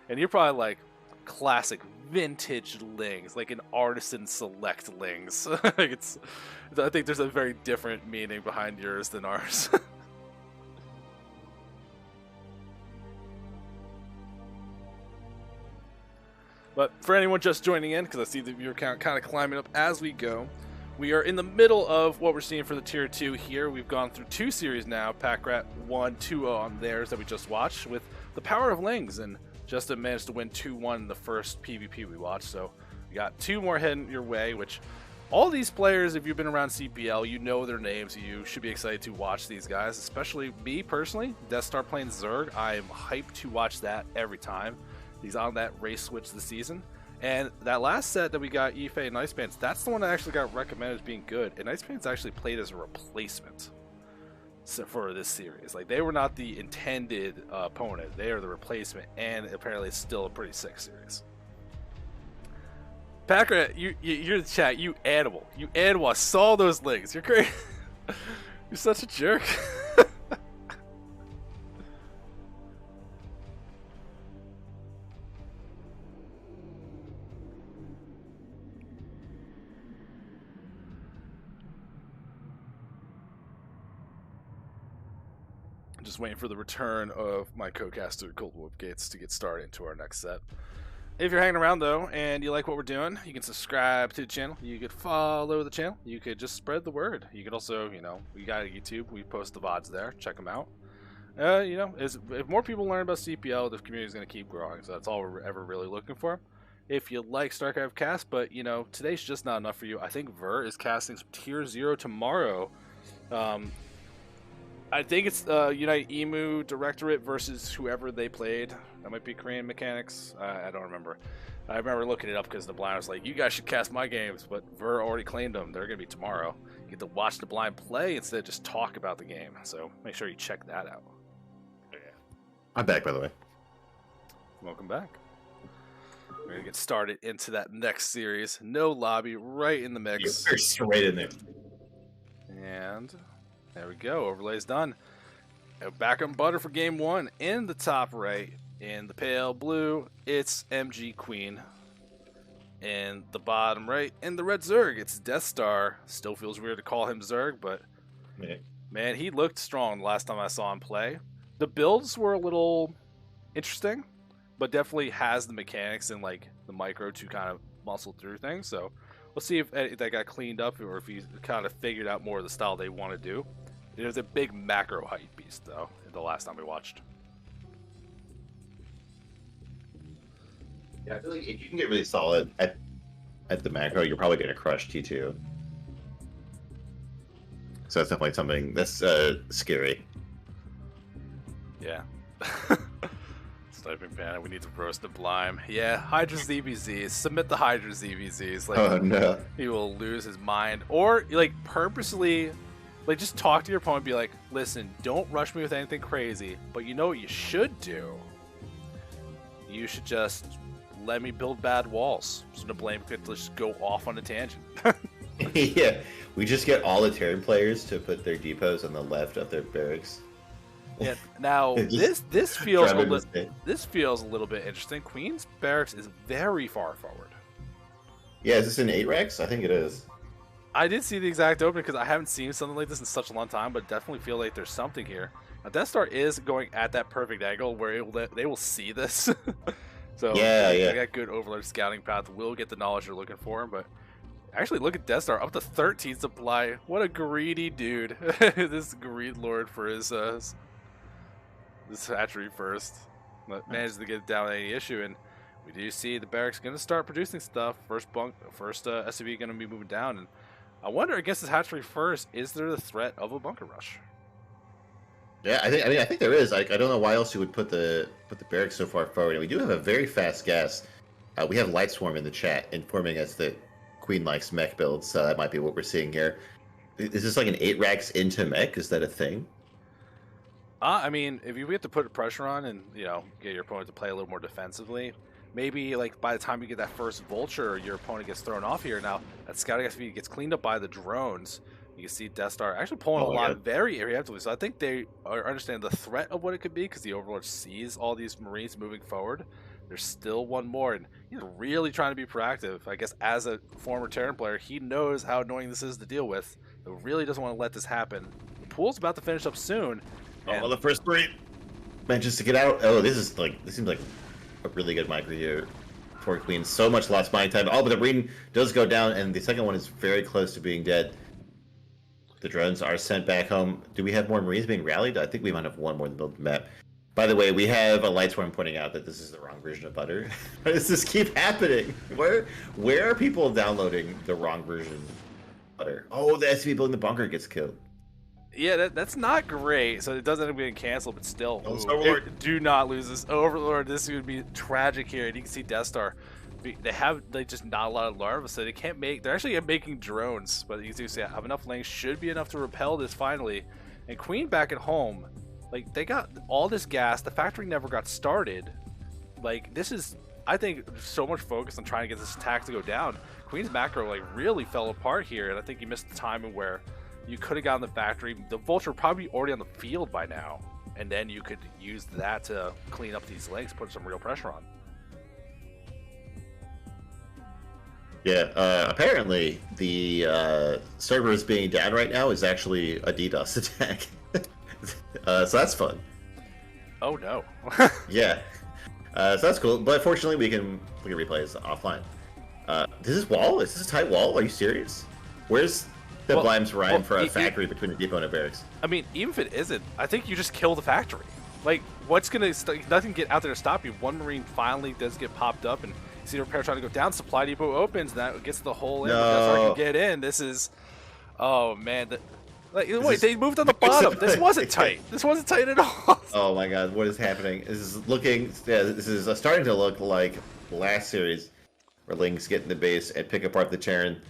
and you're probably like classic vintage Lings, like an artisan select Lings. Like I think there's a very different meaning behind yours than ours. But for anyone just joining in, because I see the viewer count kind of climbing up as we go, we are in the middle of what we're seeing for the Tier 2 here. We've gone through 2 series now. Packrat won 2-0 on theirs that we just watched with the power of Lings, and Justin managed to win 2-1 in the first PvP we watched. So we got 2 more heading your way, which all these players, if you've been around CPL, you know their names. You should be excited to watch these guys, especially me personally. Deathstar playing Zerg, I am hyped to watch that every time. He's on that race switch this season. And that last set that we got, Effay and NicePants, that's the one that actually got recommended as being good. And NicePants actually played as a replacement for this series. Like, they were not the intended opponent. They are the replacement. And apparently it's still a pretty sick series. Packrat, you're in the chat. You animal. You animal. I saw those Lings. You're great. You're such a jerk. Just waiting for the return of my co-caster, Cold Warpgates, to get started into our next set. If you're hanging around, though, and you like what we're doing, you can subscribe to the channel. You could follow the channel. You could just spread the word. You could also, you know, we got a YouTube. We post the VODs there. Check them out. You know, if more people learn about CPL, the community is going to keep growing. So that's all we're ever really looking for. If you like StarCraft cast, but, you know, today's just not enough for you, I think Ver is casting some Tier 0 tomorrow. I think it's Unite Emu Directorate versus whoever they played. That might be Korean Mechanics. I don't remember. I remember looking it up because the blind was like, you guys should cast my games, but Ver already claimed them. They're going to be tomorrow. You get to watch the blind play instead of just talk about the game. So make sure you check that out. I'm back, by the way. Welcome back. We're going to get started into that next series. No lobby, right in the mix. You're straight in there. And there we go. Overlay's done. Back on butter for game one. In the top right, in the pale blue, it's MG Queen. In the bottom right, in the red Zerg, it's Deathstar. Still feels weird to call him Zerg, but man, he looked strong the last time I saw him play. The builds were a little interesting, but definitely has the mechanics and like the micro to kind of muscle through things. So we'll see if that got cleaned up or if he's kind of figured out more of the style they want to do. It was a big macro height beast, though, the last time we watched. Yeah, I feel like if you can get really solid at the macro, you're probably going to crush T2. So that's definitely something that's scary. Yeah. Sniping Panic, we need to roast the Blime. Yeah, Hydra ZBZs. Submit the Hydra ZBZs. Like, oh, no. He will lose his mind. Or, like, purposely, like, just talk to your opponent and be like, listen, don't rush me with anything crazy, but you know what you should do? You should just let me build bad walls. So the blame could just go off on a tangent. Yeah, we just get all the Terran players to put their depots on the left of their barracks. Yeah. Now this feels a little bit interesting. Queen's barracks is very far forward. Yeah, is this in 8 racks? I think it is. I did see the exact opening because I haven't seen something like this in such a long time, but definitely feel like there's something here. Now Deathstar is going at that perfect angle where they will see this. So yeah, they got good overlord scouting path. Will get the knowledge they're looking for, but actually look at Deathstar up to 13 supply. What a greedy dude! This greed lord for his this hatchery first, but managed to get it down any issue, and we do see the barracks going to start producing stuff. First SCV going to be moving down, and I wonder against this hatchery first, is there the threat of a bunker rush? Yeah, I think there is. I don't know why else you would put the barracks so far forward. And we do have a very fast gas. We have Lightswarm in the chat informing us that Queen likes mech builds, so that might be what we're seeing here. Is this like an 8 racks into mech? Is that a thing? I mean, if you get to put pressure on and, you know, get your opponent to play a little more defensively, maybe, like, by the time you get that first Vulture, your opponent gets thrown off here. Now, that scouting SCV gets cleaned up by the drones. You can see Deathstar actually pulling a lot very preemptively. So I think they understand the threat of what it could be because the Overlord sees all these Marines moving forward. There's still one more, and he's really trying to be proactive. I guess as a former Terran player, he knows how annoying this is to deal with. He really doesn't want to let this happen. The pool's about to finish up soon. Oh, the first Marine manages to get out. Oh, this seems like a really good micro here for Queen. So much lost mine time. Oh, but the Marine does go down, and the second one is very close to being dead. The drones are sent back home. Do we have more Marines being rallied? I think we might have one more than the map. By the way, we have a Lightswarm pointing out that this is the wrong version of Butter. Why does this keep happening? Where are people downloading the wrong version of Butter? Oh, the SCV building the bunker gets killed. Yeah, that's not great. So it does end up getting canceled, but still. Do not lose this Overlord. This would be tragic here. And you can see Deathstar. They have just not a lot of larvae, so they can't make. They're actually making drones, but you can see have enough length. Should be enough to repel this finally. And Queen back at home, like they got all this gas. The factory never got started. Like this is, I think, so much focus on trying to get this attack to go down. Queen's macro like really fell apart here, and I think you missed the timing where you could have gotten the factory. The Vulture probably already on the field by now, and then you could use that to clean up these legs, put some real pressure on. Yeah, apparently the servers being down right now is actually a DDoS attack. So that's fun. Oh no. Yeah. So that's cool. But fortunately, we can replay this offline. This is wall? Is this a tight wall? Are you serious? Where's the Blimes Ryan for a factory between the depot and a barracks? I mean, even if it isn't, I think you just kill the factory. Like, what's gonna nothing get out there to stop you? One Marine finally does get popped up, and you see the repair trying to go down. Supply depot opens, and that gets the hole in. Deathstar can get in. This is, oh man. Wait, they moved on the bottom. This wasn't tight. This wasn't tight at all. Oh my god, what is happening? This is looking. Yeah, this is starting to look like last series, where Lings get in the base and pick apart the Terran.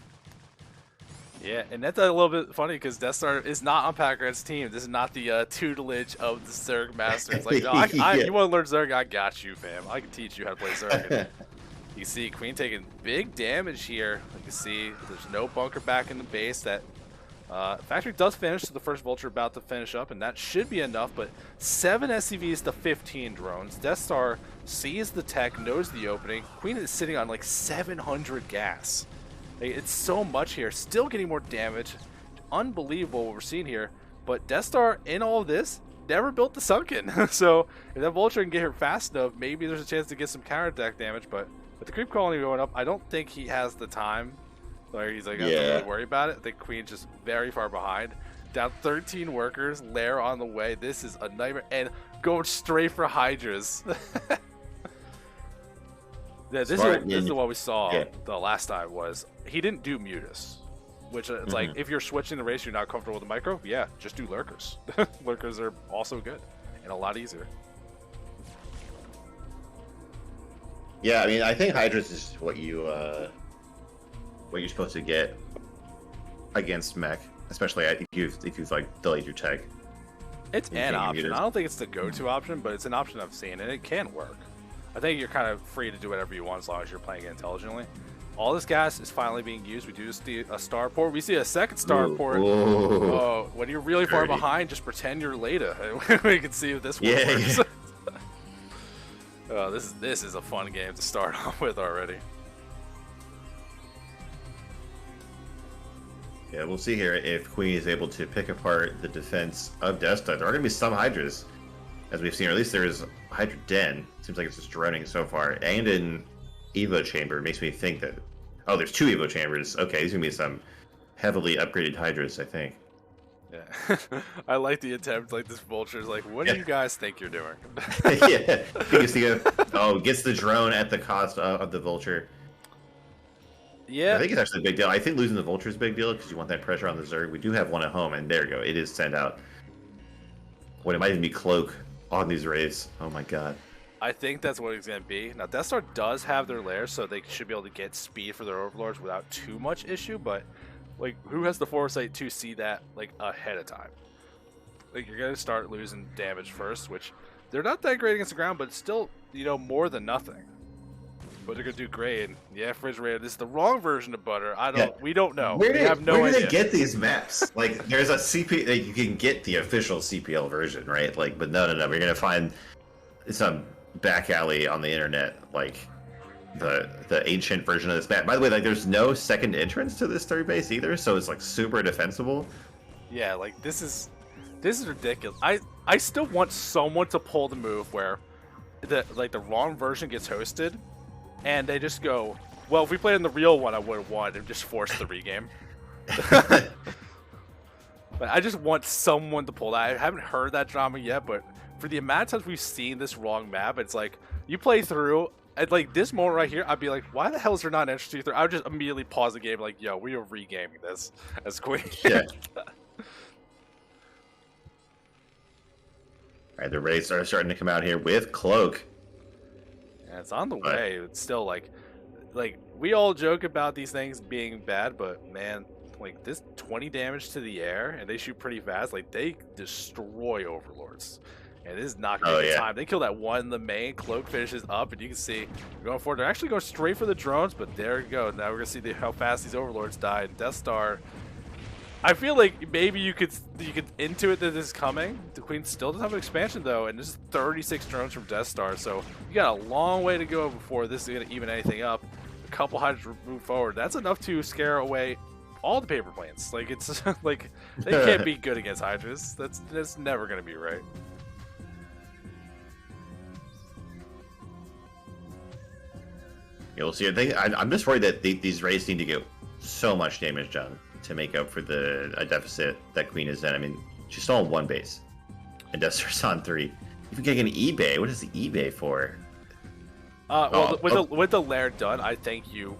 Yeah, and that's a little bit funny because Deathstar is not on Packard's team. This is not the tutelage of the Zerg Master. It's like, no, you want to learn Zerg? I got you, fam. I can teach you how to play Zerg. And you see Queen taking big damage here. You can see there's no bunker back in the base. That factory does finish, so the first Vulture about to finish up, and that should be enough. But 7 SCVs to 15 drones. Deathstar sees the tech, knows the opening. Queen is sitting on like 700 gas. It's so much here, still getting more damage. Unbelievable what we're seeing here. But Deathstar, in all of this, never built the Sunken. So if that Vulture can get here fast enough, maybe there's a chance to get some counterattack damage. But with the creep colony going up, I don't think he has the time. Like he's like, I don't really worry about it. I think Queen's just very far behind. Down 13 workers, Lair on the way. This is a nightmare. And going straight for Hydras. Yeah, this is what we saw the last time was he didn't do Mutus, which it's like if you're switching the race, you're not comfortable with the micro. Yeah, just do Lurkers. Lurkers are also good and a lot easier. Yeah, I mean, I think Hydras is what you're supposed to get against mech, especially I think if you've like delayed your tech. It's an option. I don't think it's the go-to option, but it's an option I've seen, and it can work. I think you're kind of free to do whatever you want as long as you're playing it intelligently. All this gas is finally being used. We do see a starport. We see a second starport. Oh, when you're really far behind, just pretend you're later. We can see if this one works. Oh, this is a fun game to start off with already. Yeah, we'll see here if Queen is able to pick apart the defense of Deathstar. There are going to be some Hydras, as we've seen, or at least there's Hydra Den. Seems like it's just droning so far. And an Evo Chamber makes me think that... Oh, there's 2 Evo Chambers. Okay, these are going to be some heavily upgraded Hydras, I think. Yeah. I like the attempt. Like, this Vulture's like, what do you guys think you're doing? Yeah. Gets the drone at the cost of the Vulture. Yeah. I think it's actually a big deal. I think losing the Vulture is a big deal because you want that pressure on the Zerg. We do have one at home, and there you go. It is sent out. What, it might even be Cloak on these raids. Oh my god. I think that's what it's going to be. Now, Deathstar does have their lairs, so they should be able to get speed for their Overlords without too much issue, but, like, who has the foresight to see that, like, ahead of time? Like, you're going to start losing damage first, which they're not that great against the ground, but it's still, you know, more than nothing. But they're going to do great, and yeah, refrigerator, this is the wrong version of butter. We don't know. We have no idea. Where do they get these maps? Like, there's a CP, you can get the official CPL version, right? Like, but no, we're going to find some back alley on the internet, like the ancient version of this map. By the way, like, there's no second entrance to this third base either, so it's like super defensible. Yeah, like this is ridiculous. I still want someone to pull the move where the wrong version gets hosted, and they just go, well, if we played in the real one, I would have won, and just force the regame. But I just want someone to pull that. I haven't heard that drama yet, but for the amount of times we've seen this wrong map, it's like, you play through, at like this moment right here, I'd be like, why the hell is there not an entry through? I would just immediately pause the game, like, yo, we are regaming this as Queen. Yeah. Alright, the raids are starting to come out here with Cloak. Yeah, it's on the way. It's still like we all joke about these things being bad, but man, like this 20 damage to the air, and they shoot pretty fast. Like, they destroy Overlords. And this is not going to be time. They kill that one in the main. Cloak finishes up, and you can see going forward. They're actually going straight for the drones, but there you go. Now we're going to see how fast these Overlords die. And Deathstar, I feel like maybe you could intuit that this is coming. The Queen still doesn't have an expansion, though, and this is 36 drones from Deathstar. So you got a long way to go before this is going to even anything up. A couple Hydras move forward. That's enough to scare away all the paper planes. Like it's like they can't be good against Hydras. That's never gonna be right. You'll see. I'm just worried that these raids need to get so much damage done to make up for the deficit that Queen is in. I mean, she's still on 1 base, and Deathstar's on 3. If you get an eBay, what is the eBay for? Well, with the lair done, I think you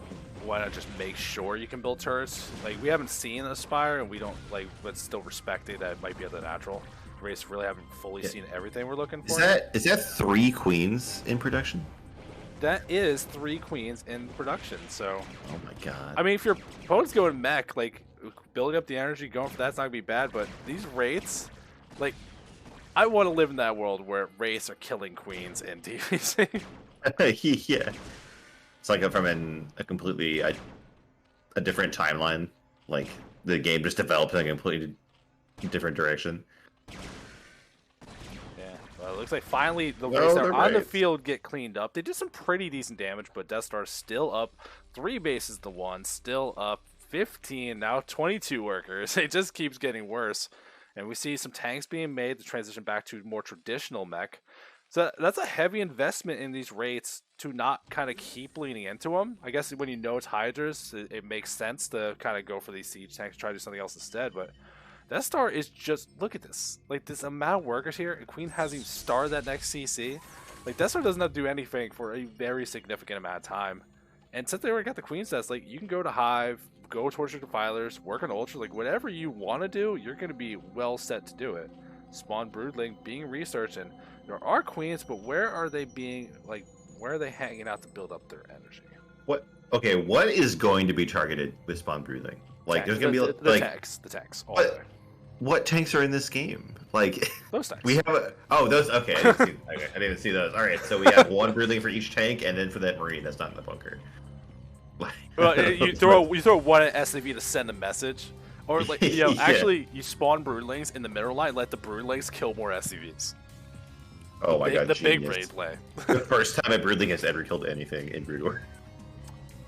want to just make sure you can build turrets. Like we haven't seen Aspire, and we don't like, but still respecting that it might be at the natural. Race really haven't fully seen everything we're looking for. Is that 3 queens in production? That is 3 queens in production. So. Oh my god. I mean, if your opponent's going mech, like building up the energy, going for that's not gonna be bad. But these rates, like, I want to live in that world where race are killing queens in DVC. Yeah. It's like from a completely a different timeline. Like the game just developed in a completely different direction. Yeah, well, it looks like finally the race that are on the field get cleaned up. They did some pretty decent damage, but Deathstar still up 3 bases to 1, still up 15, now 22 workers. It just keeps getting worse. And we see some tanks being made to transition back to more traditional mech. So that's a heavy investment in these rates to not kind of keep leaning into them. I guess when you know it's Hydras, it makes sense to kind of go for these siege tanks, try to do something else instead. But Deathstar is just, look at this. Like, this amount of workers here, and Queen hasn't even started that next CC. Like, Deathstar does not do anything for a very significant amount of time. And since they already got the Queen's Nest, like, you can go to Hive, go towards your Defilers, work on Ultra, like, whatever you want to do, you're going to be well set to do it. Spawn Broodling, being researched, and there are queens, but where are they being, like, where are they hanging out to build up their energy? Okay, what is going to be targeted with Spawn Broodling? Like, there's going to be, the tanks, all the way. What tanks are in this game? Like, those tanks. We have those, okay, I didn't even see those. Alright, so we have 1 Broodling for each tank, and then for that Marine that's not in the bunker. Well, you throw 1 at SAV to send a message. Or, like, you know, actually, you spawn Broodlings in the middle line, let the Broodlings kill more SCVs. Oh my god, the genius. big raid play. The first time a Broodling has ever killed anything in Brood War.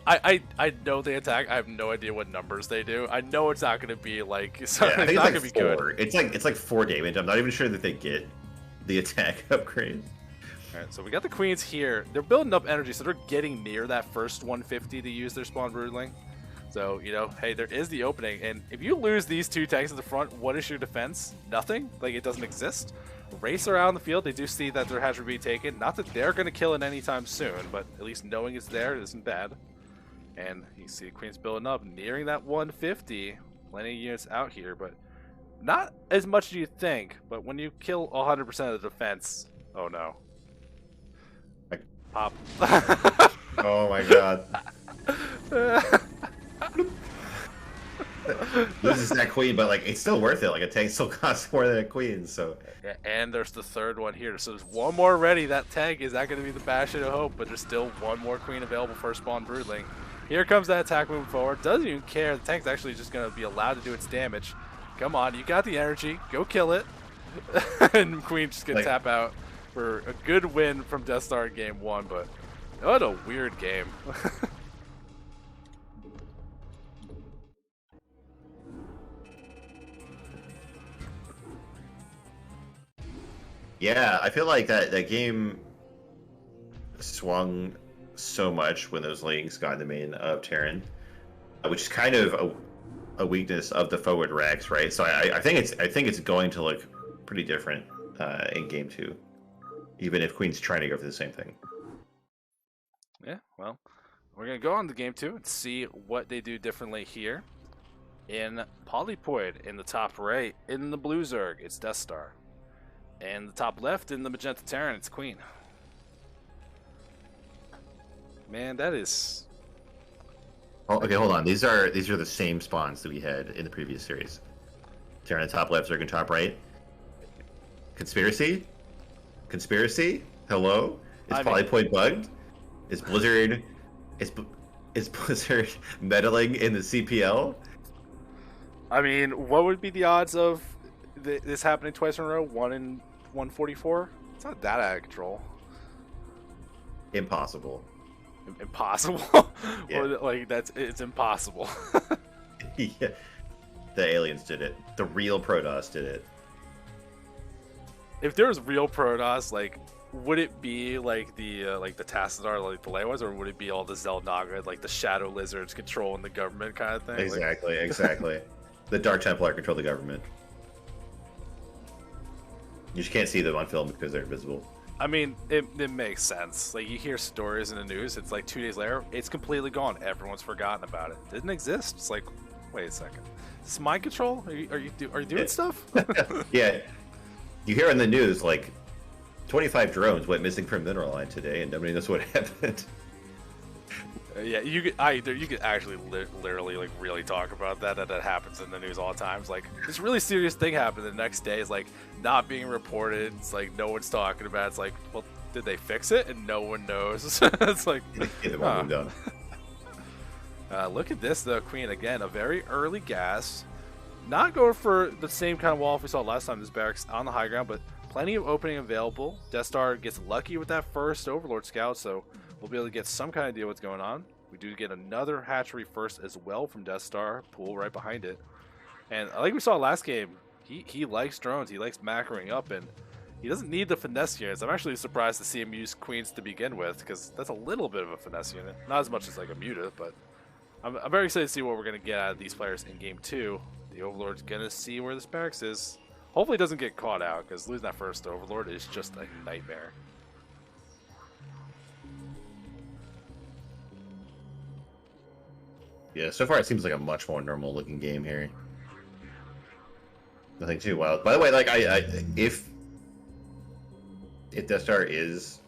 I know they attack. I have no idea what numbers they do. I know it's not going to be like it's not it's going to like be 4. good. It's like 4 damage. I'm not even sure that they get the attack upgrade. All right, so we got the queens here. They're building up energy, so they're getting near that first 150 to use their spawn Broodling. So, you know, hey, there is the opening, and if you lose these 2 tanks at the front, what is your defense? Nothing? Like, it doesn't exist? Race around the field, they do see that their hatch will be taken. Not that they're going to kill it anytime soon, but at least knowing it's there isn't bad. And you see the Queen's building up, nearing that 150. Plenty of units out here, but not as much as you think. But when you kill 100% of the defense, oh no. Pop. Oh my god. This is that Queen, but like it's still worth it. Like a tank still costs more than a Queen, so. Yeah, and there's the 3rd one here, so there's 1 more ready. That tank is not going to be the bastion of hope, but there's still 1 more Queen available for a spawn Broodling. Here comes that attack moving forward. Doesn't even care. The tank's actually just going to be allowed to do its damage. Come on, you got the energy. Go kill it. And Queen's just going to tap out for a good win from Deathstar in game 1, but what a weird game. Yeah, I feel like that game swung so much when those links got in the main of Terran, which is kind of a weakness of the forward Rex, right? So I think it's going to look pretty different in game 2, even if Queen's trying to go for the same thing. Yeah, well, we're gonna go on to game 2 and see what they do differently here. In Polypoid, in the top right, in the blue Zerg, it's Deathstar. And the top left in the magenta Terran, it's Queen. Man, that is. Oh, okay, hold on. These are the same spawns that we had in the previous series. Terran top left, Zerg top right. Conspiracy? Hello? Is Polypoid bugged? Is Blizzard Blizzard meddling in the CPL? I mean, what would be the odds of this happening twice in a row? 1 in 144? It's not that out of control. Impossible. Impossible? Yeah. Or, like, it's impossible. Yeah, the aliens did it. The real protoss did it. If there was real protoss, like, would it be like the Tassadar, like the Lewas, or would it be all the Xel'Naga, like the Shadow Lizards controlling the government kind of thing? Exactly, exactly. The Dark Templar control the government. You just can't see them on film because they're invisible. I mean, it makes sense. Like, you hear stories in the news, it's like 2 days later, it's completely gone. Everyone's forgotten about it. Didn't exist. It's like, wait a second. Is this mind control? Are you doing stuff? Yeah. You hear in the news, like, 25 drones went missing from Mineral Line today, and nobody knows what happened. Yeah, you could actually literally like really talk about that happens in the news all the times. Like, this really serious thing happened the next day is like not being reported. It's like no one's talking about it. It's like, well, did they fix it? And no one knows. It's like, Done. Look at this though, Queen again, a very early gas. Not going for the same kind of wall we saw last time. This barracks on the high ground, but plenty of opening available. Deathstar gets lucky with that first Overlord Scout, so we'll be able to get some kind of idea what's going on. We do get another hatchery first as well from Deathstar. Pool right behind it. And like we saw last game, he likes drones. He likes macroing up, and he doesn't need the finesse units. I'm actually surprised to see him use Queens to begin with, because that's a little bit of a finesse unit. Not as much as like a Muta, but I'm very excited to see what we're going to get out of these players in Game 2. The Overlord's going to see where this barracks is. Hopefully it doesn't get caught out, because losing that first Overlord is just a nightmare. Yeah, so far it seems like a much more normal looking game here. Nothing too wild. By the way, like if Deathstar is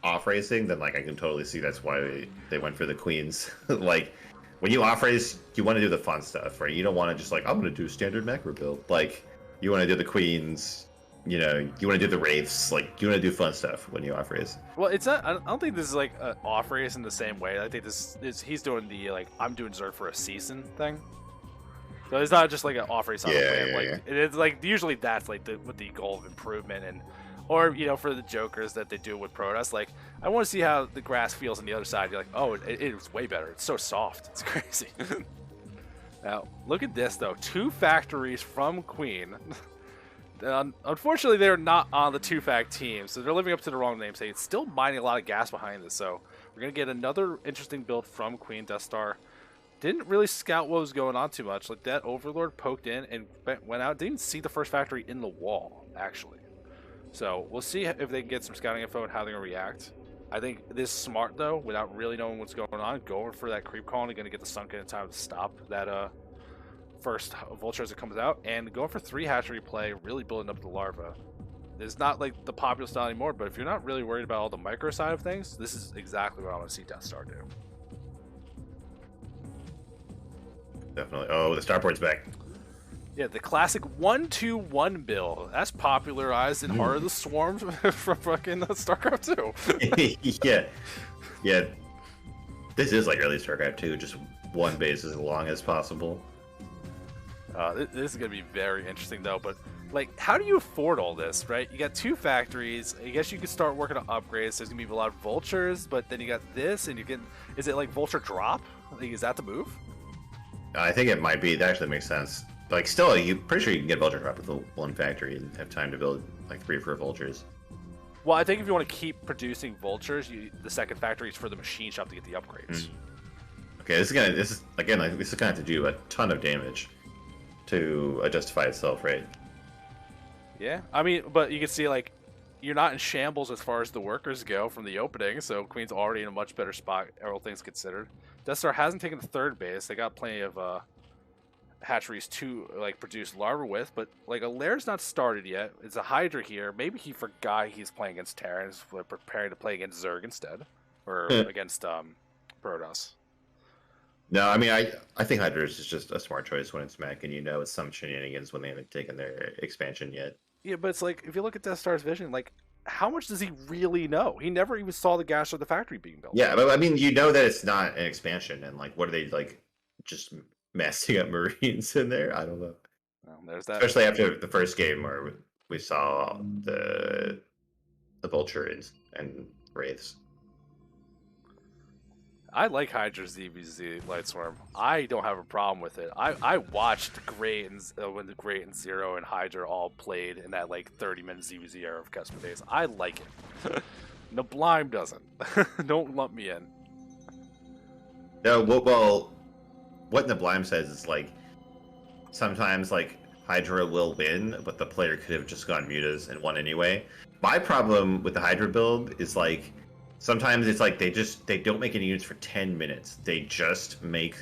off racing, then like I can totally see that's why they went for the Queens. Like, when you off race, you want to do the fun stuff, right? You don't want to just like, I'm going to do standard macro build. Like, you want to do the Queens, you know, you want to do the Wraiths. Like, you want to do fun stuff when you off race. Well, it's not. I don't think this is like an off race in the same way. I think this is he's doing the like I'm doing Zerg for a season thing. So it's not just like an off race on the way. Like it's like usually that's like with the goal of improvement and. Or, you know, for the jokers that they do with protoss, like, I want to see how the grass feels on the other side. You're like, oh, it was way better. It's so soft. It's crazy. Now, look at this, though. 2 factories from Queen. Unfortunately, they're not on the 2-fact team, so they're living up to the wrong namesake. It's still mining a lot of gas behind this, so we're going to get another interesting build from Queen. Deathstar didn't really scout what was going on too much. Like, that Overlord poked in and went out. Didn't see the first factory in the wall, actually. So we'll see if they can get some scouting info and how they're going to react. I think this is smart, though, without really knowing what's going on. Going for that creep colony, going to get the sunken in time to stop that first vulture as it comes out. And going for 3 hatchery play, really building up the larva. It's not like the popular style anymore, but if you're not really worried about all the micro side of things, this is exactly what I want to see Deathstar do. Definitely. Oh, the starport's back. Yeah, the classic 1-2-1 build. That's popularized in Heart of the Swarm from fucking StarCraft 2. Yeah. This is like early StarCraft 2, just one base as long as possible. This is going to be very interesting, though. But, like, how do you afford all this, right? You got 2 factories. I guess you could start working on upgrades. There's going to be a lot of vultures, but then you got this, and you can... Is it, like, vulture drop? Like, is that the move? I think it might be. That actually makes sense. Like, still, you're pretty sure you can get vulture drop with the 1 factory and have time to build, like, 3 or 4 vultures. Well, I think if you want to keep producing vultures, the second factory is for the machine shop to get the upgrades. Okay, this is gonna have to do a ton of damage to justify itself, right? Yeah, I mean, but you can see, like, you're not in shambles as far as the workers go from the opening, so Queen's already in a much better spot, all things considered. Deathstar hasn't taken the 3rd base. They got plenty of hatcheries to like produce larvae with, but like a lair's not started yet. It's a Hydra here. Maybe he forgot he's playing against Terrans, preparing to play against Zerg instead, or against Protoss. No, I mean I think Hydra is just a smart choice when it's mech, and you know it's some shenanigans when they haven't taken their expansion yet. Yeah, but it's like if you look at Deathstar's vision, like how much does he really know? He never even saw the gas of the factory being built. Yeah, but I mean you know that it's not an expansion, and like what are they like just massing up Marines in there? I don't know. Well, there's that. Especially after the first game where we saw the vulture and wraiths. I like Hydra's ZVZ Lightswarm. I don't have a problem with it. I watched Great and when the Great and Zero and Hydra all played in that like 30-minute ZVZ era of custom days. I like it. Nablime doesn't. Don't lump me in. No, well, what Nablime says is like sometimes like Hydra will win, but the player could have just gone mutas and won anyway. My problem with the Hydra build is like sometimes it's like they don't make any units for 10 minutes. They just make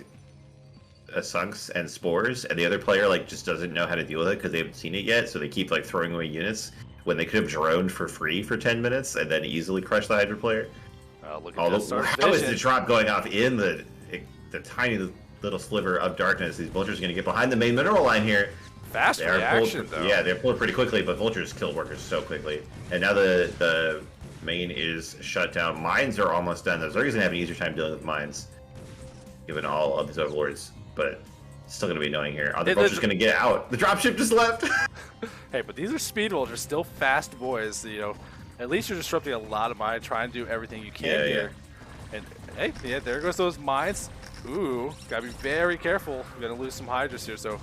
sunks and spores, and the other player like just doesn't know how to deal with it because they haven't seen it yet. So they keep like throwing away units when they could have droned for free for 10 minutes and then easily crush the Hydra player. Look at how is the drop going off in the tiny little sliver of darkness? These vultures are going to get behind the main mineral line here. Fast reaction, though. Yeah, they're pulled pretty quickly, but vultures kill workers so quickly. And now the main is shut down. Mines are almost done. The Zerg is going to have an easier time dealing with mines, given all of these overlords, but it's still going to be annoying here. The vulture's going to get out. The dropship just left. Hey, but these are speed vultures, still fast boys. You know, at least you're disrupting a lot of mines, trying to do everything you can here. Yeah. And hey, yeah, there goes those mines. Ooh, gotta be very careful. We're gonna lose some Hydras here, so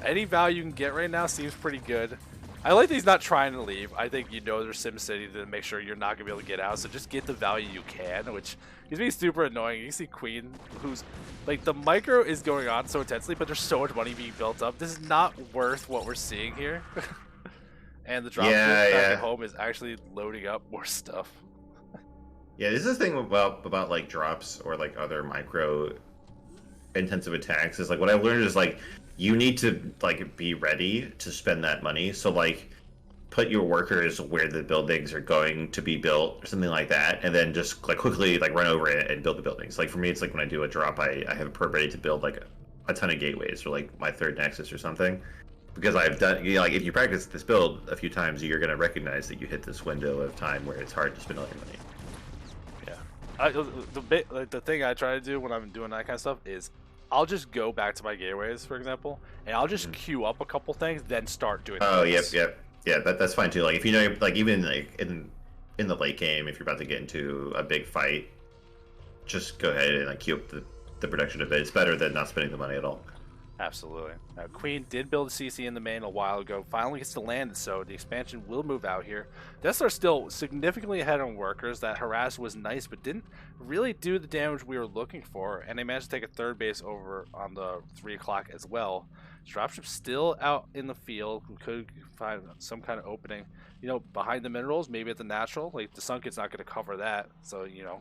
any value you can get right now seems pretty good. I like that he's not trying to leave. I think you know there's SimCity to make sure you're not gonna be able to get out, so just get the value you can, which he's being super annoying. You see Queen, who's like the micro is going on so intensely, but there's so much money being built up. This is not worth what we're seeing here. And the drop back at home is actually loading up more stuff. Yeah, this is the thing about like drops or like other micro intensive attacks is like what I've learned is like you need to like be ready to spend that money. So like put your workers where the buildings are going to be built or something like that, and then just like quickly like run over it and build the buildings. Like for me, it's like when I do a drop, I have a perp ready to build like a ton of gateways for like my third nexus or something. Because I've done, you know, like if you practice this build a few times, you're gonna recognize that you hit this window of time where it's hard to spend all your money. The thing I try to do when I'm doing that kind of stuff is I'll just go back to my gateways, for example, and I'll just queue up a couple things, then start doing. Oh, yep. That's fine too. Like if you know, like even like in the late game, if you're about to get into a big fight, just go ahead and like queue up the production of it. It's better than not spending the money at all. Absolutely. Now, Queen did build a CC in the main a while ago. Finally gets to land, so the expansion will move out here. Deathstar still significantly ahead on workers. That harass was nice, but didn't really do the damage we were looking for. And they managed to take a third base over on the 3 o'clock as well. Dropship still out in the field. We could find some kind of opening, you know, behind the minerals, maybe at the natural. Like the Sunket's not going to cover that, so you know,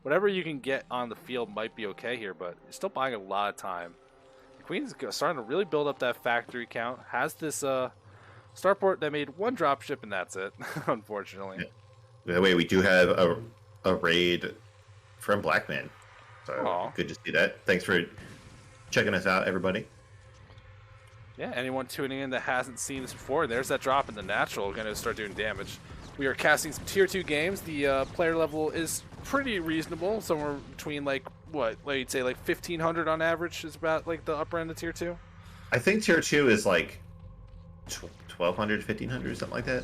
whatever you can get on the field might be okay here. But you're still buying a lot of time. Queen's starting to really build up that factory count. Has this starport that made one dropship, and that's it, unfortunately. Yeah. By the way, we do have a raid from Blackman. So good to see that. Thanks for checking us out, everybody. Yeah, anyone tuning in that hasn't seen this before, there's that drop in the natural. Going to start doing damage. We are casting some tier 2 games. The player level is pretty reasonable, somewhere between like what, like you'd say like 1,500 on average is about like the upper end of tier 2. I think tier 2 is like 1,200, 1,500, something like that.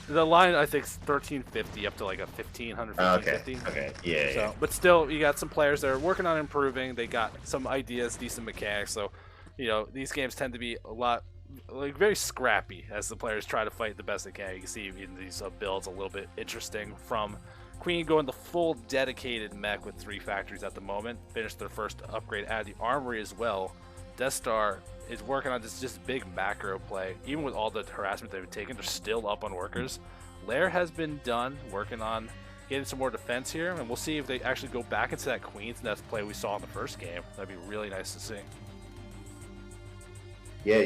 The line I think is 1,350 up to like a 1,500, 1,550. Okay, yeah. So, but still, you got some players that are working on improving. They got some ideas, decent mechanics. So, you know, these games tend to be a lot like very scrappy as the players try to fight the best they can. You can see in these builds a little bit interesting from Queen going the full dedicated mech with 3 factories at the moment. Finished their first upgrade at the armory as well. Deathstar is working on this just big macro play. Even with all the harassment they've taken, they're still up on workers. Lair has been done working on getting some more defense here, and we'll see if they actually go back into that Queen's Nest play we saw in the first game. That'd be really nice to see. Yeah,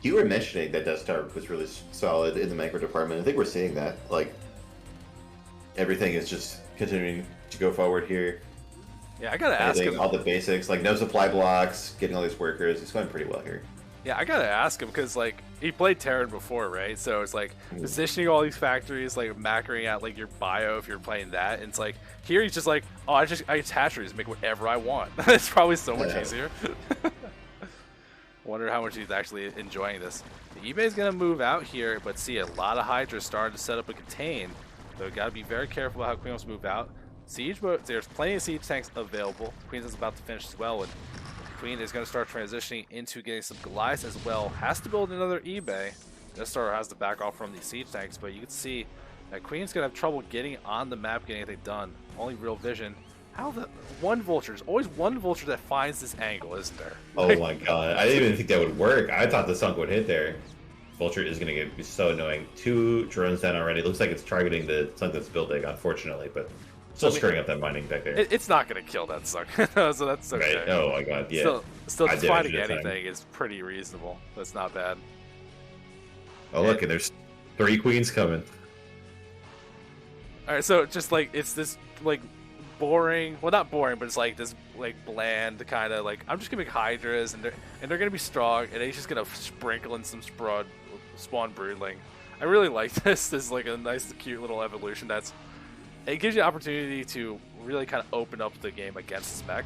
you were mentioning that Deathstar was really solid in the macro department. I think we're seeing that. Like, everything is just continuing to go forward here. Yeah, I gotta ask him. All the basics, like no supply blocks, getting all these workers. It's going pretty well here. Yeah, I gotta ask him because like he played Terran before, right? So it's like positioning all these factories, like macroing out like your bio if you're playing that. And it's like here he's just like, oh, I just hatcheries make whatever I want. It's probably so much easier. Wonder how much he's actually enjoying this. The eBay's gonna move out here, but see a lot of Hydras starting to set up a contain. So gotta be very careful how Queen wants to move out. Siege, but there's plenty of siege tanks available. Queens is about to finish as well, and Queen is going to start transitioning into getting some Goliaths as well. Has to build another eBay. Deathstar has to back off from these siege tanks, but you can see that Queen's going to have trouble getting on the map, getting anything done. Only real vision. How the one vulture? There's always one vulture that finds this angle, isn't there? Oh my god, I didn't even think that would work. I thought the sunk would hit there. Vulture is going to be so annoying. 2 drones down already. Looks like it's targeting the sunk that's building, unfortunately, but still screwing up that mining back there. It's not going to kill that sunk, so that's okay. Right. Oh my god, yeah. Still just finding anything is pretty reasonable. That's not bad. Oh look, and there's 3 queens coming. All right, so just like it's this like boring, well not boring, but it's like this like bland kind of like I'm just gonna make hydras and they're gonna be strong and he's just gonna sprinkle in some spawn broodling. I really like this. This is like a nice, cute little evolution. It gives you the opportunity to really kind of open up the game against spec.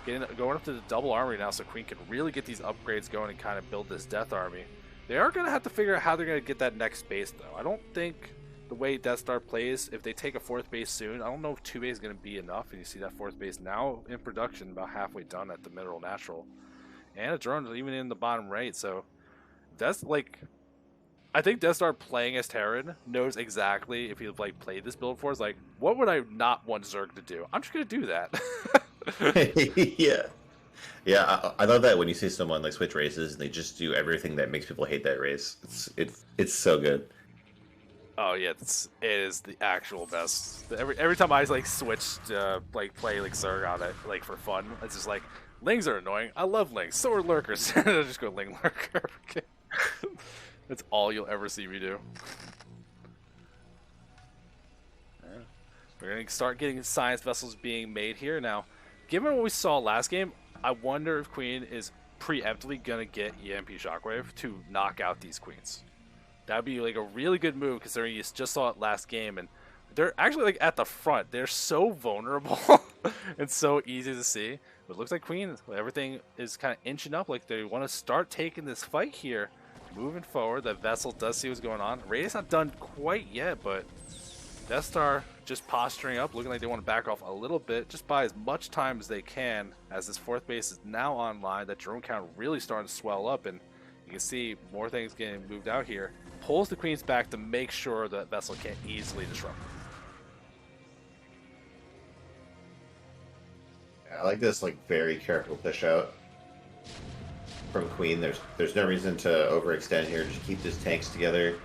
Going up to the double armory now, so Queen can really get these upgrades going and kind of build this death army. They are going to have to figure out how they're going to get that next base, though. I don't think the way Deathstar plays, if they take a 4th base soon, I don't know if 2 base is going to be enough. And you see that 4th base now in production, about halfway done at the mineral natural. And a drone is even in the bottom right, so that's like... I think Deathstar playing as Terran knows exactly, if he'd like played this build for, is like, what would I not want Zerg to do? I'm just going to do that. Yeah. Yeah, I love that when you see someone like switch races and they just do everything that makes people hate that race. It's so good. Oh yeah, it is the actual best. Every time I like switch to like play like Zerg on it like for fun, it's just like Lings are annoying. I love Lings. So are Lurkers. I just go Ling Lurker. That's all you'll ever see me do. Yeah. We're gonna start getting science vessels being made here now. Given what we saw last game, I wonder if Queen is preemptively gonna get EMP Shockwave to knock out these queens. That'd be like a really good move considering you just saw it last game, and they're actually like at the front. They're so vulnerable and so easy to see. But it looks like Queen, everything is kind of inching up. Like they want to start taking this fight here, moving forward. The vessel does see what's going on. Radiant's not done quite yet, but Deathstar just posturing up, looking like they want to back off a little bit, just buy as much time as they can, as this 4th base is now online. That drone count really starting to swell up, and you can see more things getting moved out here. Pulls the queens back to make sure that vessel can't easily disrupt them. I like this like very careful push out from Queen. There's no reason to overextend here. Just keep these tanks together.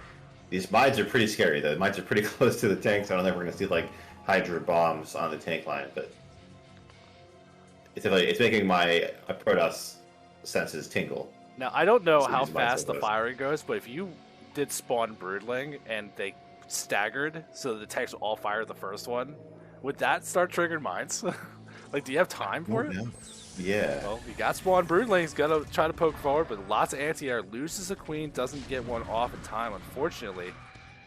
These mines are pretty scary. The mines are pretty close to the tanks. I don't know if we're going to see like Hydra bombs on the tank line, but it's making my protoss senses tingle. Now I don't know how fast the firing goes, but if you did spawn broodling and they staggered so the tanks will all fire the first one, would that start triggering mines? Like, do you have time for it? Yeah. Well, you got spawn broodling. He's got to try to poke forward, but lots of anti-air. Loses a queen, doesn't get one off in time, unfortunately.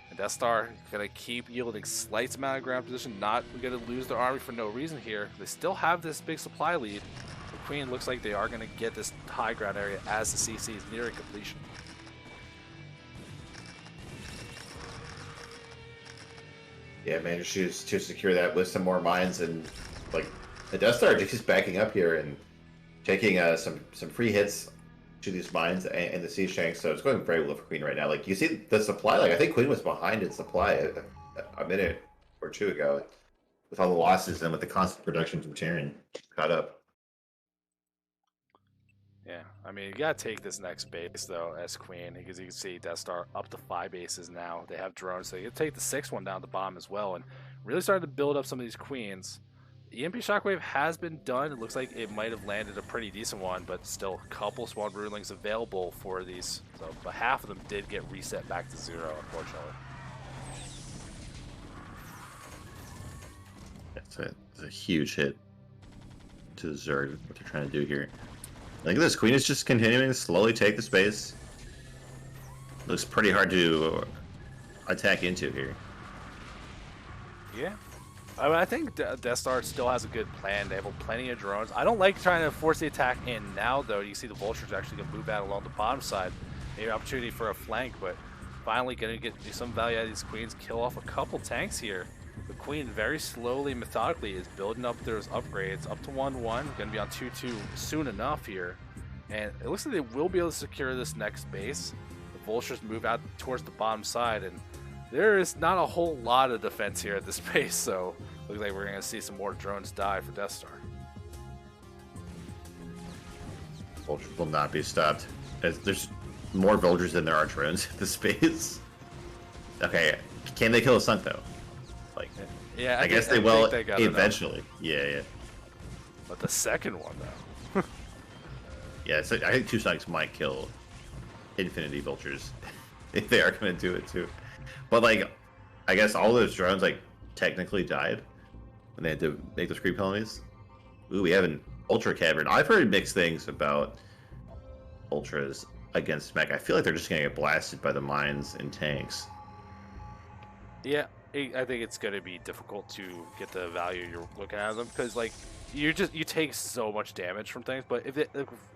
And Deathstar going to keep yielding slight amount of ground position. Not going to lose their army for no reason here. They still have this big supply lead. The Queen looks like they are going to get this high ground area as the CC is nearing completion. Yeah, managed to secure that with some more mines, and like the Deathstar just backing up here and taking some free hits to these mines and the siege tanks. So it's going very well for Queen right now. Like you see the supply, like I think Queen was behind in supply a minute or 2 ago with all the losses and with the constant production from Terran caught up. Yeah, I mean, you gotta take this next base though as Queen, because you can see Deathstar up to 5 bases now. They have drones, so you can take the 6th one down at the bottom as well, and really starting to build up some of these queens. The EMP Shockwave has been done. It looks like it might have landed a pretty decent one, but still a couple spawn broodlings available for these. So, but half of them did get reset back to 0, unfortunately. It's a huge hit to the Zerg, what they're trying to do here. Look at this, Queen is just continuing to slowly take the space. Looks pretty hard to attack into here. Yeah. I mean, I think Deathstar still has a good plan. They have plenty of drones. I don't like trying to force the attack in now, though. You see the Vultures actually going to move out along the bottom side. Maybe an opportunity for a flank, but finally going to get some value out of these Queens, kill off a couple tanks here. The Queen very slowly, methodically is building up those upgrades up to 1-1. Going to be on 2-2 soon enough here. And it looks like they will be able to secure this next base. The Vultures move out towards the bottom side, and there is not a whole lot of defense here at this base, so looks like we're going to see some more drones die for Deathstar. Vultures will not be stopped. There's more Vultures than there are drones at this base. Okay, can they kill a Sunk, though? Like, yeah, I guess they will they eventually. Yeah. But the second one, though. Yeah, so I think 2 Sunks might kill Infinity Vultures if they are going to do it, too. But, like, I guess all those drones, like, technically died when they had to make those creep penalties. Ooh, we have an Ultra Cavern. I've heard mixed things about Ultras against mech. I feel like they're just going to get blasted by the mines and tanks. Yeah, I think it's going to be difficult to get the value you're looking at them because, like, you take so much damage from things. But if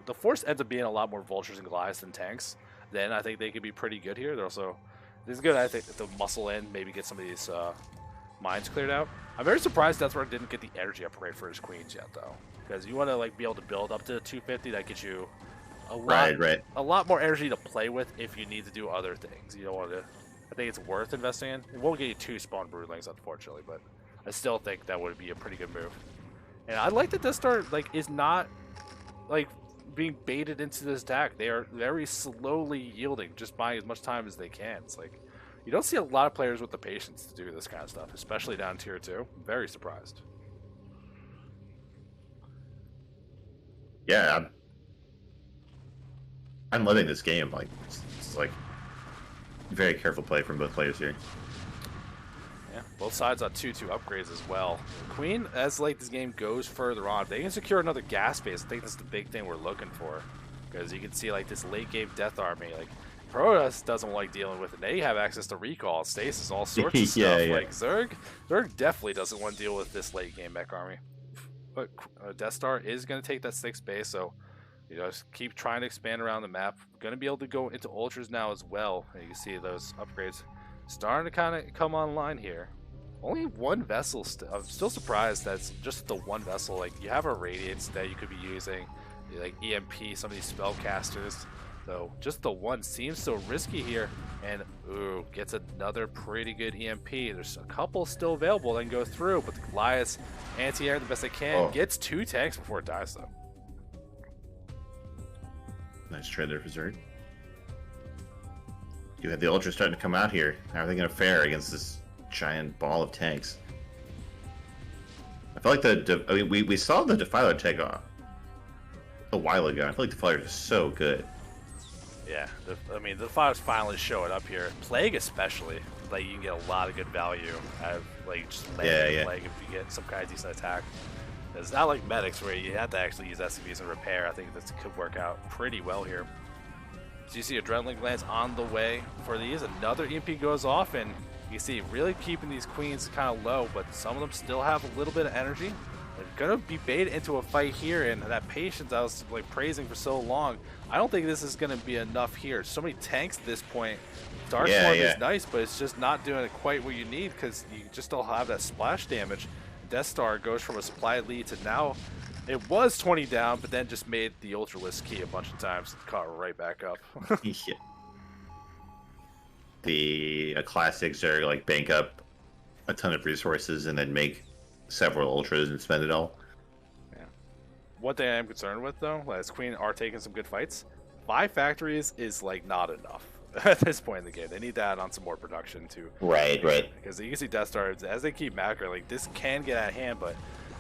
the force ends up being a lot more Vultures and Goliaths than tanks, then I think they could be pretty good here. They're also this is good. I think to muscle in, maybe get some of these mines cleared out. I'm very surprised Deathstar didn't get the energy upgrade for his queens yet, though, because you want to like be able to build up to 250. That gets you a lot more energy to play with if you need to do other things. You don't want to. I think it's worth investing in. It won't get you 2 spawn broodlings, unfortunately, but I still think that would be a pretty good move. And I like that Deathstar is not like being baited into this attack. They are very slowly yielding, just buying as much time as they can. It's like you don't see a lot of players with the patience to do this kind of stuff, especially down tier 2. I'm very surprised. Yeah, I'm loving this game. Like it's like very careful play from both players here. Yeah, both sides on 2-2 upgrades as well. Queen, as like this game goes further on, if they can secure another gas base, I think that's the big thing we're looking for. Because you can see like this late game death army, like protoss doesn't like dealing with it. They have access to recall, stasis, all sorts of stuff. Yeah. Like Zerg definitely doesn't want to deal with this late game mech army. But Deathstar is going to take that 6th base, so you know, just keep trying to expand around the map. Going to be able to go into ultras now as well. And you can see those upgrades starting to kind of come online here. Only 1 vessel. I'm still surprised that's just the 1 vessel. Like you have a radiance that you could be using, like EMP, some of these spellcasters. So just the 1 seems so risky here. And ooh, gets another pretty good EMP. There's a couple still available that can go through, but the Goliath anti-air the best they can. Gets 2 tanks before it dies though. Nice trade there for Zerg. You have the Ultra starting to come out here. How are they going to fare against this giant ball of tanks? I feel like we saw the Defiler take off a while ago. I feel like Defiler is so good. Yeah, the Defiler's finally showing up here. Plague especially, like you can get a lot of good value out of like just landing Plague if you get some kind of decent attack. It's not like medics where you have to actually use SCVs and repair. I think this could work out pretty well here. So you see Adrenaline Glands on the way for these. Another EMP goes off, and you see really keeping these queens kind of low, but some of them still have a little bit of energy. They're going to be baited into a fight here, and that patience I was like praising for so long, I don't think this is going to be enough here. So many tanks at this point. Darkstorm is nice, but it's just not doing quite what you need because you just don't have that splash damage. Deathstar goes from a supply lead to now it was 20 down, but then just made the Ultralisk key a bunch of times and caught right back up. Yeah. A classic Zerg, like bank up a ton of resources and then make several ultras and spend it all. Yeah. One thing I am concerned with though, as Queen are taking some good fights, 5 factories is like not enough at this point in the game. They need to add on some more production too. Right. Because you can see Deathstar, as they keep macro, like this can get out of hand, but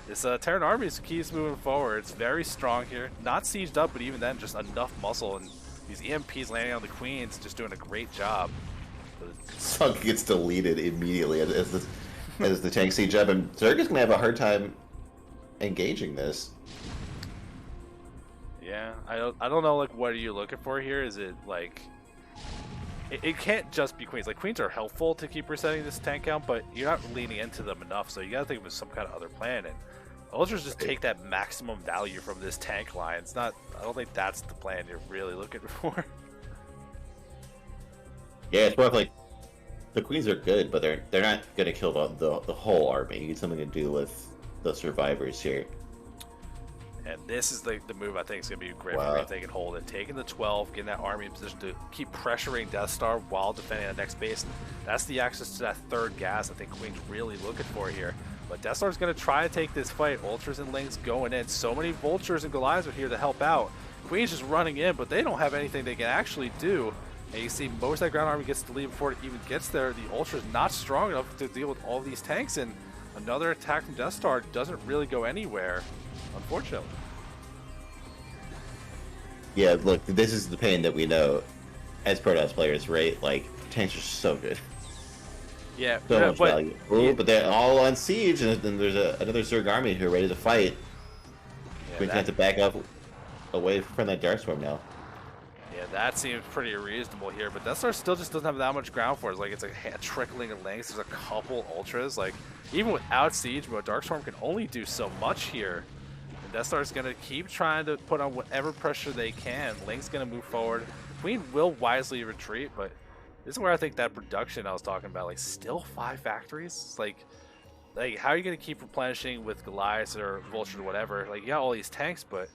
this Terran army keeps moving forward. It's very strong here. Not sieged up, but even then, just enough muscle, and these EMPs landing on the queens, just doing a great job. Sunk gets deleted immediately as the tank siege up, and Zerg is going to have a hard time engaging this. Yeah, I don't know, like, what are you looking for here? Is it, like... It can't just be queens. Like, queens are helpful to keep resetting this tank count, but you're not leaning into them enough, so you gotta think of some kind of other plan, and ultras just take that maximum value from this tank line. It's not... I don't think that's the plan you're really looking for. Yeah, it's more of like the queens are good, but they're not gonna kill the whole army. You need something to do with the survivors here. And this is the move I think is going to be great Wow. for if they can hold it. Taking the 12, getting that army in position to keep pressuring Deathstar while defending the next base. And that's the access to that third gas I think Queen's really looking for here. But Deathstar's going to try to take this fight. Ultras and Lings going in. So many Vultures and Goliaths are here to help out. Queen's just running in, but they don't have anything they can actually do. And you see most of that ground army gets to leave before it even gets there. The Ultra's not strong enough to deal with all these tanks. And another attack from Deathstar doesn't really go anywhere, unfortunately. Yeah, look, this is the pain that we know as Protoss players, right? Like, tanks are so good. Yeah, So much but value. Ooh, but they're all on siege, and then there's another Zerg army here ready to fight. yeah, We're gonna have to back up away from that Darkstorm now. yeah, that seems pretty reasonable here. But Deathstar still just doesn't have that much ground for it. It's like it's a trickling of lengths. There's a couple Ultras. Like, even without siege mode, Darkstorm can only do so much here. Deathstar's going to keep trying to put on whatever pressure they can. Link's going to move forward. Queen will wisely retreat, but this is where I think that production I was talking about, like, still 5 factories? Like how are you going to keep replenishing with Goliaths or Vulture or whatever? Like, you got all these tanks, but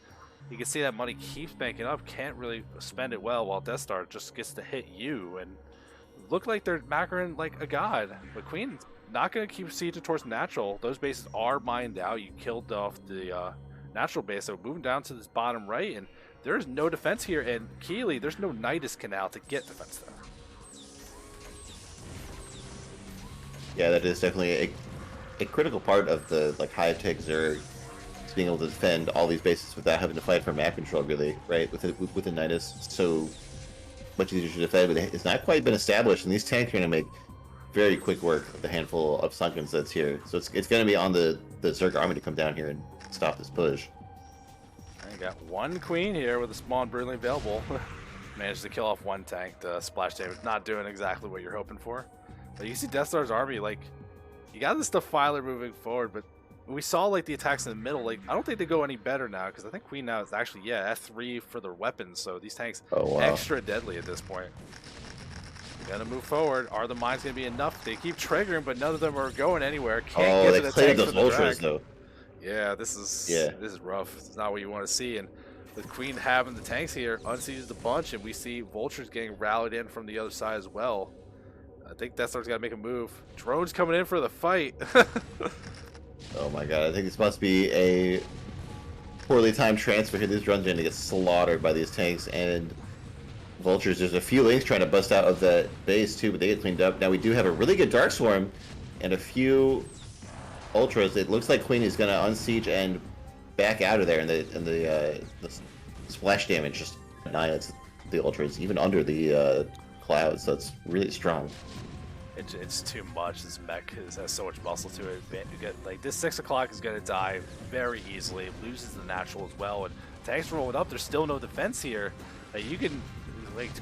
you can see that money keeps banking up. Can't really spend it well while Deathstar just gets to hit you. And look like they're macroing like a god. But Queen's not going to keep sieging towards natural. Those bases are mined out. You killed off the... natural base, so moving down to this bottom right, and there's no defense here, and Keeley, there's no Nidus Canal to get defense there. Yeah, that is definitely a critical part of the high-tech Zerg, being able to defend all these bases without having to fight for map control, really, right? With the Nidus, so much easier to defend, but it's not quite been established, and these tanks are going to make very quick work of the handful of Sunkens that's here. So it's going to be on the Zerg army to come down here and stop this push. I got one Queen here with a spawn brutally available. Managed to kill off one tank. The splash damage not doing exactly what you're hoping for. But you see Deathstar's army, like, you got this Defiler moving forward, but we saw like the attacks in the middle. Like, I don't think they go any better now, because I think Queen now is actually, yeah, F3 for their weapons, so these tanks extra deadly at this point. Gonna move forward. Are the mines gonna be enough? They keep triggering, but none of them are going anywhere. Can't get to the tanks those Ultras though. Yeah, this is rough. It's not what you want to see. And with Queen having the tanks here, unseized a bunch, and we see Vultures getting rallied in from the other side as well. I think Deathstar's got to make a move. Drones coming in for the fight. Oh my god, I think this must be a poorly timed transfer here. These drones are going to get slaughtered by these tanks and Vultures. There's a few Lings trying to bust out of the base too, but they get cleaned up. Now we do have a really good Dark Swarm and a few Ultras. It looks like Queen is going to unsiege and back out of there, and the splash damage just annihilates the Ultras, even under the clouds. So it's really strong. It's too much. This mech has so much muscle to it. Like, this 6 o'clock is going to die very easily. It loses the natural as well. And tanks rolling up. There's still no defense here. You can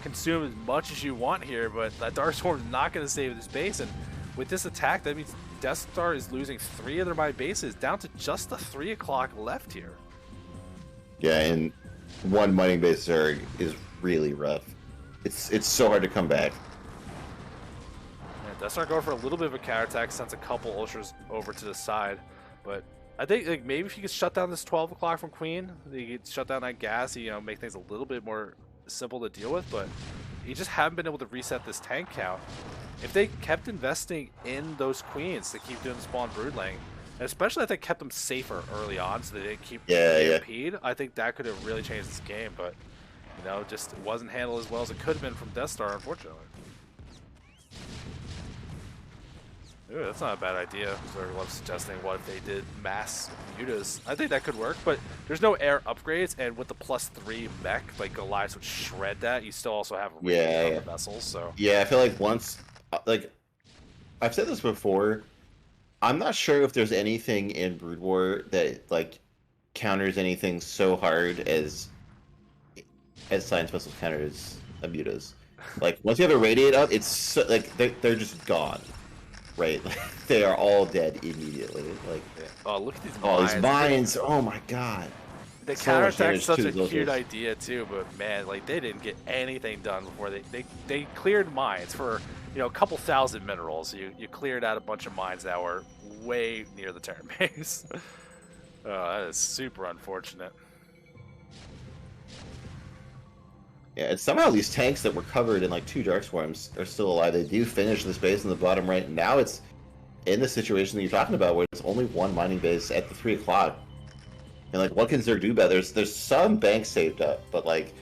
consume as much as you want here, but that Dark Swarm is not going to save this base. And with this attack, that means Deathstar is losing 3 of their my bases down to just the 3 o'clock left here. Yeah, and one mining base Zerg is really rough. It's so hard to come back. Yeah, Deathstar going for a little bit of a counterattack, sends a couple Ultras over to the side, but I think maybe if you could shut down this 12 o'clock from Queen, you could shut down that gas, make things a little bit more simple to deal with, but you just haven't been able to reset this tank count. If they kept investing in those Queens to keep doing the spawn broodling, and especially if they kept them safer early on so they didn't keep impede, I think that could have really changed this game, but just it wasn't handled as well as it could have been from Deathstar, unfortunately. Ooh, that's not a bad idea. Sort of suggesting what if they did mass mutas. I think that could work, but there's no air upgrades, and with the +3 mech, like Goliath would shred that. You still also have the vessels, so yeah, I feel like once, I've said this before, I'm not sure if there's anything in Brood War that counters anything so hard as science vessels counters a mutas. Like, once you have a radiate up, it's so, they're just gone. Right, they are all dead immediately. Oh, look at these mines! These mines! Oh my god! The counterattack's such a cute idea too, but man, they didn't get anything done before they cleared mines for you know, a couple thousand minerals. You cleared out a bunch of mines that were way near the Terran base. Oh, that is super unfortunate. Yeah, and somehow these tanks that were covered in like 2 Dark Swarms are still alive. They do finish this base in the bottom right. Now it's in the situation that you're talking about where it's only 1 mining base at the 3 o'clock. And like, what can Zerg do about it? There's some banks saved up, but like,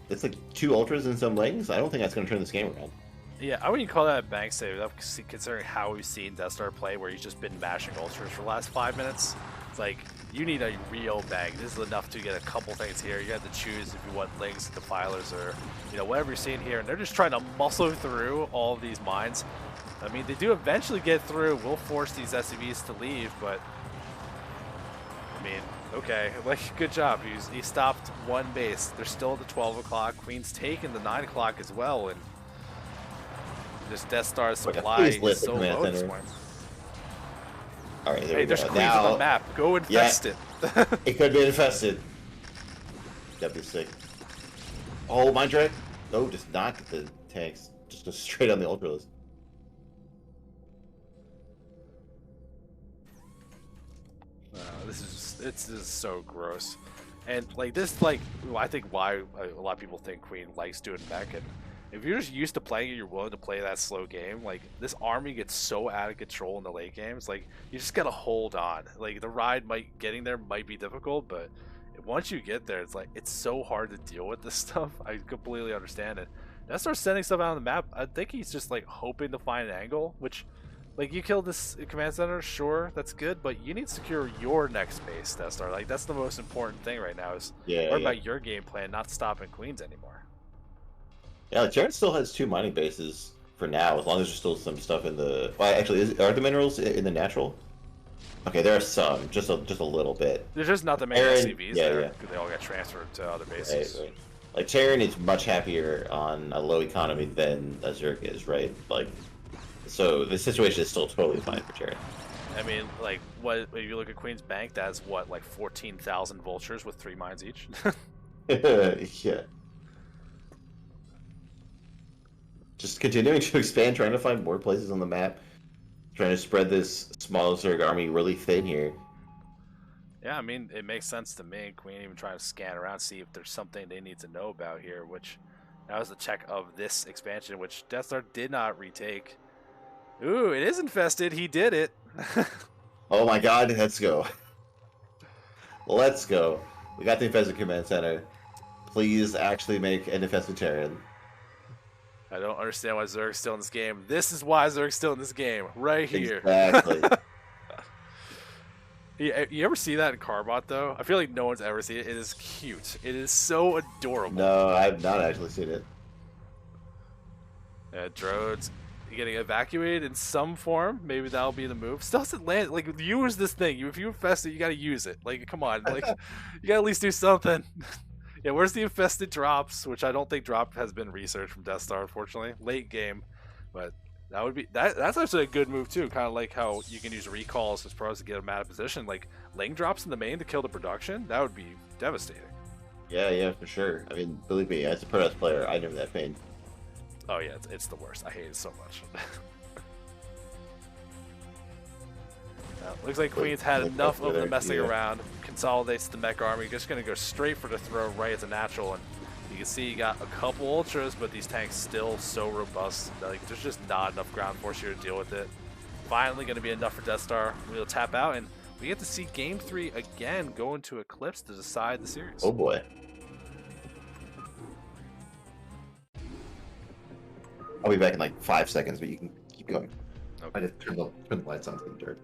it's like 2 ultras and some lings. I don't think that's going to turn this game around. Yeah, I wouldn't call that a bank save, considering how we've seen Deathstar play, where he's just been mashing ultras for the last 5 minutes. It's like, you need a real bank. This is enough to get a couple things here. You have to choose if you want lings, defilers, or, you know, whatever you're seeing here. And they're just trying to muscle through all of these mines. I mean, they do eventually get through. We'll force these SCVs to leave, but I mean, okay, like, good job. He stopped 1 base. They're still at the 12 o'clock. Queen's taken the 9 o'clock as well, and this Deathstar supply is so low at this point. All right, hey, there's Queens on the map. Go infest it. It could be infested. That'd be sick. Oh, Mind Drag? No, just not get the tanks. Just go straight on the ultras. This is so gross, and like this, like, I think why a lot of people think Queen likes doing mech, and if you're just used to playing it, you're willing to play that slow game. Like, this army gets so out of control in the late games. Like, you just gotta hold on. Like, the ride getting there might be difficult, but once you get there, it's like, it's so hard to deal with this stuff. I completely understand it. That starts sending stuff out on the map. I think he's just like hoping to find an angle, which, like, you killed this command center, sure, that's good, but you need to secure your next base, Deathstar. Like, that's the most important thing right now, is worry about your game plan, not stopping Queens anymore. Yeah, like, Terran still has 2 mining bases for now, as long as there's still some stuff in the... Well, actually, are the minerals in the natural? Okay, there are some, just a little bit. There's just not that many SCVs there, because they all got transferred to other bases. Right. Like, Terran is much happier on a low economy than a Zerg is, right? Like, so the situation is still totally fine for Terran. I mean, like, what if you look at Queen's Bank, that's what, like 14,000 vultures with 3 mines each? Yeah. Just continuing to expand, trying to find more places on the map, trying to spread this small Zerg army really thin here. Yeah, I mean, it makes sense to me. Queen even trying to scan around, see if there's something they need to know about here, which that was the check of this expansion, which Deathstar did not retake. Ooh, it is infested. He did it. Oh my god, let's go. Let's go. We got the infested command center. Please actually make an infested Terran. I don't understand why Zerg's still in this game. This is why Zerg's still in this game, right here. Exactly. You ever see that in Carbot, though? I feel like no one's ever seen it. It is cute. It is so adorable. No, I've not actually seen it. Drones getting evacuated in some form. Maybe that'll be the move. Still hasn't landed. Like, use this thing. If you infest it, you gotta use it. Like, come on. Like, you gotta at least do something. Yeah, where's the infested drops? Which I don't think drop has been researched from Deathstar, unfortunately. Late game, but that would be that's actually a good move too. Kind of like how you can use recalls as pros to get them out of position. Like, laying drops in the main to kill the production. That would be devastating. Yeah, for sure. I mean, believe me, as a protoss player, I know that pain. Oh yeah, it's the worst. I hate it so much. Looks like Queen's had enough of the messing around. Consolidates the mech army. Just going to go straight for the throw right as a natural. And you can see you got a couple ultras, but these tanks still so robust. Like, there's just not enough ground force here to deal with it. Finally going to be enough for Deathstar. We'll tap out, and we get to see Game 3 again go into Eclipse to decide the series. Oh boy. I'll be back in like 5 seconds, but you can keep going. Okay. I just turn the lights on to the dirt.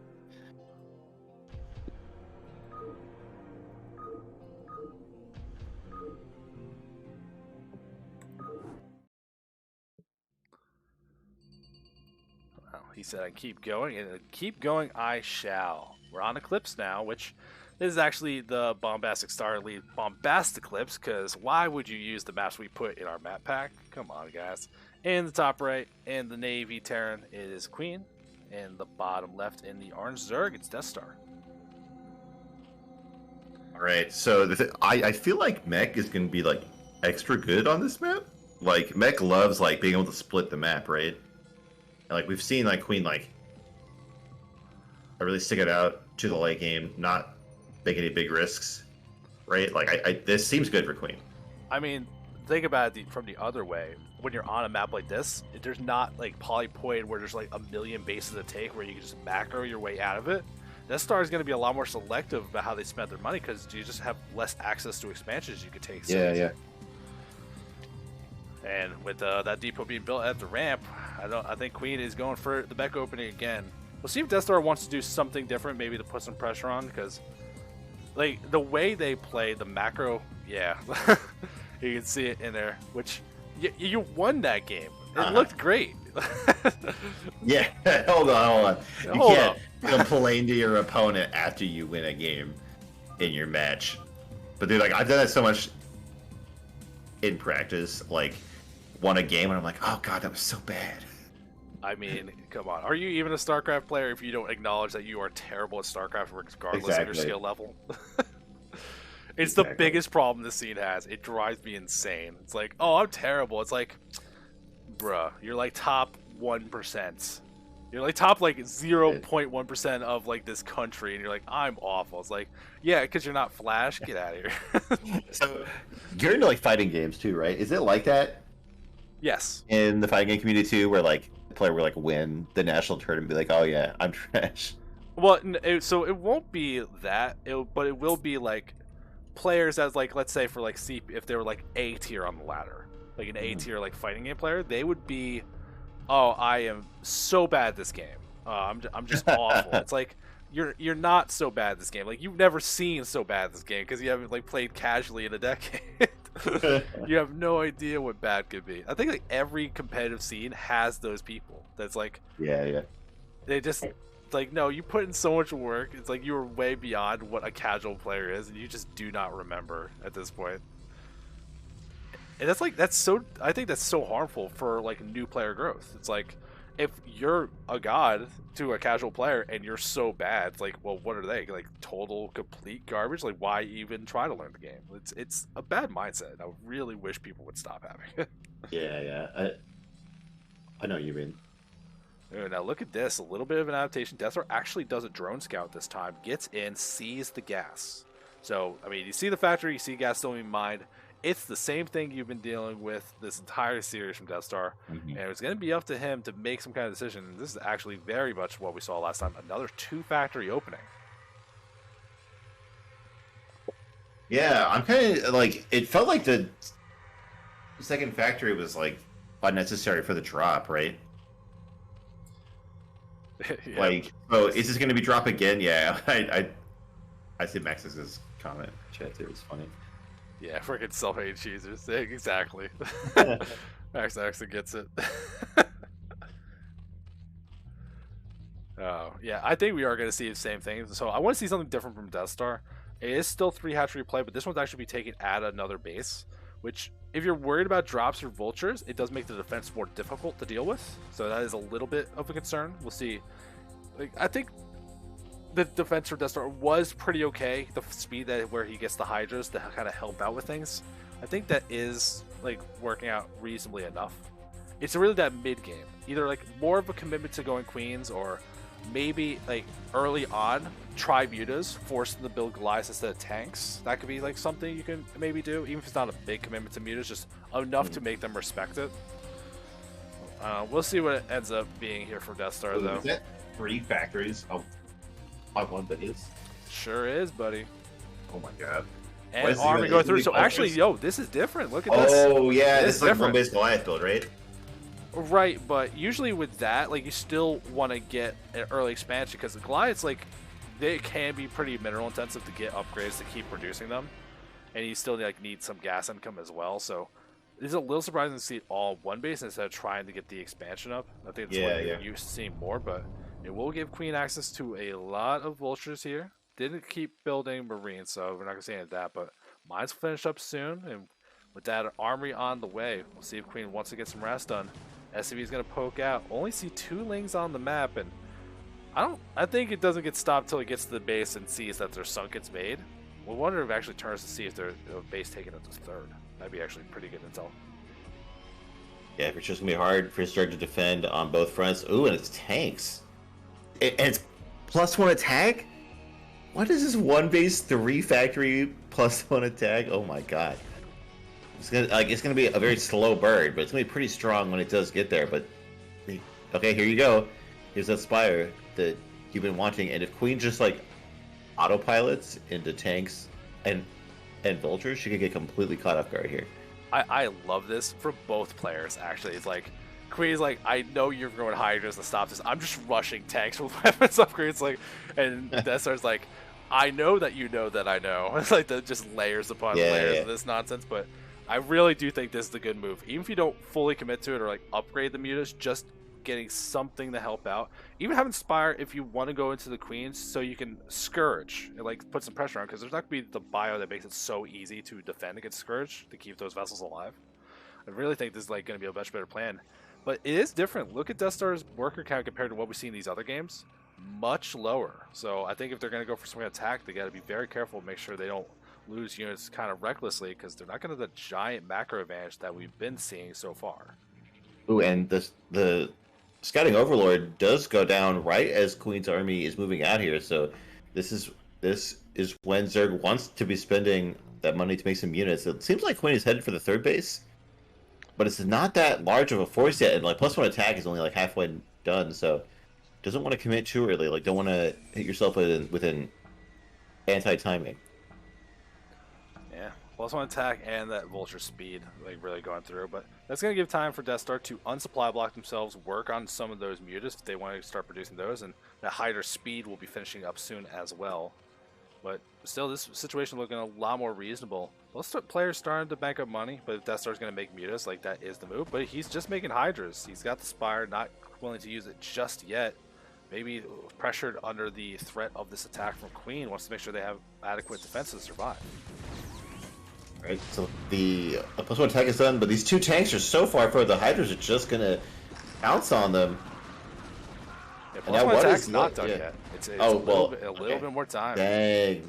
He said, I keep going, and keep going I shall. We're on Eclipse now, which is actually the Bombastic Star Elite Bombastic Eclipse, because why would you use the maps we put in our map pack? Come on, guys. In the top right, in the Navy Terran, it is Queen. In the bottom left, in the Orange Zerg, it's Deathstar. Alright, so I feel like Mech is going to be, like, extra good on this map. Like, Mech loves, like, being able to split the map, right? And like we've seen like Queen like really stick it out to the late game, not make any big risks, right? Like I this seems good for Queen. I mean, think about it from the other way. When you're on a map like this, there's not like polypoid where there's like a million bases to take where you can just macro your way out of it. Deathstar is going to be a lot more selective about how they spend their money because you just have less access to expansions you could take. Yeah. And with that depot being built at the ramp, I think Queen is going for the Beck opening again. We'll see if Deathstar wants to do something different, maybe to put some pressure on, because like the way they play the macro, yeah, you can see it in there. Which you won that game. It looked great. Yeah, hold on. You Hold can't complain to your opponent after you win a game in your match. But dude, like I've done that so much in practice. Like won a game and I'm like, oh god, that was so bad. I mean, come on. Are you even a StarCraft player if you don't acknowledge that you are terrible at StarCraft regardless of your skill level? It's the biggest problem this scene has. It drives me insane. It's like, oh, I'm terrible. It's like, bruh, you're like top 1%. You're like top like 0.1% of like this country, and you're like, I'm awful. It's like, yeah, because you're not Flash. Get out of here. So you're into like fighting games too, right? Is it like that Yes. in the fighting game community too, where like the player will like win the national tournament and be like, oh yeah, I'm trash. Well, so it won't be that, but it will be like players as like, let's say for like if they were like A tier on the ladder, like an A tier like fighting game player, they would be, oh, I am so bad at this game. I'm just awful. It's like you're not so bad at this game. Like you've never seen so bad at this game because you haven't like played casually in a decade. You have no idea what bad could be. I think like every competitive scene has those people. That's like, Yeah. they just like, no, you put in so much work. It's like you were way beyond what a casual player is, and you just do not remember at this point. And I think that's so harmful for like new player growth. It's like if you're a god to a casual player and you're so bad, it's like, well, what are they? Like total complete garbage? Like why even try to learn the game? It's a bad mindset. I really wish people would stop having it. Yeah. I know what you mean. Now look at this, a little bit of an adaptation. Deathstar actually does a drone scout this time, gets in, sees the gas. So, I mean, you see the factory, you see gas still being mined. It's the same thing you've been dealing with this entire series from Deathstar. And it's going to be up to him to make some kind of decision. This is actually very much what we saw last time, another 2-factory opening. Yeah, I'm kind of like, it felt like the second factory was like unnecessary for the drop, right? Yeah. Like, oh, is this going to be drop again? Yeah, I see Max's comment chat too. It's funny. Yeah, freaking self-hate cheesers. Exactly. Max actually gets it. Oh, yeah, I think we are going to see the same thing. So I want to see something different from Deathstar. It is still 3 hatchery play, but this one's actually be taken at another base, which, if you're worried about drops or vultures, it does make the defense more difficult to deal with. So that is a little bit of a concern. We'll see. Like, I think the defense for Deathstar was pretty okay. The speed where he gets the Hydras to kind of help out with things, I think that is like working out reasonably enough. It's really that mid game, either like more of a commitment to going queens, or maybe like early on try mutas, force them to build Goliaths instead of tanks. That could be like something you can maybe do, even if it's not a big commitment to mutas, just enough to make them respect it. We'll see what it ends up being here for Deathstar, though. Is that 3 factories of one that is? Sure is, buddy. Oh my god. And army going through. So actually, yo, this is different. Look at this. Oh yeah, this is like different. one-base Goliath build, right? Right, but usually with that, like, you still want to get an early expansion because the Goliaths, like, they can be pretty mineral intensive to get upgrades to keep producing them, and you still like need some gas income as well. So it's a little surprising to see it all one base instead of trying to get the expansion up. I think that's what you're used to seeing more, but it will give Queen access to a lot of vultures here. Didn't keep building Marines, so we're not gonna say any of that, but mine's finished up soon, and with that armory on the way, we'll see if Queen wants to get some rest done. SCV is going to poke out. Only see 2 lings on the map, and I think it doesn't get stopped till it gets to the base and sees that their sunk gets made. We'll wonder if it actually turns to see if their base taken at the 3rd. That'd be actually pretty good intel. Yeah, it's just gonna be hard for Start to defend on both fronts. Ooh, and it's tanks. And it's +1 attack? What is this 1 base 3 factory +1 attack? Oh my god. It's gonna be a very slow bird, but it's gonna be pretty strong when it does get there. But okay, here you go. Here's that Spire that you've been wanting, and if Queen just like autopilots into tanks and vultures, she could get completely caught off guard here. I love this for both players, actually. It's like, Queen's like, I know you're going Hydras to stop this. I'm just rushing tanks with weapons upgrades. Like, and Deathstar's like, I know that you know that I know. It's like just layers upon layers of this nonsense. But I really do think this is a good move. Even if you don't fully commit to it or like upgrade the mutas, just getting something to help out. Even having Spire if you want to go into the Queens so you can Scourge and like put some pressure on, because there's not going to be the bio that makes it so easy to defend against Scourge to keep those vessels alive. I really think this is like going to be a much better plan. But it is different. Look at Deathstar's worker count compared to what we see in these other games. Much lower. So I think if they're going to go for some kind of attack, they got to be very careful, make sure they don't lose units kind of recklessly, because they're not going to have the giant macro advantage that we've been seeing so far. Ooh, and the Scouting Overlord does go down right as Queen's army is moving out here, so this is when Zerg wants to be spending that money to make some units. It seems like Queen is headed for the 3rd base, but it's not that large of a force yet, and like +1 attack is only like halfway done, so doesn't want to commit too early. Like, don't want to hit yourself within anti-timing. Yeah, +1 attack and that vulture speed, like really going through. But that's going to give time for Deathstar to unsupply block themselves, work on some of those mutas if they want to start producing those, and that Hydra speed will be finishing up soon as well. But still, this situation looking a lot more reasonable. Most players starting to bank up money, but if Deathstar's going to make mutas, like that is the move. But he's just making Hydras. He's got the Spire, not willing to use it just yet. Maybe pressured under the threat of this attack from Queen, wants to make sure they have adequate defense to survive. Right, so the +1 attack is done, but these 2 tanks are so far forward, the Hydras are just gonna pounce on them. Yeah, +1 attack's not done yet. It's a little bit more time. Dang,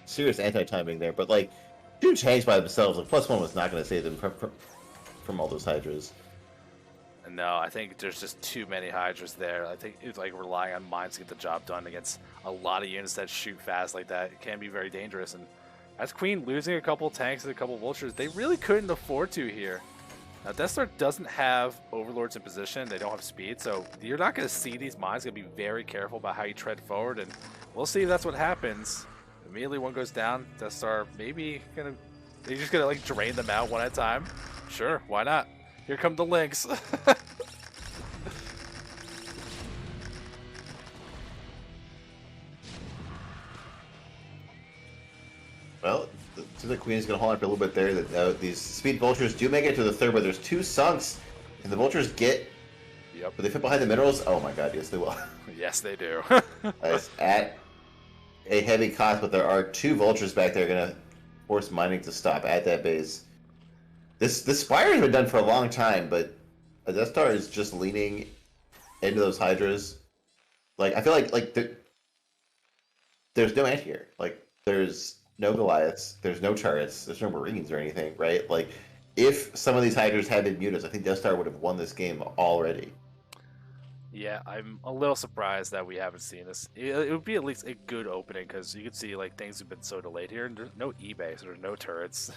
serious anti-timing there, but like 2 tanks by themselves, like +1 was not gonna save them from all those Hydras. No, I think there's just too many Hydras there. I think it's like relying on mines to get the job done against a lot of units that shoot fast like that. It can be very dangerous, and as Queen losing a couple tanks and a couple vultures, they really couldn't afford to here. Now, Deathstar doesn't have Overlords in position. They don't have speed, so you're not going to see these mines. You're going to be very careful about how you tread forward, and we'll see if that's what happens. Immediately one goes down. Deathstar maybe going to... They're just going to like drain them out one at a time. Sure, why not? Here come the links. Well, the Queen is going to hold on for a little bit there. That these speed vultures do make it to the 3rd, but there's 2 sunks, and the vultures get. Yep. But they fit behind the minerals. Oh my god, yes they will. Yes, they do. It's at a heavy cost, but there are 2 vultures back there going to force mining to stop at that base. This Spire has been done for a long time, but Deathstar is just leaning into those Hydras. Like, I feel like there's no anti-air. Like, there's no Goliaths, there's no turrets, there's no Marines or anything, right? Like, if some of these Hydras had been mutas, I think Deathstar would have won this game already. Yeah, I'm a little surprised that we haven't seen this. It would be at least a good opening, because you can see like things have been so delayed here, and there's no eBay, so there's no turrets.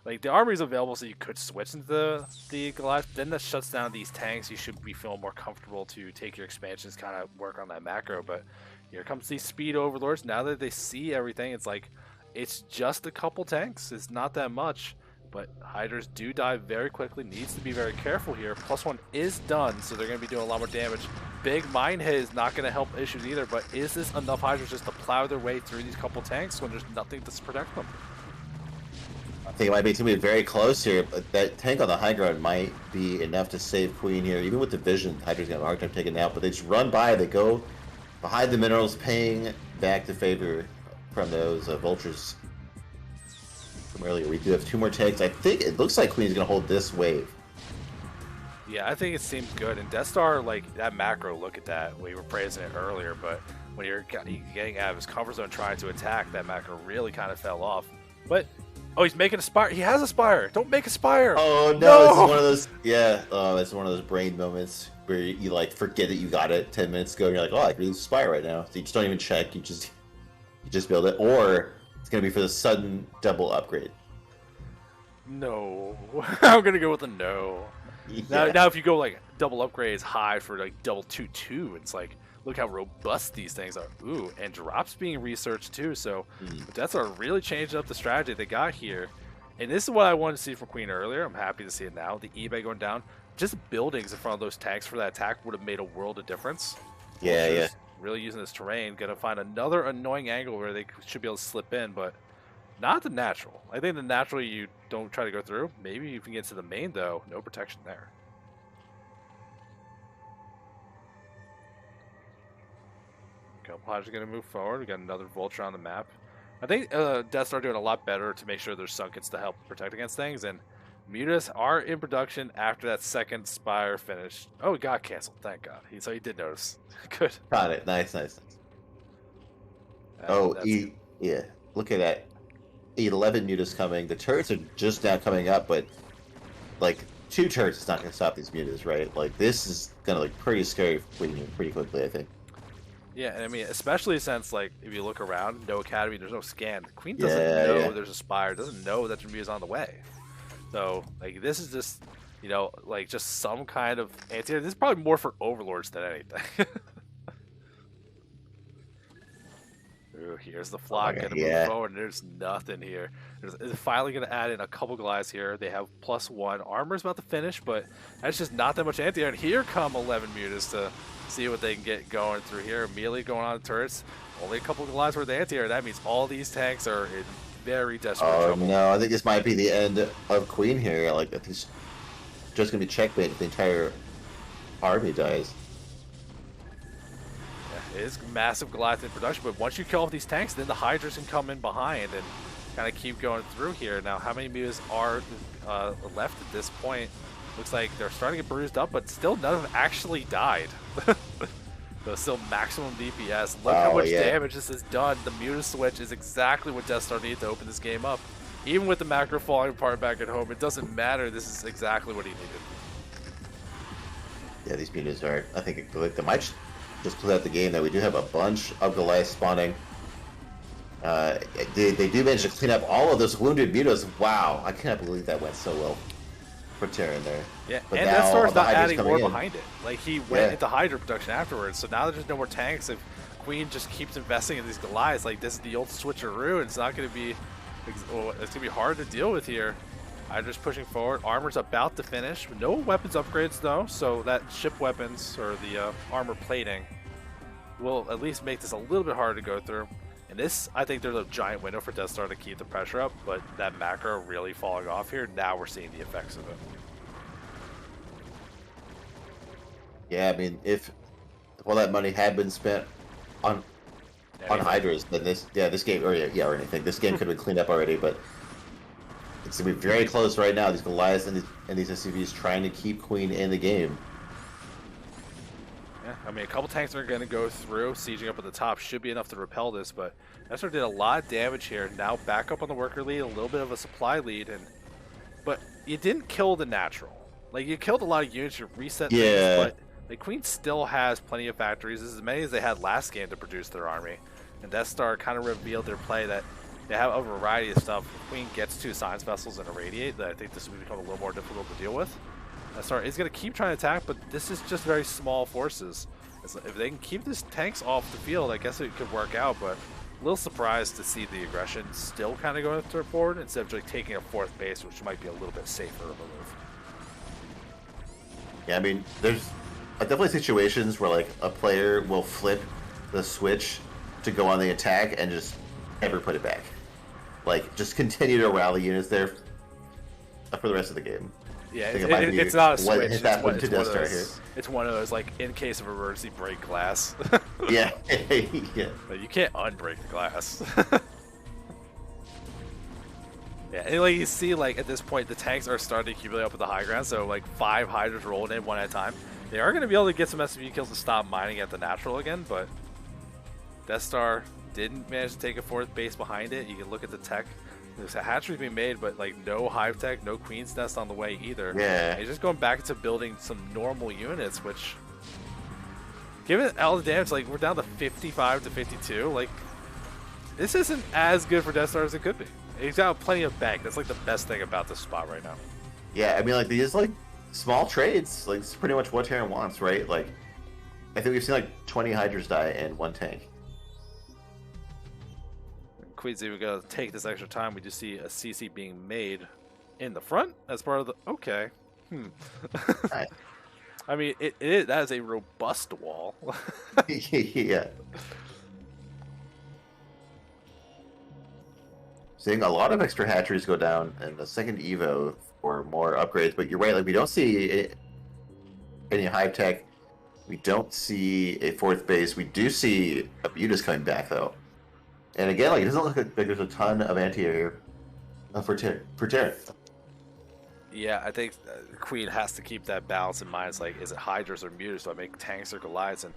Like, the armory is available, so you could switch into the Goliath. Then that shuts down these tanks. You should be feeling more comfortable to take your expansions, kind of work on that macro. But here comes these speed overlords. Now that they see everything, it's like, it's just a couple tanks. It's not that much. But Hydras do die very quickly. Needs to be very careful here. +1 is done, so they're going to be doing a lot more damage. Big mine hit is not going to help issues either. But is this enough Hydras just to plow their way through these couple tanks when there's nothing to protect them? I think it might be to be very close here, but that tank on the high ground might be enough to save Queen here. Even with the vision, Hydra's gonna have a hard time taking it out, but they just run by, they go behind the minerals, paying back the favor from those vultures from earlier. We do have 2 more tanks. I think it looks like Queen's gonna hold this wave. Yeah, I think it seems good. And Deathstar, like, that macro, look at that. We were praising it earlier, but when you're getting out of his comfort zone trying to attack, that macro really kind of fell off. But Oh, he's making a spire. He has a spire. Don't make a spire. Oh no, No! it's one of those. Yeah, it's one of those brain moments where you like forget that you got it 10 minutes ago, and you're like, oh, I can use a spire right now. So you just don't even check. You just build it, or it's gonna be for the sudden double upgrade. No. I'm gonna go with a no. Yeah. Now if you go like double upgrades high for like double 2/2, it's like look how robust these things are. Ooh, and drops being researched too. So that's what really changed up the strategy they got here. And this is what I wanted to see from Queen earlier. I'm happy to see it now. The eBay going down. Just buildings in front of those tanks for that attack would have made a world of difference. Yeah. Really using this terrain, gonna find another annoying angle where they should be able to slip in, but not the natural. I think the natural you don't try to go through. Maybe you can get to the main though. No protection there. Camouflage is going to move forward. We got another vulture on the map. I think Deathstar doing a lot better to make sure there's Sunkets to help protect against things. And Mutas are in production after that second Spire finished. Oh, it got canceled. Thank God. So he did notice. Good. Got it. Nice. Yeah. Look at that. 11 mutas coming. The turrets are just now coming up, but like 2 turrets is not going to stop these mutas, right? Like this is going to look pretty scary pretty quickly, I think. Yeah, and I mean, especially since, like, if you look around, no academy, there's no scan. The Queen doesn't know there's a Spire, doesn't know that Jameer is on the way. So, like, this is just, you know, like, just some kind of anti. This is probably more for Overlords than anything. Ooh, here's the flock going to move forward, and there's nothing here. They're finally going to add in a couple glides here. They have +1. Armor's about to finish, but that's just not that much anti-air. And here come 11 mutas to see what they can get going through here. Immediately going on the turrets. Only a couple of glides worth of anti-air. That means all these tanks are in very desperate trouble. No, I think this might be the end of Queen here. Like, I think it's just going to be checkmate if the entire army dies. It is massive Goliath in production, but once you kill off these tanks, then the Hydras can come in behind and kind of keep going through here. Now, how many mutas are left at this point? Looks like they're starting to get bruised up, but still none of them actually died. So still maximum DPS. Look how much damage this has done. The muta switch is exactly what Deathstar needed to open this game up. Even with the macro falling apart back at home, it doesn't matter. This is exactly what he needed. Yeah, these mutas are, I think, they might just close out the game. That we do have a bunch of Goliath spawning. They do manage to clean up all of those wounded mutas. Wow, I cannot believe that went so well for Terran there. Yeah, but and Deathstar's not adding more behind it. Like, he went into Hydra production afterwards, so now there's no more tanks. If Queen just keeps investing in these Goliaths, like, this is the old switcheroo, and it's not going to be, it's going to be hard to deal with here. Hydra's pushing forward. Armor's about to finish. No weapons upgrades, though, so that ship weapons, or the armor plating, will at least make this a little bit harder to go through. And this, I think there's a giant window for Deathstar to keep the pressure up, but that macro really falling off here, now we're seeing the effects of it. Yeah, I mean, if all that money had been spent on Hydras, then this game, or anything, this game could have been cleaned up already, but it's going to be very close right now. These Goliaths and these SCVs trying to keep Queen in the game. Yeah, I mean, a couple tanks are going to go through. Sieging up at the top should be enough to repel this, but Deathstar did a lot of damage here. Now back up on the worker lead, a little bit of a supply lead, but you didn't kill the natural. Like, you killed a lot of units, you reset things, but the Queen still has plenty of factories. This is as many as they had last game to produce their army. And Deathstar kind of revealed their play that they have a variety of stuff. If Queen gets 2 science vessels and irradiate, that I think this will become a little more difficult to deal with. Deathstar is going to keep trying to attack, but this is just very small forces. If they can keep these tanks off the field, I guess it could work out, but a little surprised to see the aggression still kind of going forward instead of just taking a 4th base, which might be a little bit safer of a move. Yeah, I mean, there's definitely situations where, like, a player will flip the switch to go on the attack and just never put it back. Like, just continue to rally units there for the rest of the game. Yeah, it's not a switch. It's one of those, like, in case of emergency, break glass. Yeah. But you can't unbreak the glass. Yeah, and like you see, like, at this point, the tanks are starting to accumulate up at the high ground, so, like, 5 Hydras rolling in one at a time. They are going to be able to get some SCV kills to stop mining at the natural again, but Deathstar didn't manage to take a 4th base behind it. You can look at the tech. There's a hatchery being made, but like no hive tech, no queen's nest on the way either. Yeah. He's just going back to building some normal units, which, given all the damage, like we're down to 55 to 52. Like this isn't as good for Deathstar as it could be. He's got plenty of bank. That's like the best thing about this spot right now. Yeah, I mean, like these like small trades, like it's pretty much what Terran wants, right? Like, I think we've seen like 20 Hydras die in one tank. Queen's even gonna take this extra time. We just see a CC being made in the front as part of the. Okay. Right. I mean, that is a robust wall. Yeah. Seeing a lot of extra hatcheries go down in the second Evo for more upgrades, but you're right, like we don't see any hive tech. We don't see a fourth base. We do see a Mutas coming back though. And again, like it doesn't look like there's a ton of anti-air for Terran. Yeah, I think Queen has to keep that balance in mind. It's like, is it Hydras or Mutas? Do I make tanks or Goliaths? And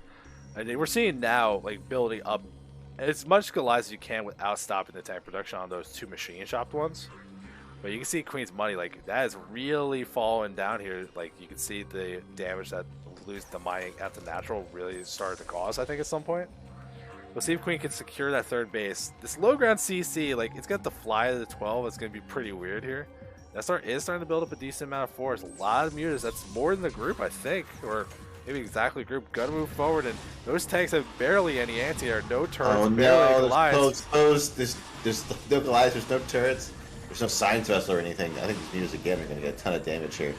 I think we're seeing now, like, building up as much Goliaths as you can without stopping the tank production on those two machine shopped ones. But you can see Queen's money, like, that is really falling down here. Like, you can see the damage that lose the mining at the natural really started to cause, I think, at some point. We'll see if Queen can secure that third base. This low ground CC, like, it's got the fly to the 12. It's going to be pretty weird here. Deathstar is starting to build up a decent amount of force. A lot of Mutas. That's more than the group, I think. Or maybe exactly group. Gotta move forward. And those tanks have barely any anti-air. No turrets. Oh barely no, Goliaths. there's no Goliaths, there's no turrets, there's no science vessel or anything. I think these Mutas again are going to get a ton of damage here.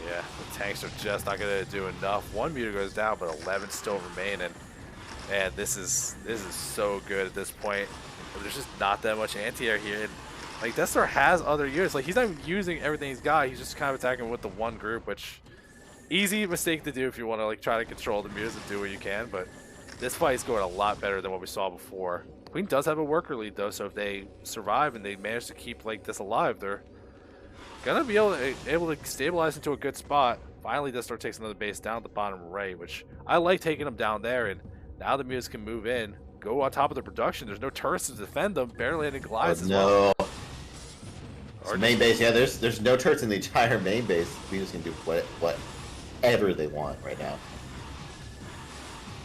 Yeah, the tanks are just not going to do enough. One Muta goes down, but 11 still remain. And this is so good at this point. There's just not that much anti-air here. And, like, Deathstar has other units. Like, he's not even using everything he's got. He's just kind of attacking with the one group, which easy mistake to do if you want to, like, try to control the Mutas and do what you can. But this fight's going a lot better than what we saw before. Queen does have a worker lead, though, so if they survive and they manage to keep, like, this alive, they're gonna be able to stabilize into a good spot. Finally, Deathstar takes another base down at the bottom right, which I like taking them down there. And now the Mutas can move in, go on top of the production. There's no turrets to defend them. Barely any Goliaths as well. No. So main base, yeah. There's no turrets in the entire main base. Mutas can do whatever they want right now.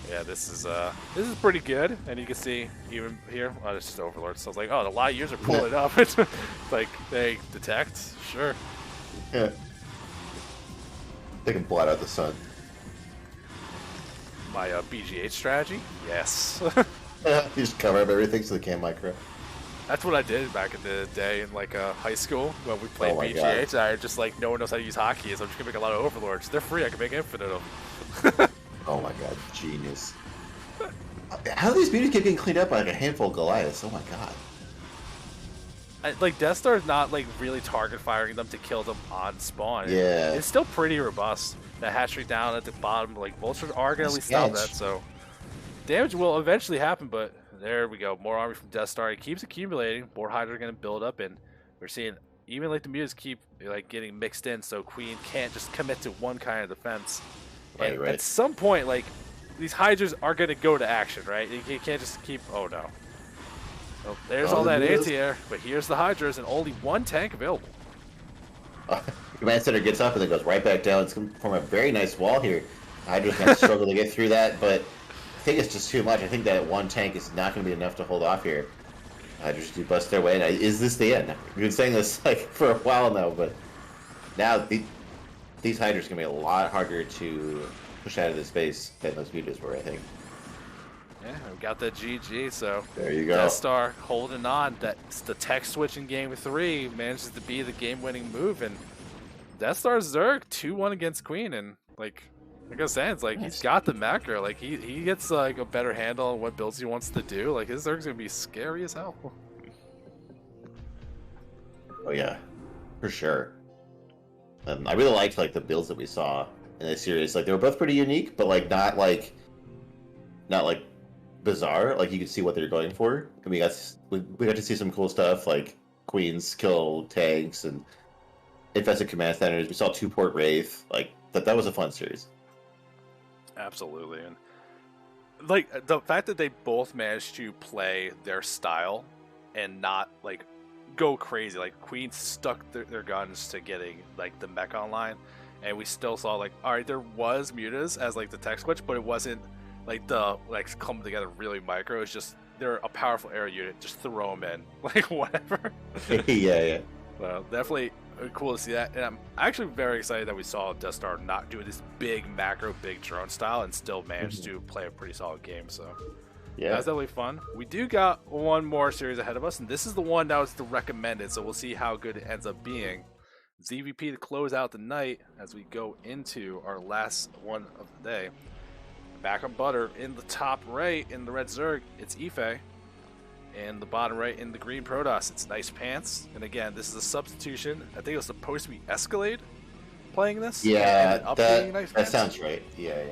Yeah, this is pretty good, and you can see even here. Oh, it's just Overlord. So I was like, oh, the light users are pulling up. It's like they detect, sure. Yeah. They can blot out the sun. My BGH strategy, yes. You just cover up everything so they can't micro. That's what I did back in the day in like high school when we played Oh my BGH. I just like no one knows how to use hockey, so I'm just gonna make a lot of Overlords. They're free. I can make infinite of them. Oh my god, genius. How do these beauties keep getting cleaned up by like a handful of Goliaths? Oh my god. Like Deathstar is not like really target firing them to kill them on spawn. Yeah. It's still pretty robust. The hatchery down at the bottom, like vultures are gonna at least stop that, so damage will eventually happen, but there we go. More army from Deathstar. He keeps accumulating. More Hydra are gonna build up, and we're seeing even like the Mutas keep like getting mixed in, so Queen can't just commit to one kind of defense. And Right. at some point, like these Hydras are gonna go to action, right? You can't just keep. Oh no. Oh, there's all that anti-air, but here's the Hydras and only one tank available. Command Center gets up and then goes right back down. It's going to form a very nice wall here. Hydra's going to struggle to get through that, but I think it's just too much. I think that one tank is not going to be enough to hold off here. Hydras do bust their way. And is this the end? We've been saying this like for a while now, but now these Hydras are going to be a lot harder to push out of this space than those Mutas were, I think. Yeah, we got the GG, so There you go. Deathstar holding on. That's the tech switch in game 3 manages to be the game-winning move, and Deathstar Zerg 2-1 against Queen, and like I was saying, it's like he's got the macro. Like he gets like a better handle on what builds he wants to do. Like his Zerg's gonna be scary as hell. Oh yeah, for sure. I really liked like the builds that we saw in this series. Like they were both pretty unique, but like not like bizarre. Like you could see what they were going for. And we got to see some cool stuff like Queens kill tanks and infested command centers. We saw 2-port Wraith. Like that was a fun series. Absolutely, and like the fact that they both managed to play their style and not like go crazy. Like Queen stuck their guns to getting like the mech online, and we still saw like, all right, there was mutas as like the tech switch, but it wasn't like the like come together really micro. It's just they're a powerful air unit. Just throw them in, like whatever. Yeah. Well, definitely cool to see that, and I'm actually very excited that we saw Deathstar not do this big macro, big drone style, and still managed to play a pretty solid game. So Yeah. that's definitely fun. We do got one more series ahead of us, and this is the one that was the recommended. So we'll see how good it ends up being. ZVP to close out the night as we go into our last one of the day. Back on butter in the top right in the red Zerg, it's Effay. And the bottom right in the green Protoss, it's NicePants. And again, this is a substitution. I think it was supposed to be Escalade playing this. Yeah, Being that sounds right. Yeah.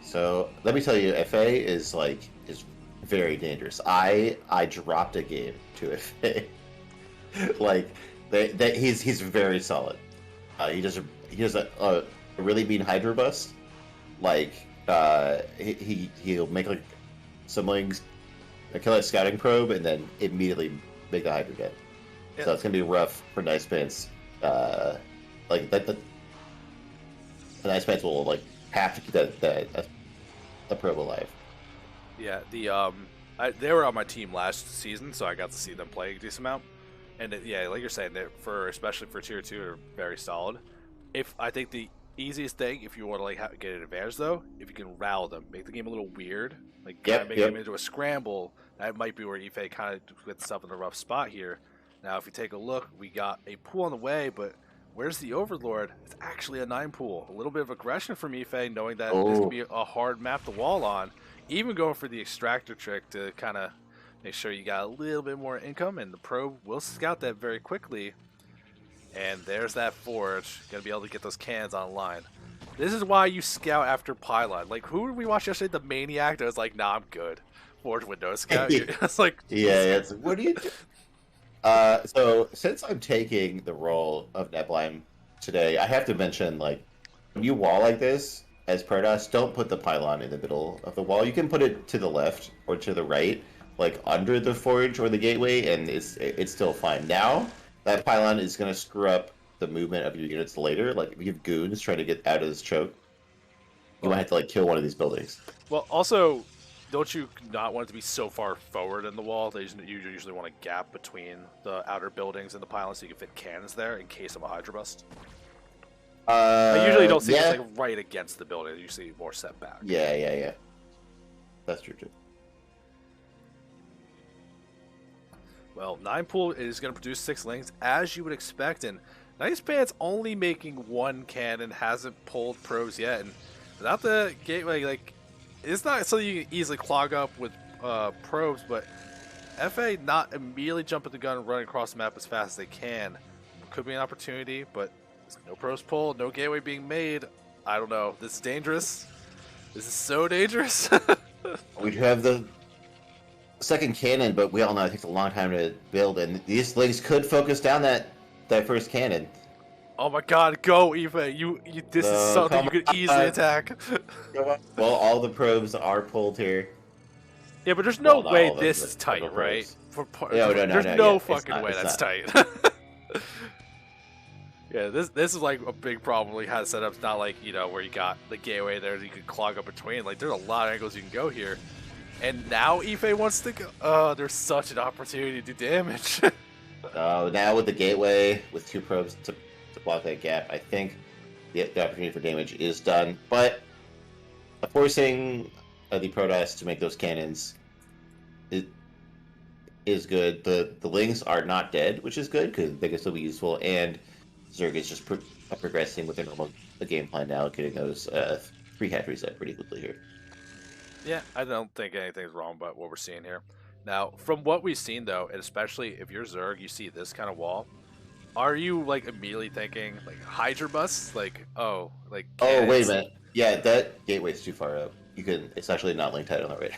So let me tell you, Effay is very dangerous. I dropped a game to Effay. Like he's very solid. He does a really mean Hydra bust. Like he'll make like something, kill a scouting probe, and then immediately make the Hydra dead. Yeah. So it's gonna be rough for NicePants. Like that, the NicePants will like have to keep the probe alive. Yeah, they were on my team last season, so I got to see them play a decent amount. And yeah, like you're saying, especially for tier 2, they're very solid. I think the easiest thing, if you want to like get an advantage though, if you can rile them, make the game a little weird, like kind of make them into a scramble. That might be where Effay kind of gets himself in a rough spot here. Now, if you take a look, we got a pool on the way, but where's the Overlord? It's actually a 9 pool. A little bit of aggression from Effay, knowing that this could be a hard map to wall on. Even going for the extractor trick to kind of make sure you got a little bit more income, and the probe will scout that very quickly. And there's that forge. Gonna be able to get those cannons online. This is why you scout after pylon. Like, who did we watch yesterday? The Maniac that was like, nah, I'm good. Forge window scout. It's like, yeah. What do you do? So since I'm taking the role of Neblime today, I have to mention, like, when you wall like this as Protoss, don't put the pylon in the middle of the wall. You can put it to the left or to the right, like under the forge or the gateway, and it's still fine. Now that pylon is going to screw up the movement of your units later. Like, if you have goons trying to get out of this choke, you might have to like kill one of these buildings. Well, also, don't you not want it to be so far forward in the wall? You usually want a gap between the outer buildings and the pylons so you can fit cannons there in case of a Hydra bust. I usually don't see it like right against the building. You see more set back. Yeah. That's true too. Well, 9 pool is going to produce 6 links, as you would expect, and NicePants only making 1 cannon, hasn't pulled probes yet, and without the gateway, like, it's not something you can easily clog up with probes, but Effay not immediately jumping the gun and running across the map as fast as they can. Could be an opportunity, but no probes pulled, no gateway being made. I don't know. This is dangerous. This is so dangerous. We have the second cannon, but we all know it takes a long time to build, and these links could focus down that first cannon. Oh my god, go Effay. This is something you could easily attack. Well, all the probes are pulled here. Yeah, but there's no way this is tight, right? There's no fucking way that's tight. Yeah, this is like a big problem we had set up. It's not like, where you got the gateway there that you could clog up between. Like, there's a lot of angles you can go here. And now Effay wants to go. Oh, there's such an opportunity to do damage. Now with the gateway, with 2 probes to block that gap, I think the opportunity for damage is done. But forcing the Protoss to make those cannons is good. The links are not dead, which is good because they can still be useful. And Zerg is just progressing with a normal game plan now, getting those 3 hatcheries set pretty quickly here. Yeah, I don't think anything's wrong about what we're seeing here. Now, from what we've seen, though, and especially if you're Zerg, you see this kind of wall, are you, like, immediately thinking, like, Hydra busts? Like, oh, wait a minute. Yeah, that gateway's too far up. It's actually not linked tight on the right.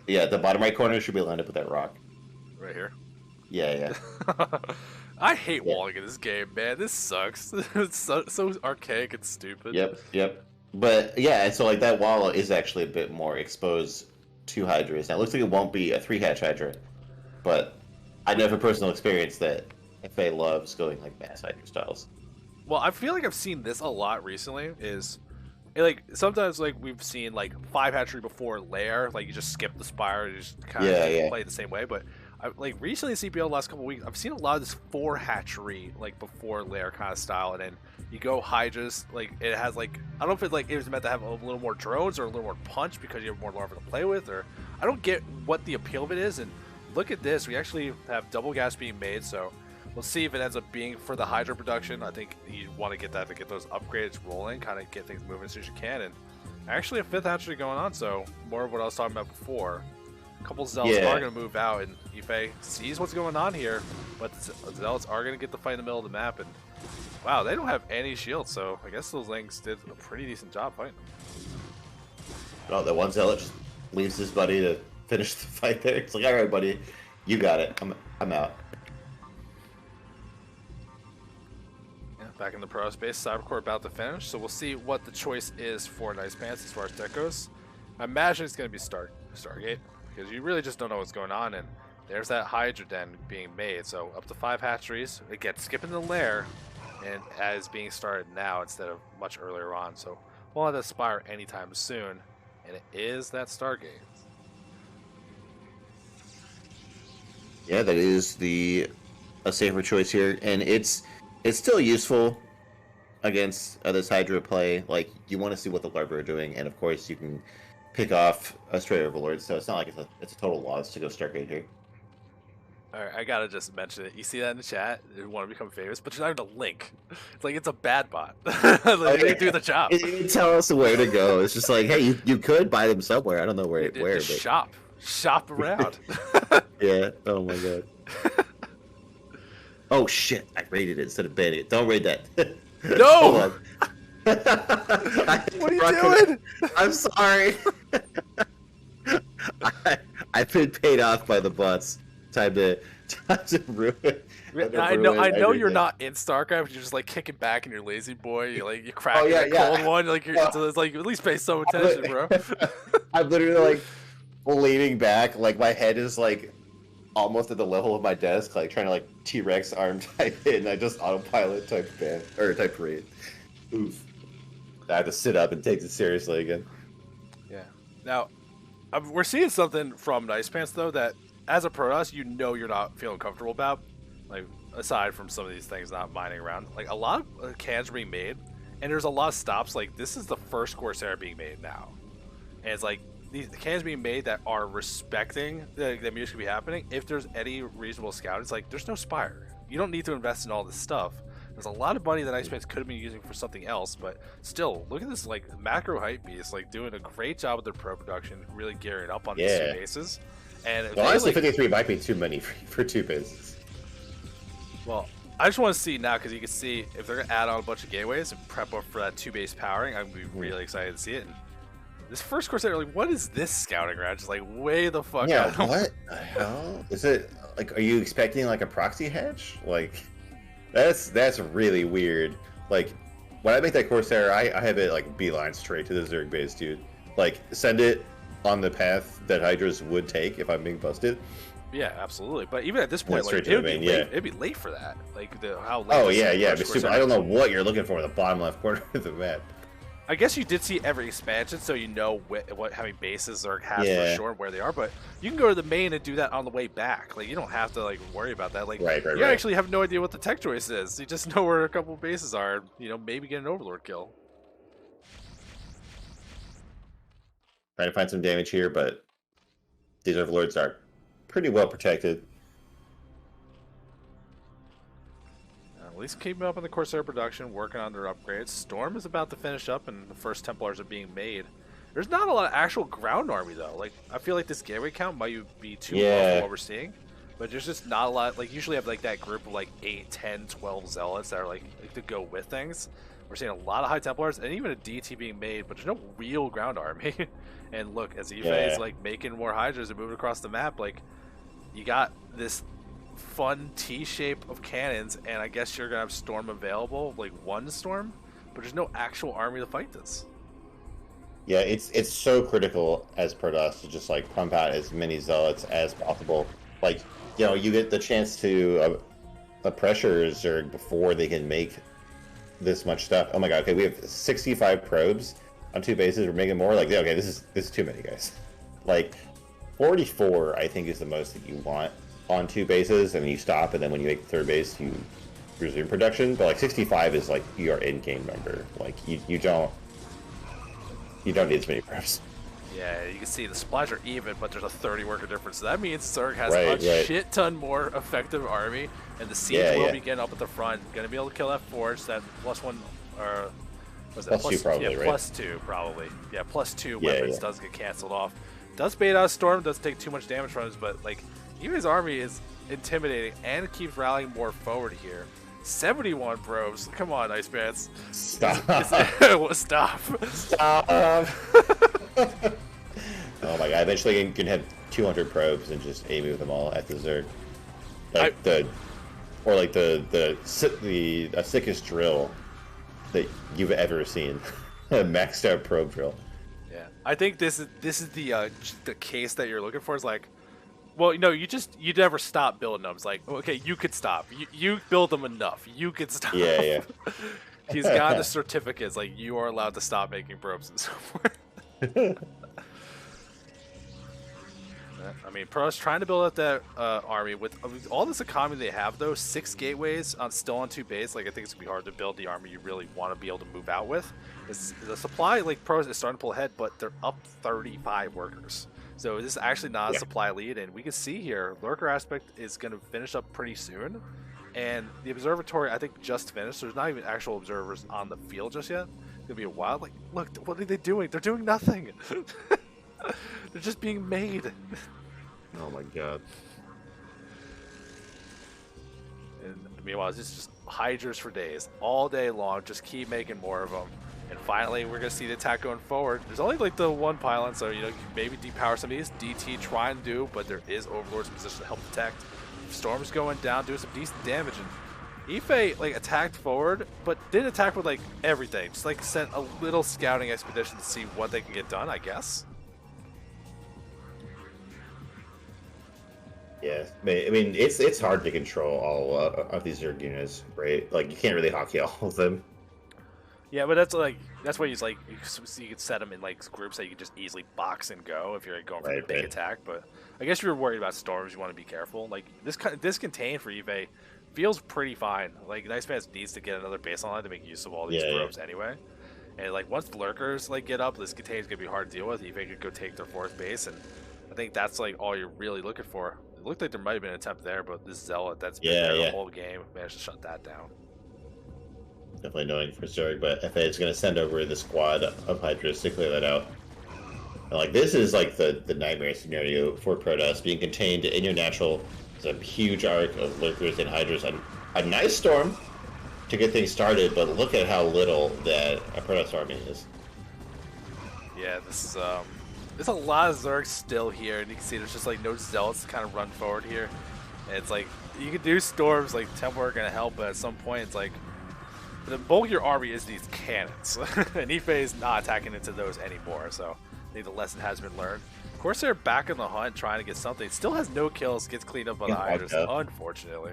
Yeah, the bottom right corner should be lined up with that rock. Right here? Yeah. I hate walling in this game, man. This sucks. It's so archaic and stupid. Yep. But yeah, and so like that wall is actually a bit more exposed to Hydras. Now it looks like it won't be a 3-hatch Hydra, but I know from personal experience that Effay loves going like mass Hydra styles. Well, I feel like I've seen this a lot recently. Like sometimes like we've seen like 5 hatchery before lair, like you just skip the spire, you just kind of play it the same way. But like recently CPL the last couple of weeks, I've seen a lot of this 4 hatchery like before lair kind of style, and then you go Hydras, like it has like I don't know if it like it was meant to have a little more drones or a little more punch because you have more larvae to play with, or I don't get what the appeal of it is. And look at this, we actually have double gas being made, so we'll see if it ends up being for the Hydra production. I think you want to get that to get those upgrades rolling, kind of get things moving as soon as you can. And actually a 5th hatchery going on, so more of what I was talking about before. A couple Zealots are going to move out, and Effay sees what's going on here, but the Zealots are going to get the fight in the middle of the map. And wow, they don't have any shields, so I guess those Lings did a pretty decent job fighting. Oh, the one Zealot just leaves his buddy to finish the fight there. It's like, all right, buddy, you got it. I'm out. Back in the pro space, Cybercore about to finish, so we'll see what the choice is for NicePants as far as tech goes. I imagine it's going to be Stargate, because you really just don't know what's going on, and there's that Hydra den being made, so up to 5 hatcheries. It gets skipping the lair, and as being started now instead of much earlier on, so we'll have that Spire anytime soon, and it is that Stargate. Yeah, that is a safer choice here, and it's still useful against this Hydra play. Like, you want to see what the larvae are doing, and of course you can pick off a stray overlord, so it's not like it's a total loss to go Stargate here. Alright, I gotta just mention it. You see that in the chat? You want to become famous, but you're not even a link. It's like it's a bad bot. Like, they do the job. It tell us where to go. It's just like, hey, you could buy them somewhere. I don't know where. Just but... shop around. Yeah. Oh my god. Oh shit! I raided it instead of banning it. Don't raid that. No. What are you doing? I'm sorry. I've been paid off by the bots. Time to ruin. I know you're not in StarCraft. You're just like kicking back and you're lazy boy. You're cracking cold one. Like so it's like at least pay some attention, bro. I'm literally like leaning back. Like my head is like almost at the level of my desk, like trying to like T-Rex arm type it, and I just autopilot type ban or type raid. Oof. I have to sit up and take it seriously again. Yeah. Now, we're seeing something from NicePants though that, as a protoss, you know you're not feeling comfortable about. Like, aside from some of these things not mining around, like a lot of cans are being made, and there's a lot of stops. Like, this is the first Corsair being made now, and it's like the cans being made that are respecting the music be happening. If there's any reasonable scout, it's like there's no Spire. You don't need to invest in all this stuff. There's a lot of money that NicePants could have been using for something else, but still, look at this like macro hype beast, like doing a great job with their pro production, really gearing up on these 2 bases. And well, honestly, 53 might be too many for 2 bases. Well, I just want to see now, because you can see if they're going to add on a bunch of gateways and prep up for that 2-base powering. I'm going to be really excited to see it. And this first Corsair, like, what is this scouting ground? Just like way the fuck out. What the hell? Is it, like, are you expecting like a proxy hatch? Like, that's really weird. Like, when I make that Corsair, I have it like beeline straight to the Zerg base, dude. Like, send it on the path that Hydras would take if I'm being busted. Yeah, absolutely. But even at this point, like, it'd be late for that. Like, how late. Oh yeah. But stupid. I don't know what you're looking for in the bottom left corner of the map. I guess you did see every expansion, so you know how many bases Zerg has for sure, where they are. But you can go to the main and do that on the way back. Like, you don't have to like worry about that. Like, you actually have no idea what the tech choice is. You just know where a couple of bases are. You know, maybe get an Overlord kill. Trying to find some damage here, but these Overlords are pretty well protected. At least keeping up on the Corsair production, working on their upgrades. Storm is about to finish up, and the first Templars are being made. There's not a lot of actual ground army, though. Like, I feel like this gateway count might be too low for what we're seeing. But there's just not a lot. Like, usually have, like, that group of, like, 8, 10, 12 Zealots that are, like to go with things. We're seeing a lot of High Templars, and even a DT being made, but there's no real ground army. And look, as Effay is, like, making more Hydras and moving across the map, like, you got this fun T-shape of cannons, and I guess you're gonna have Storm available, like 1 Storm, but there's no actual army to fight this. Yeah, it's so critical as protoss to just like pump out as many zealots as possible. Like, you know, you get the chance to pressure Zerg before they can make this much stuff. Oh my god, okay, we have 65 probes on 2 bases. We're making more. Like, okay, this is too many, guys. Like, 44, I think, is the most that you want on 2 bases, and then you stop, and then when you make the 3rd base, you resume production. But like 65 is like your in-game number. Like, you don't need as many probes. Yeah, you can see the supplies are even, but there's a 30 worker difference. So that means Zerg has Right. shit ton more effective army, and the siege will be getting up at the front. Going to be able to kill that forge, that +1, or was that +2 probably, yeah, right? +2 probably. Yeah, +2 weapons does get canceled off. Does bait out Storm, does take too much damage from us, but like even his army is intimidating and keeps rallying more forward here. 71 probes. Come on, NicePants. Stop. Stop. Stop. Oh my god! Eventually, you can have 200 probes and just aim with them all at the Zerg. Like the sickest drill that you've ever seen. A maxed out probe drill. Yeah, I think this is the case that you're looking for. Is like, well, you never stop building them. It's like, okay, you could stop. You build them enough. You could stop. Yeah. He's got the certificates. Like, you are allowed to stop making probes and so forth. I mean, Pro's trying to build up that army with all this economy they have, though. 6 gateways still on 2 bases. Like, I think it's gonna be hard to build the army you really want to be able to move out with. The supply, like, Pro is starting to pull ahead, but they're up 35 workers. So this is actually not a supply lead, and we can see here lurker aspect is gonna finish up pretty soon, and the observatory I think just finished. So there's not even actual observers on the field just yet. It's gonna be a while. Like, look, what are they doing? They're doing nothing. They're just being made. Oh my god. And meanwhile, it's just hydras for days, all day long. Just keep making more of them. And finally, we're gonna see the attack going forward. There's only like the 1 pylon, so you can maybe depower some of these. DT try and do, but there is Overlords in position to help protect. Storm's going down, doing some decent damage, and Effay like attacked forward, but didn't attack with like everything. Just like sent a little scouting expedition to see what they can get done, I guess. Yeah, I mean it's hard to control all of these Zerg units, right? Like, you can't really hockey all of them. Yeah, but that's why you could set them in like groups that you can just easily box and go if you're going for a big attack. But I guess if you're worried about storms, you want to be careful. Like this contain for Effay feels pretty fine. Like, NicePants needs to get another baseline to make use of all these probes anyway. And like once the lurkers like get up, this contain is gonna be hard to deal with. Effay could go take their 4th base, and I think that's like all you're really looking for. It looked like there might have been an attempt there, but this Zealot that's been there the whole game managed to shut that down. Definitely annoying for Zerg, but Effay is going to send over the squad of Hydras to clear that out. And like, this is like the nightmare scenario for Protoss, being contained in your natural. It's a huge arc of lurkers and Hydras, and a nice storm to get things started, but look at how little that a Protoss army is. Yeah, this is there's a lot of Zerg still here, and you can see there's just like no Zealots to kind of run forward here. And it's like, you can do storms, like Temple are going to help, but at some point it's like, the bulk of your army is these cannons, and Effay is not attacking into those anymore, so I think the lesson has been learned. Of course, they're back in the hunt trying to get something. Still has no kills, gets cleaned up by the Hydras, unfortunately.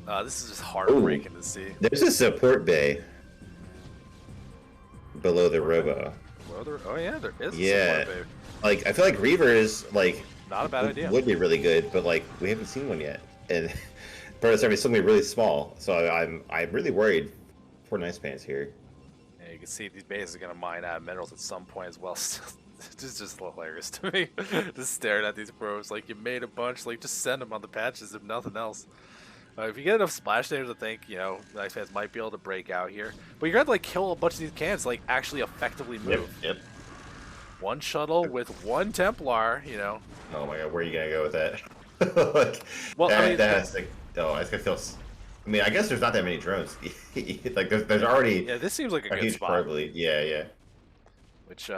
This is just heartbreaking to see. There's a support bay below the Robo. Oh yeah, there is a support bay. Like, I feel like Reaver is like, not a bad idea. Would be really good, but like, we haven't seen one yet, and Protoss army is still gonna be really small. So I'm really worried for NicePants here. Yeah, you can see these bases are gonna mine out minerals at some point as well. It's just hilarious to me, just staring at these pros. Like, you made a bunch, like just send them on the patches if nothing else. If you get enough splash damage, I think NicePants might be able to break out here. But you're gonna have to like kill a bunch of these cannons to like actually effectively move. Yep. 1 shuttle with 1 Templar, Oh my god, where are you gonna go with that? Like, well, that's like, it's gonna feel. I mean, I guess there's not that many drones. Like, there's already. Yeah, this seems like a good huge spot. Probably, yeah. Which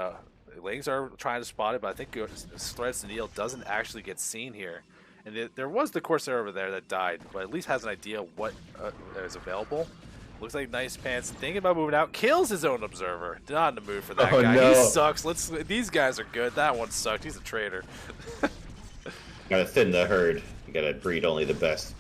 Lings are trying to spot it, but I think Threads to Neil doesn't actually get seen here. And there was the Corsair over there that died, but at least has an idea what is available. Looks like NicePants thinking about moving out. Kills his own observer. Not in the mood for that Oh, guy. no. He sucks. These guys are good. That one sucked. He's a traitor. Gotta thin the herd. You gotta breed only the best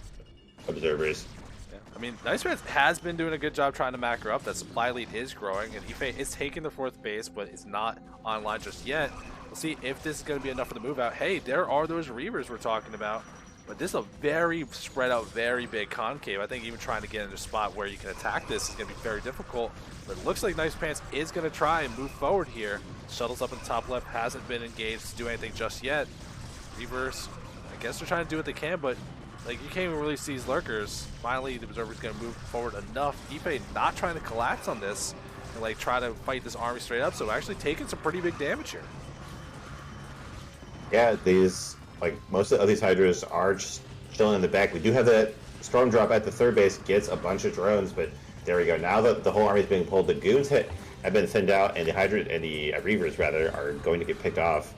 observers. Yeah. I mean, NicePants has been doing a good job trying to macro up. That supply lead is growing, and Effay is taking the 4th base, but it's not online just yet. We'll see if this is going to be enough for the move out. Hey, there are those Reavers we're talking about. But this is a very spread out, very big concave. I think even trying to get in a spot where you can attack this is going to be very difficult. But it looks like NicePants is going to try and move forward here. Shuttles up in the top left, hasn't been engaged to do anything just yet. Reavers, I guess they're trying to do what they can, but like you can't even really see these lurkers. Finally, the observer's going to move forward enough. Effay not trying to collapse on this and like try to fight this army straight up. So actually taking some pretty big damage here. Yeah, these, like, most of these Hydras are just chilling in the back. We do have that Storm Drop at the 3rd base, gets a bunch of drones, but there we go. Now that the whole army is being pulled, the Goons have been thinned out, and the Hydra and the Reavers, rather, are going to get picked off.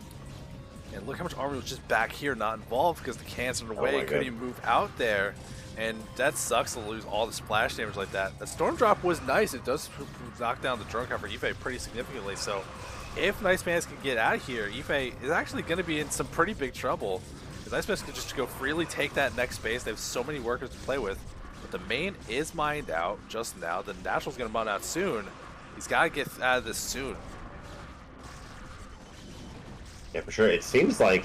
And look how much army was just back here not involved because the cans are away, couldn't even move out there. And that sucks to lose all the splash damage like that. The Storm Drop was nice. It does knock down the drone count for Effay pretty significantly. So if NicePants can get out of here, Effay is actually going to be in some pretty big trouble. Because NicePants can just go freely take that next space. They have so many workers to play with. But the main is mined out just now. The Natural's going to mine out soon. He's got to get out of this soon. Yeah, for sure. It seems like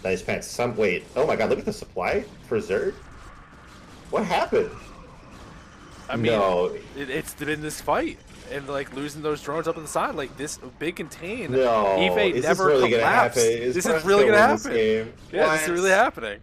NicePants wait, oh my god, look at the supply for Zerg. What happened? I mean, no. It's been this fight. And like losing those drones up on the side, like this big contain. No, Effay never really collapsed. This is really gonna happen. Yeah, this is really happening.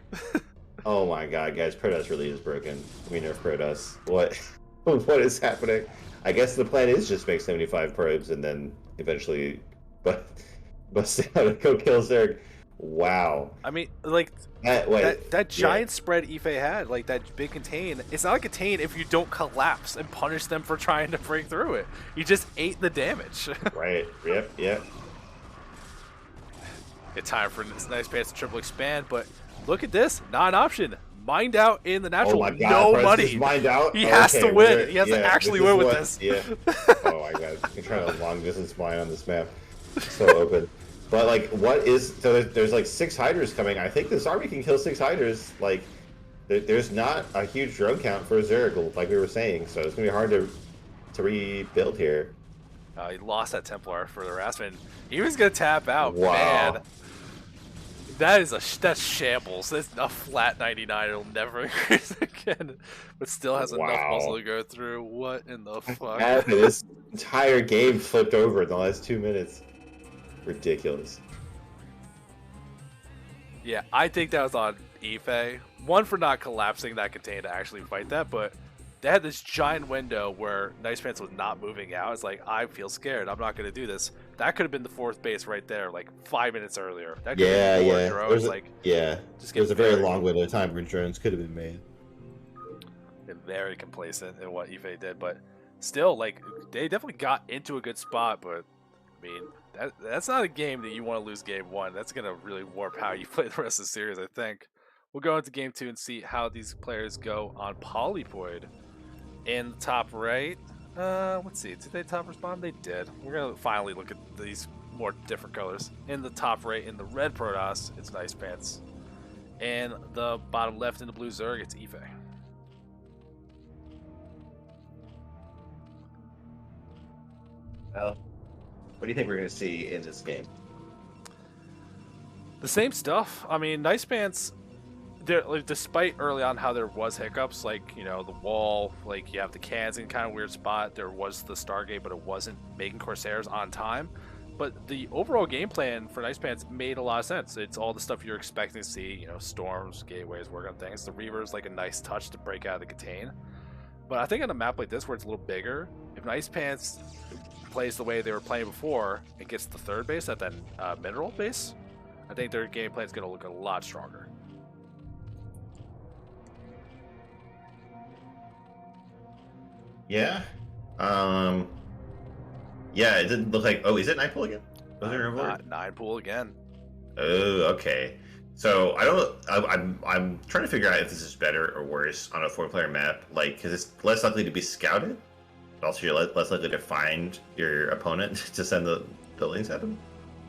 Oh my god, guys, Protoss really is broken. We nerf Protoss. What? What is happening? I guess the plan is just make 75 probes and then eventually bust out and go kill Zerg. Wow. I mean, like that giant spread Effay had, like that big contain. It's not a contain if you don't collapse and punish them for trying to break through it. You just ate the damage. Right. Yep. It's time for NicePants to triple expand, but look at this, not an option. Mined out in the natural. Oh my god, no money. Mined out? He has to win. He has to actually win with this. Yeah. Oh my god, I'm trying to long distance mine on this map. It's so open. But like, what is so? There's like 6 Hydras coming. I think this army can kill 6 Hydras. Like, there's not a huge drone count for Zerg, like we were saying. So it's gonna be hard to rebuild here. He lost that Templar for the harassment. He was gonna tap out. Wow. Man, that's shambles. That's a flat 99. It'll never increase again, but still has enough muscle to go through. What in the fuck? This entire game flipped over in the last 2 minutes. Ridiculous. Yeah, I think that was on Effay. One, for not collapsing that contain to actually fight that, but they had this giant window where NicePants was not moving out. It's like, I feel scared. I'm not going to do this. That could have been the 4th base right there, like 5 minutes earlier. That could have been more drones. Just there's a very long window of time where drones could have been made. Very complacent in what Effay did, but still, like, they definitely got into a good spot, but I mean, that's not a game that you want to lose game 1. That's going to really warp how you play the rest of the series, I think. We'll go into game 2 and see how these players go on Polypoid. In the top right, let's see, did they top respond? They did. We're going to finally look at these more different colors. In the top right, in the red Protoss, it's NicePants. And the bottom left, in the blue Zerg, it's Effay. Well, what do you think we're going to see in this game? The same stuff. I mean, NicePants, like, despite early on how there was hiccups, like, you know, the wall, like, you have the cans in kind of weird spot. There was the Stargate, but it wasn't making Corsairs on time. But the overall game plan for NicePants made a lot of sense. It's all the stuff you're expecting to see, you know, storms, gateways, work on things. The Reaver's like a nice touch to break out of the contain. But I think on a map like this where it's a little bigger, if NicePants plays the way they were playing before and gets the 3rd base at that mineral base, I think their game plan is going to look a lot stronger. Yeah. Yeah, it didn't look like. Oh, is it 9 pool again? Was there a 9 pool again. Oh, okay. So I don't. I'm trying to figure out if this is better or worse on a 4-player map. Like, because it's less likely to be scouted. Also, you're less likely to find your opponent to send the links at them.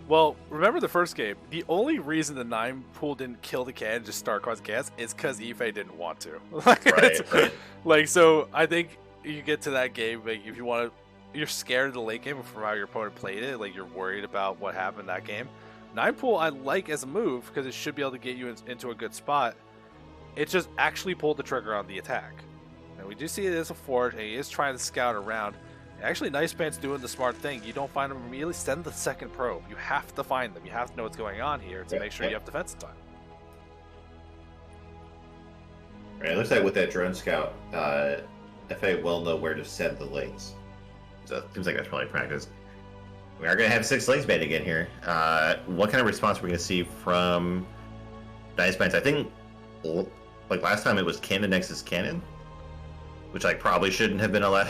Well, remember the first game? The only reason the 9 pool didn't kill the can and just start causing chaos is because Effay didn't want to. Right. Like, so I think you get to that game, like, if you want to, you're scared of the late game from how your opponent played it. Like, you're worried about what happened in that game. 9 pool I like as a move because it should be able to get you into a good spot. It just actually pulled the trigger on the attack. And we do see it as a forge, and he is trying to scout around. Actually, NicePants doing the smart thing. You don't find them immediately, send the second probe. You have to find them. You have to know what's going on here to make sure you have defensive time. All right, it looks like with that drone scout, Effay will know where to send the links. So it seems like that's probably practice. We are going to have 6 links made again here. What kind of response we're going to see from NicePants? I think, like last time, it was Cannon Nexus Cannon, which like probably shouldn't have been allowed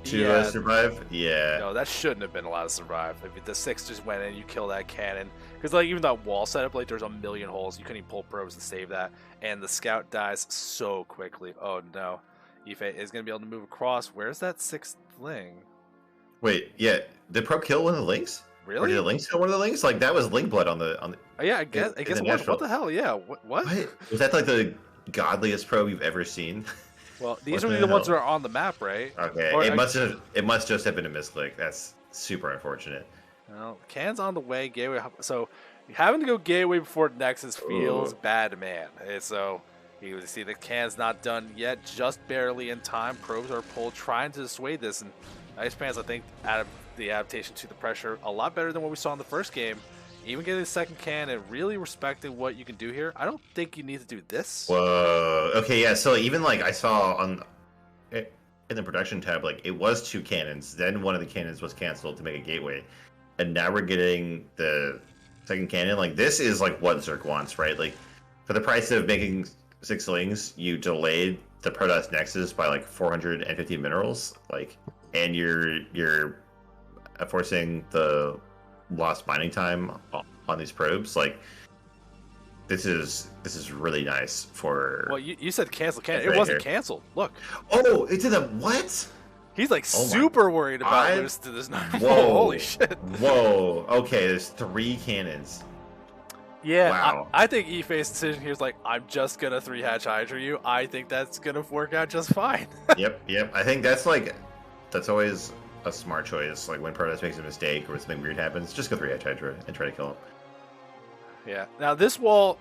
to survive. Yeah. No, that shouldn't have been allowed to survive. If the 6 just went in, you kill that cannon. Because like even that wall setup, like there's a million holes. You couldn't even pull probes to save that. And the scout dies so quickly. Oh no. Effay is going to be able to move across. Where's that 6th thing? Wait, yeah. Did Probe kill one of the links? Really? Or did the links kill one of the links? Like that was link blood on the. Oh, yeah, I guess what the hell? Yeah. What? Was that like the godliest probe you've ever seen? Well, these are the ones that are on the map, right? Okay, Or, it must just have been a misclick. That's super unfortunate. Well, Can's on the way, gateway. So having to go gateway before Nexus feels bad, man. So you see the Can's not done yet, just barely in time. Probes are pulled, trying to dissuade this, and NicePants, I think, out of the adaptation to the pressure, a lot better than what we saw in the first game. Even getting the second can and really respecting what you can do here. I don't think you need to do this. Whoa. Okay, yeah. So even like I saw in the production tab, like it was 2 cannons. Then one of the cannons was canceled to make a gateway, and now we're getting the second cannon. Like this is like what Zerk wants, right? Like for the price of making 6 links, you delayed the protoss nexus by like 450 minerals. Like, and you're forcing the lost mining time on these probes. Like this is really nice for. Well, you said cancel cannon. It wasn't canceled. Look. Oh, it's in a what? He's like super worried about losing to this 9. Whoa! Holy shit! Whoa! Okay, there's 3 cannons. Yeah, wow. I think Effay's decision here is like, I'm just gonna 3-hatch Hydra you. I think that's gonna work out just fine. Yep. I think that's always a smart choice. Like when Protoss makes a mistake or something weird happens, just go 3-hatch Hydra and try to kill him. Yeah. Now this wall,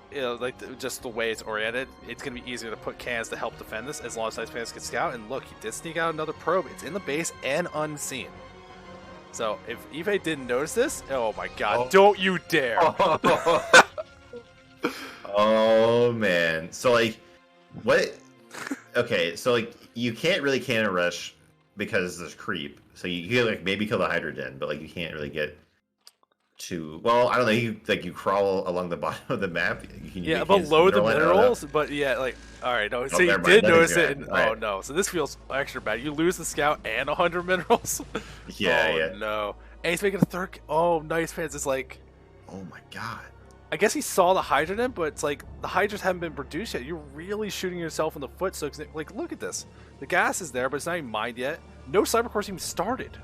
just the way it's oriented, it's gonna be easier to put cans to help defend this as long as NicePants can scout. And look, he did sneak out another probe. It's in the base and unseen. So if Effay didn't notice this, oh my god, don't you dare! Oh man. So like, what? Okay, so like you can't really cannon rush because there's creep. So you can like maybe kill the Hydra Den, but like you can't really get to. Well, I don't know. You crawl along the bottom of the map. Below the minerals. But yeah, like all right, no. So you did notice it. And, right. Oh no. So this feels extra bad. You lose the scout and 100 minerals. Yeah. No. And he's making a third. Oh, NicePants is like. Oh my god. I guess he saw the Hydra, but it's like the Hydras haven't been produced yet. You're really shooting yourself in the foot. So like, look at this. The gas is there, but it's not even mined yet. No cybercourse even started.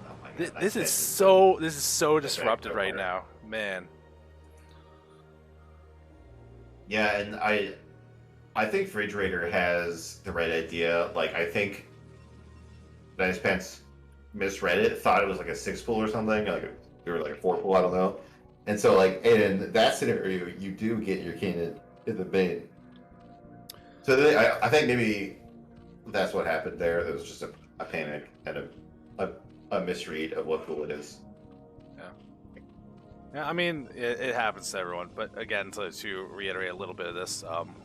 Oh my God, this is so disrupted right now, man. Yeah, and I think Refrigerator has the right idea. Like I think NicePants misread it, thought it was like a 6 pool or something, like or like a 4 pool. I don't know. And so, like, in that scenario, you do get your cannon in the main. So I think maybe that's what happened there. There was just a panic and a misread of what pool it is. Yeah, I mean, it happens to everyone. But again, to reiterate a little bit of this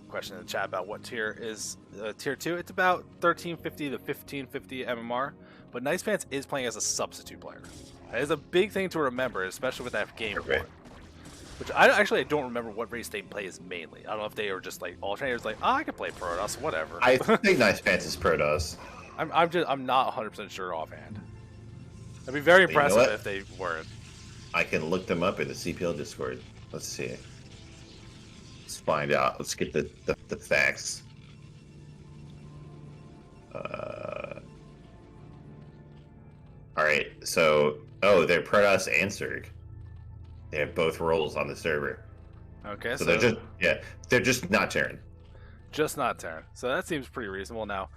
question in the chat about what tier is tier 2, it's about 1350 to 1550 MMR. But NicePants is playing as a substitute player. That is a big thing to remember, especially with that game board. Which I don't remember what race they play is mainly. I don't know if they are just like alternators, like I can play Protoss, whatever. I think NicePants is Protoss. I'm not 100% sure offhand. It'd be very impressive if they weren't. I can look them up in the CPL Discord. Let's see. Let's find out. Let's get the facts. All right, so they're Protoss and Zerg. They have both roles on the server, Okay, so they're just not Terran. just not Terran. So that seems pretty reasonable. Now,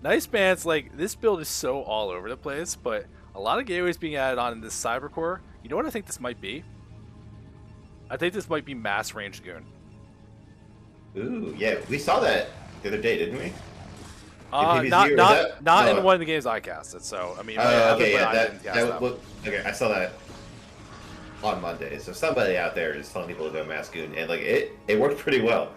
NicePants, like, this build is so all over the place, but a lot of gateways being added on in this Cybercore. You know what I think this might be? I think this might be mass range goon. Ooh, yeah, we saw that the other day, didn't we? Not in one of the games I casted. So I mean, I saw that on Monday. So somebody out there is telling people to go mass goon, and like it worked pretty well.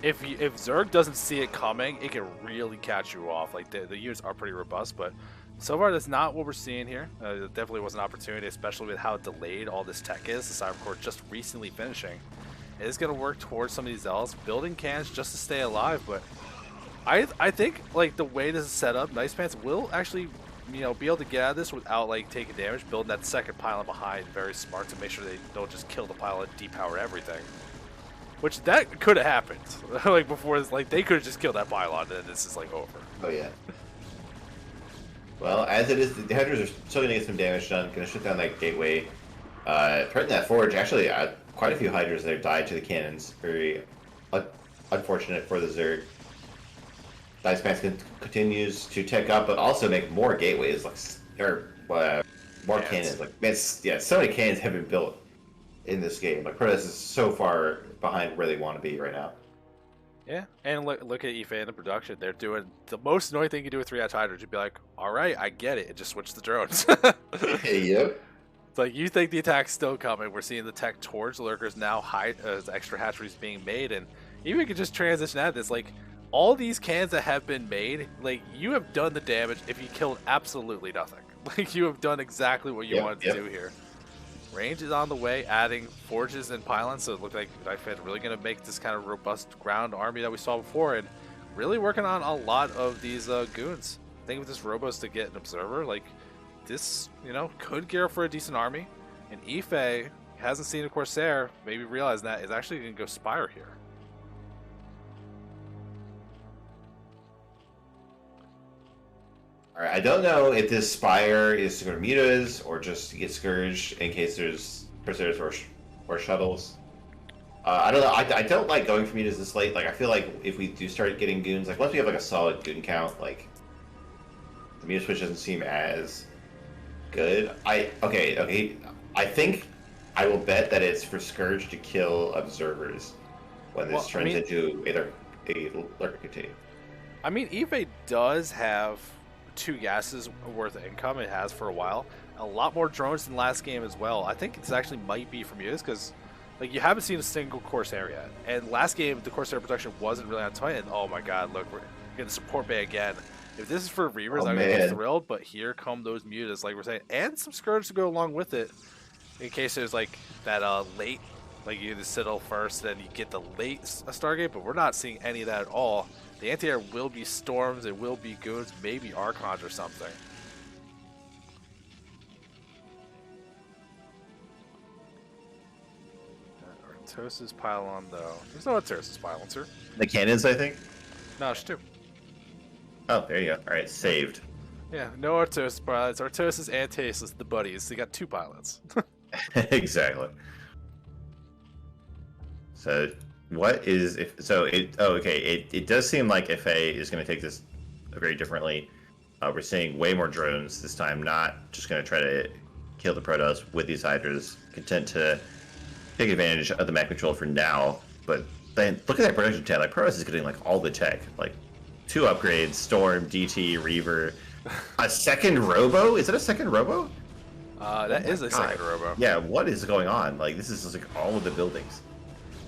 If Zerg doesn't see it coming, it can really catch you off. Like the units are pretty robust, but so far that's not what we're seeing here. It definitely was an opportunity, especially with how delayed all this tech is. The Cybercore just recently finishing. It is going to work towards some of these L's, building cans just to stay alive, but I think like the way this is set up, NicePants will actually, be able to get out of this without like taking damage, building that second pylon behind. Very smart to make sure they don't just kill the pylon, depower everything. Which that could have happened. Like before this, like they could have just killed that pylon and this is like over. Oh yeah. Well, as it is, the Hydras are still going to get some damage done. Going to shut down that gateway. Threaten that forge. Actually, quite a few Hydras that have died to the cannons. Very unfortunate for the Zerg. NicePants continues to tech up, but also make more gateways, more cannons. Like, man, so many cannons have been built in this game. Like, Protoss is so far behind where they want to be right now. Yeah, and look at Effay and the production. They're doing the most annoying thing you do with 3-Hatch Hydras. You'd be like, all right, I get it, and just switch the drones. Yep. It's like you think the attack's still coming. We're seeing the tech towards lurkers now, extra hatcheries being made, and even we could just transition out of this. Like, all these cans that have been made, like, you have done the damage if you killed absolutely nothing. Like, you have done exactly what you wanted to do here. Range is on the way, adding forges and pylons, so it looked like NicePants really going to make this kind of robust ground army that we saw before, and really working on a lot of these goons. I think with this Robos to get an observer, like, this, could gear up for a decent army, and Effay hasn't seen a Corsair, maybe realizing that is actually going to go Spire here. Alright, I don't know if this Spire is to go to mutas or just to get Scourged in case there's Corsairs or shuttles. I don't know. I don't like going for mutas this late. Like, I feel like if we do start getting goons, like once we have like a solid goon count, like the muta switch doesn't seem as good. Okay. I think I will bet that it's for Scourge to kill observers when this turns into a lurker team. I mean, Effay does have 2 gases worth of income. It has for a while. A lot more drones than last game as well. I think this actually might be from mutas because, like, you haven't seen a single Corsair yet. And last game, the Corsair production wasn't really on point. And oh my god, look, we're getting support bay again. If this is for Reavers, I'm gonna be thrilled. But here come those mutas, like we're saying, and some Scourge to go along with it, in case there's like that late, like you do the Citadel first, then you get the late Stargate. But we're not seeing any of that at all. The anti-air will be storms, it will be goons, maybe Archons or something. Artosis pylon, though. There's no Artosis pylon, sir. The cannons, I think? No, it's 2. Oh, there you go. Alright, saved. Yeah, no Artosis pilots. Artosis and Taceless, the buddies. They got 2 pilots. Exactly. So... what is if so it it does seem like Effay is going to take this very differently. We're seeing way more drones this time, not just going to try to kill the Protoss with these Hydras, content to take advantage of the map control for now. But then look at that production tab. Like, Protoss is getting like all the tech, like 2 upgrades, Storm, DT, Reaver, a second Robo. Is it a second Robo? That is a second Robo. Yeah, what is going on? Like, this is just like all of the buildings.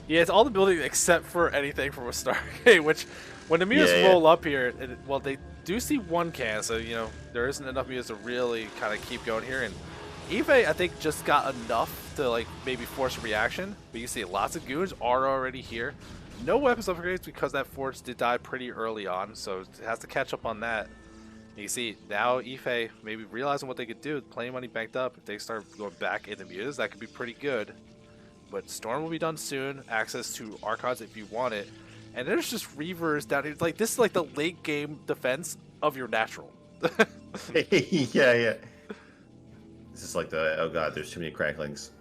Yeah, it's all the buildings except for anything from a Stargate, which when the mutas roll up here, well, they do see 1 can, so, there isn't enough mutas to really kind of keep going here. And Effay, I think, just got enough to, like, maybe force a reaction. But you see lots of goons are already here. No weapons upgrades because that forge did die pretty early on, so it has to catch up on that. And you see, now Effay maybe realizing what they could do, plenty of money banked up. If they start going back into mutas, that could be pretty good. But Storm will be done soon. Access to Archons if you want it. And there's just Reavers down here. Like, this is like the late game defense of your natural. Yeah. This is like the, oh god, there's too many cracklings.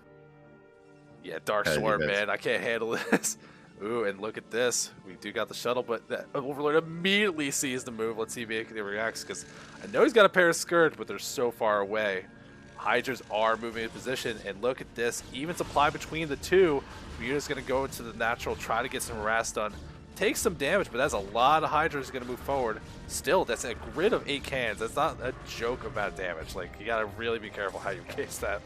Yeah, Dark Kinda Swarm, defense. man. I can't handle this. Ooh, and look at this. We do got the shuttle, but that Overlord immediately sees the move. Let's see if he reacts, because I know he's got a pair of Scourge, but they're so far away. Hydras are moving in position, and look at this. Even supply between the two. Ryuta's going to go into the natural, try to get some harass done. Take some damage, but that's a lot of Hydras going to move forward. Still, that's a grid of 8 cans. That's not a joke about damage. Like, you got to really be careful how you case that.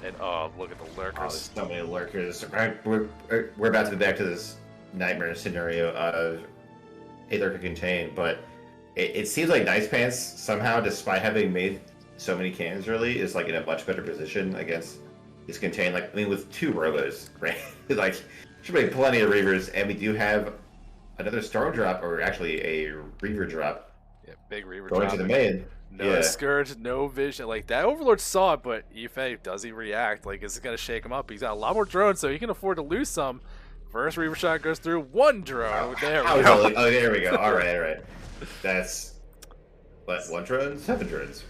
And oh, look at the Oh, lurkers. there's so many lurkers. We're about to be back to this nightmare scenario of a lurker contain, but it seems like NicePants somehow, despite having made so many cannons early, is like in a much better position against this contain. Like, I mean, with 2 robos, right? Like, should make plenty of reavers, and we do have another storm drop, or actually a reaver drop. Yeah, big reaver Going drop. to the main. No Yeah. Scourge, no vision. Like, that Overlord saw it, but Effay, does he react? Like, is it going to shake him up? He's got a lot more drones, so he can afford to lose some. First Reaver shot goes through 1 drone. There we go. Oh, there we go. All right. That's what, 1 drone? 7 drones.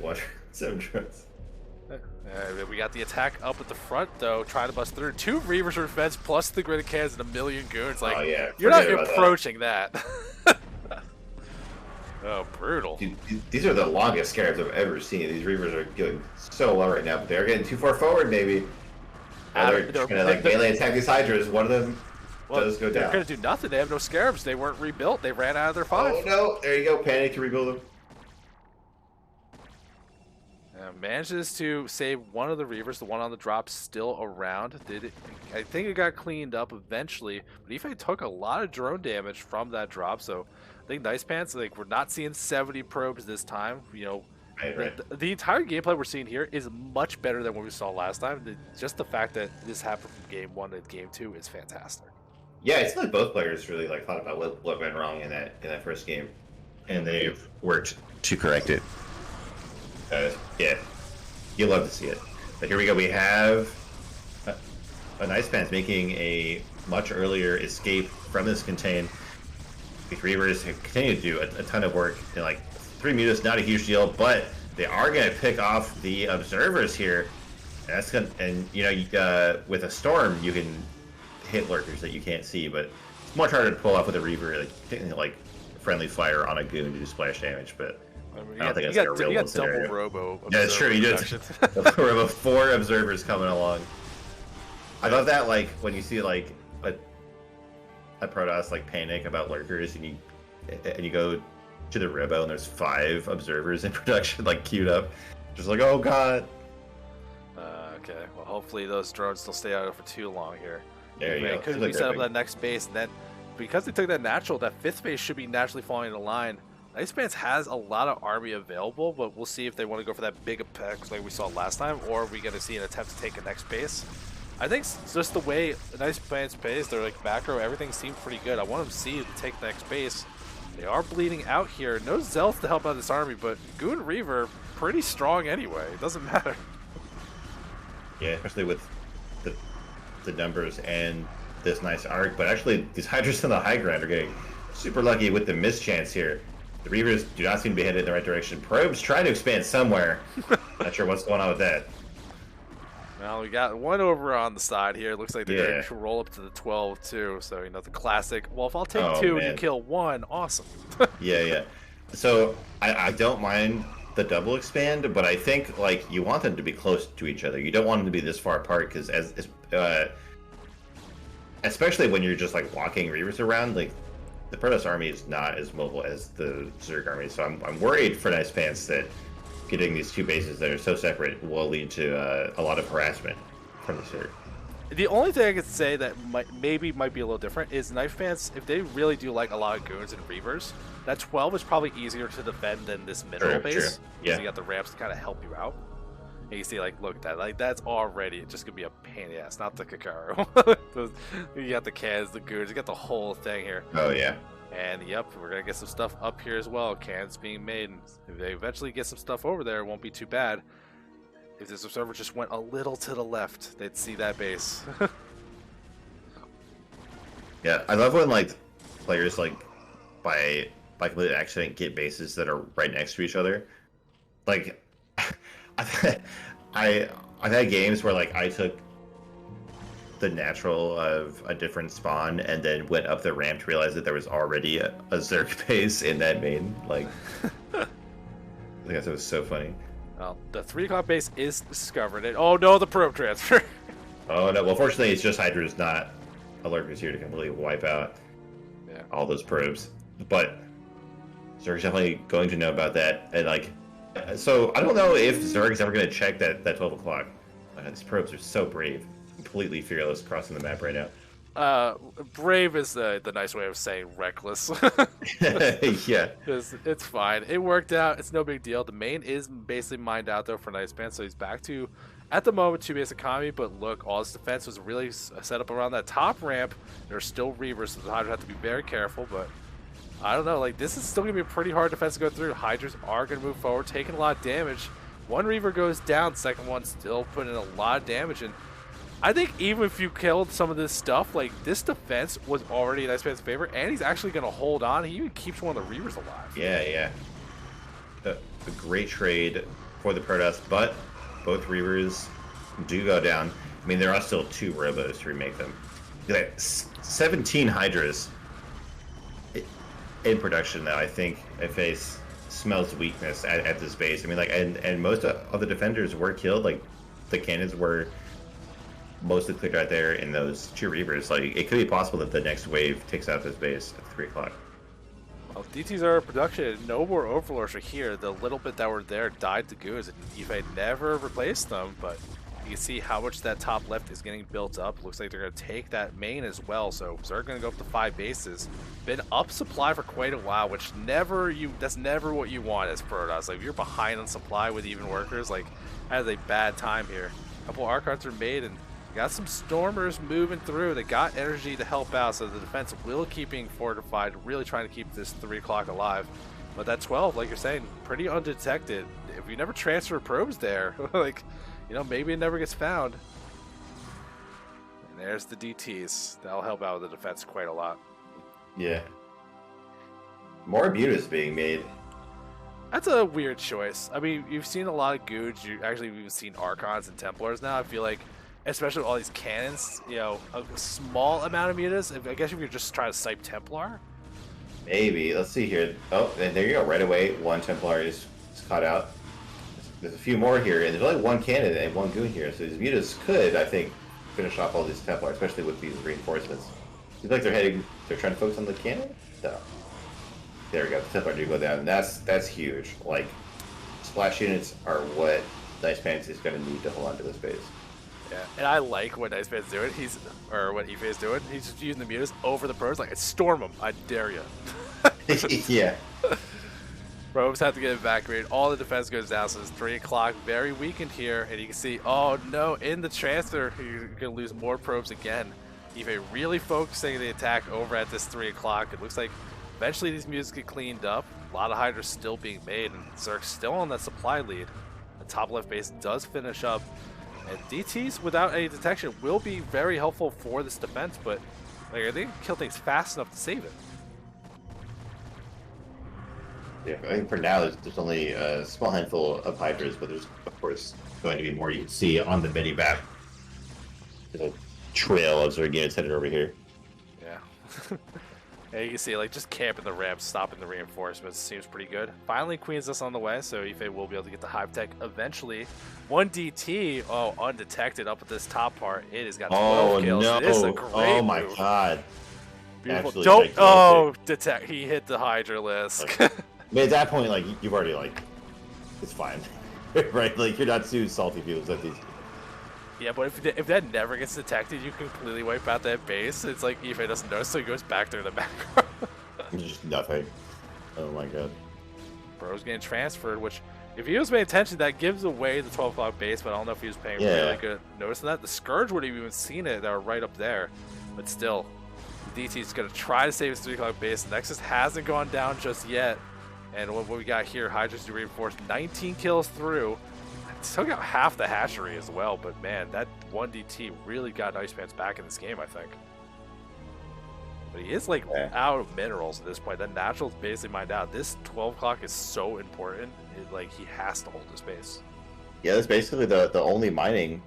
7 drones. We got the attack up at the front, though, trying to bust through. 2 Reavers for defense, plus the grid of cans and a million goons. Like, Oh, yeah. you're not Forget about approaching that. Oh, brutal. Dude, these are the longest scarabs I've ever seen. These reavers are going so well right now, but they're getting too far forward, maybe. They're trying to like melee attack these hydras. One of them does go they're down. going to do nothing. They have no scarabs. They weren't rebuilt. They ran out of their 5. Oh no! There you go. Panic to rebuild them. Manages to save one of the Reavers, the one on the drop still around. I think it got cleaned up eventually, but Effay took a lot of drone damage from that drop, so I think NicePants, like, we're not seeing 70 probes this time. You know, Right. the entire gameplay we're seeing here is much better than what we saw last time. Just the fact that this happened from game 1 to game 2 is fantastic. Yeah, it's like both players really like thought about what went wrong in that first game, and they've worked to correct it. Yeah, you'll love to see it. But here we go. We have a NicePants making a much earlier escape from this contain. These Reavers continue to do a ton of work. And like 3 mutas, not a huge deal, but they are going to pick off the observers here. And that's gonna, and you know, with a storm, you can hit lurkers that you can't see, but it's much harder to pull off with a Reaver, like taking like friendly fire on a goon to do splash damage. But I mean, I don't think that's like a real double scenario. robo. Yeah, it's true. You did. Observer We're about 4 observers coming along. I love that, like when you see like a protoss like panic about lurkers, and you go to the robo and there's 5 observers in production, like queued up, just like, oh god. Okay, well, hopefully those drones will stay out for too long here. There you go. Because Look we set up epic. that next base, and then because they took that natural, that 5th base should be naturally falling into line. NicePants has a lot of army available, but we'll see if they want to go for that big apex like we saw last time, or are we going to see an attempt to take a next base. I think just the way NicePants plays, their like back row, everything seems pretty good. I want them to see to take the next base. They are bleeding out here. No Zealth to help out this army, but Goon Reaver pretty strong anyway. It doesn't matter. Yeah, especially with the numbers and this nice arc. But actually, these Hydras on the high ground are getting super lucky with the mischance here. The Reavers do not seem to be headed in the right direction. Probes trying to expand somewhere. Not sure what's going on with that. Well, we got one over on the side here. Looks like they're Yeah. going to roll up to the 12 too. So, you know, the classic. Well, if I'll take Oh, 2 and man. you kill 1, awesome. Yeah. So I don't mind the double expand, but I think like you want them to be close to each other. You don't want them to be this far apart, because especially when you're just like walking Reavers around, like the Protoss army is not as mobile as the Zerg army. So I'm worried for NicePants that getting these 2 bases that are so separate will lead to a lot of harassment from the Zerg. The only thing I could say that might be a little different is NicePants, if they really do like a lot of goons and Reavers, that 12 is probably easier to defend than this mineral True, base. true. Because Yeah. you got the ramps to kind of help you out. And you see, like, look at that. Like, that's already just going to be a pain in the ass. Not the Kakaro. You got the cans, the goons. You got the whole thing here. Oh yeah. And, yep, we're going to get some stuff up here as well. Cans being made. And if they eventually get some stuff over there, it won't be too bad. If this observer just went a little to the left, they'd see that base. Yeah, I love when like players like by complete accident get bases that are right next to each other. Like I've had games where like I took the natural of a different spawn and then went up the ramp to realize that there was already a Zerg base in that main. Like, I think that was so funny. Well, the 3 o'clock base is discovered. And, oh no, the probe transfer. Oh no! Well, fortunately, it's just Hydra's not a lurker's here to completely wipe out all those probes. But Zerg's definitely going to know about that. And like, so I don't know if Zerg's ever going to check that 12 o'clock. These probes are so brave, completely fearless, crossing the map right now. Brave is the nice way of saying reckless. Yeah. It's fine. It worked out. It's no big deal. The main is basically mined out, though, for NicePants, so he's back to, at the moment, 2 base economy, but look, all his defense was really set up around that top ramp. There's still Reavers, so the Hydra have to be very careful, but I don't know. Like, this is still going to be a pretty hard defense to go through. Hydras are going to move forward, taking a lot of damage. One Reaver goes down, second one still putting in a lot of damage, and I think even if you killed some of this stuff, like, this defense was already in NicePants' favor, and he's actually going to hold on. He even keeps one of the Reavers alive. Yeah. A great trade for the protoss, but both Reavers do go down. I mean, there are still 2 Robos to remake them. 17 Hydras in production now. I think Effay smells weakness at this base. I mean, like, and most of the defenders were killed. Like, the cannons were mostly cleared out there in those 2 Reavers. Like, it could be possible that the next wave takes out this base at 3 o'clock. Well, DTs are in production. No more Overlords are here. The little bit that were there died to goos, and Effay never replaced them, but you can see how much that top left is getting built up. Looks like they're going to take that main as well, so they're going to go up to 5 bases. Been up supply for quite a while, which that's never what you want as Protoss. Like, if you're behind on supply with even workers, like, that is a bad time here. A couple Archons are made, and got some Stormers moving through. They got energy to help out, so the defense will keep being fortified, really trying to keep this 3 o'clock alive. But that 12, like you're saying, pretty undetected. If you never transfer probes there, like, you know, maybe it never gets found. And there's the DTs. That'll help out with the defense quite a lot. Yeah. More mutas being made. That's a weird choice. I mean, you've seen a lot of Goods. You actually even seen Archons and Templars now. I feel like, especially with all these cannons, you know, a small amount of mutas. I guess if you're just trying to snipe Templar. Maybe. Let's see here. Oh, and there you go. Right away, 1 Templar is caught out. There's a few more here, and there's only 1 cannon and 1 goon here. So these mutas could, I think, finish off all these Templar, especially with these reinforcements. Seems like they're trying to focus on the cannon? No. There we go. The Templar do go down. That's huge. Like, splash units are what NicePants is going to need to hold on to this base. Yeah, and I like what NicePants doing. What Effay is doing. He's just using the mutas over the probes. Like, storm them. I dare you. Yeah. Probes have to get evacuated. All the defense goes down, so it's 3 o'clock. Very weakened here, and you can see, oh no, in the transfer, you're going to lose more probes again. Effay really focusing the attack over at this 3 o'clock. It looks like eventually these mutas get cleaned up. A lot of Hydras still being made, and Zerg's still on that supply lead. The top left base does finish up. And DTs without any detection will be very helpful for this defense, but like, I think kill things fast enough to save it. Yeah, I think for now there's only a small handful of Hydras, but there's of course going to be more. You can see on the mini map. There's a trail of Zerg units headed over here. Yeah. Yeah, you can see, like, just camping the ramps, stopping the reinforcements seems pretty good. Finally, Queen's us on the way, so Effay will be able to get the Hive Tech eventually. 1 DT, oh, undetected up at this top part. It has got 12 kills. No. It is a great my move. God. Beautiful. Absolutely Detect. He hit the Hydra list. Okay. But at that point, like, you've already, like, it's fine. Right? Like, you're not too salty if you lose these. Yeah, but if that never gets detected, you completely wipe out that base. It's like Effay doesn't know, so he goes back there in the background. Just nothing. Oh my God. Bro's getting transferred, which, if he was paying attention, that gives away the 12 o'clock base, but I don't know if he was paying really good notice of that. The Scourge would have even seen it. They were right up there. But still, the DT is going to try to save his 3 o'clock base. The Nexus hasn't gone down just yet. And what we got here, Hydra's to reinforce 19 kills through. Still got half the hatchery as well, but man, that 1 DT really got NicePants back in this game, I think. But he is, like, out of minerals at this point. That natural's basically mined out. This 12 o'clock is so important. Like, he has to hold his base. Yeah, that's basically the only mining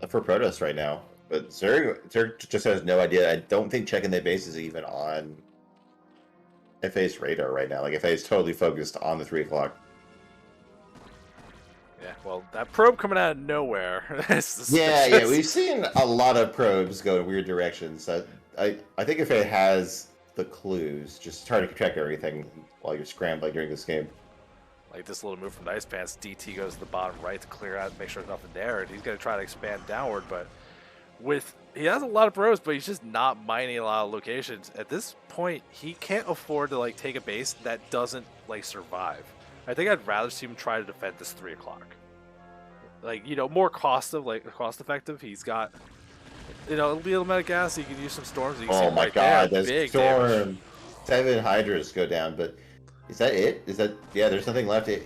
for Protoss right now. But Zerg just has no idea. I don't think checking their base is even on Effay's radar right now. Like, Effay is totally focused on the 3 o'clock. Yeah, well, that probe coming out of nowhere. Yeah, we've seen a lot of probes go in weird directions. I think Effay has the clues, just trying to track everything while you're scrambling during this game. Like this little move from NicePants, DT goes to the bottom right to clear out, make sure there's nothing there, and he's going to try to expand downward, but he has a lot of probes, but he's just not mining a lot of locations. At this point, he can't afford to like take a base that doesn't like survive. I think I'd rather see him try to defend this 3 o'clock. Like, you know, more cost effective. He's got, you know, a little amount of gas. He can use some storms. You can see Oh my right god, there, that big storm! damage. 7 Hydras go down, but is that it? Is that there's nothing left in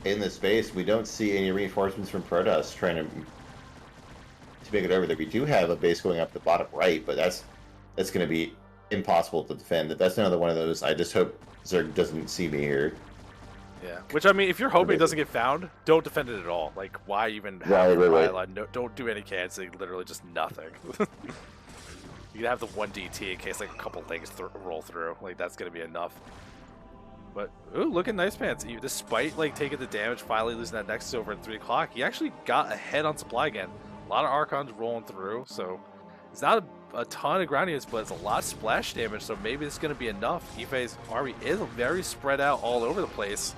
this space. We don't see any reinforcements from Protoss trying to make it over there. We do have a base going up the bottom right, but that's going to be impossible to defend. That's another one of those. I just hope Zerg doesn't see me here. Yeah, which I mean, if you're hoping it doesn't get found, don't defend it at all. Like, why even have right. No, don't do any canceling. Literally, just nothing. You can have the 1 DT in case like a couple things roll through. Like that's gonna be enough. But ooh, look at NicePants. Despite like taking the damage, finally losing that Nexus over at 3 o'clock, he actually got ahead on supply again. A lot of Archons rolling through, so it's not a ton of ground units, but it's a lot of splash damage. So maybe it's gonna be enough. Effay's army is very spread out all over the place.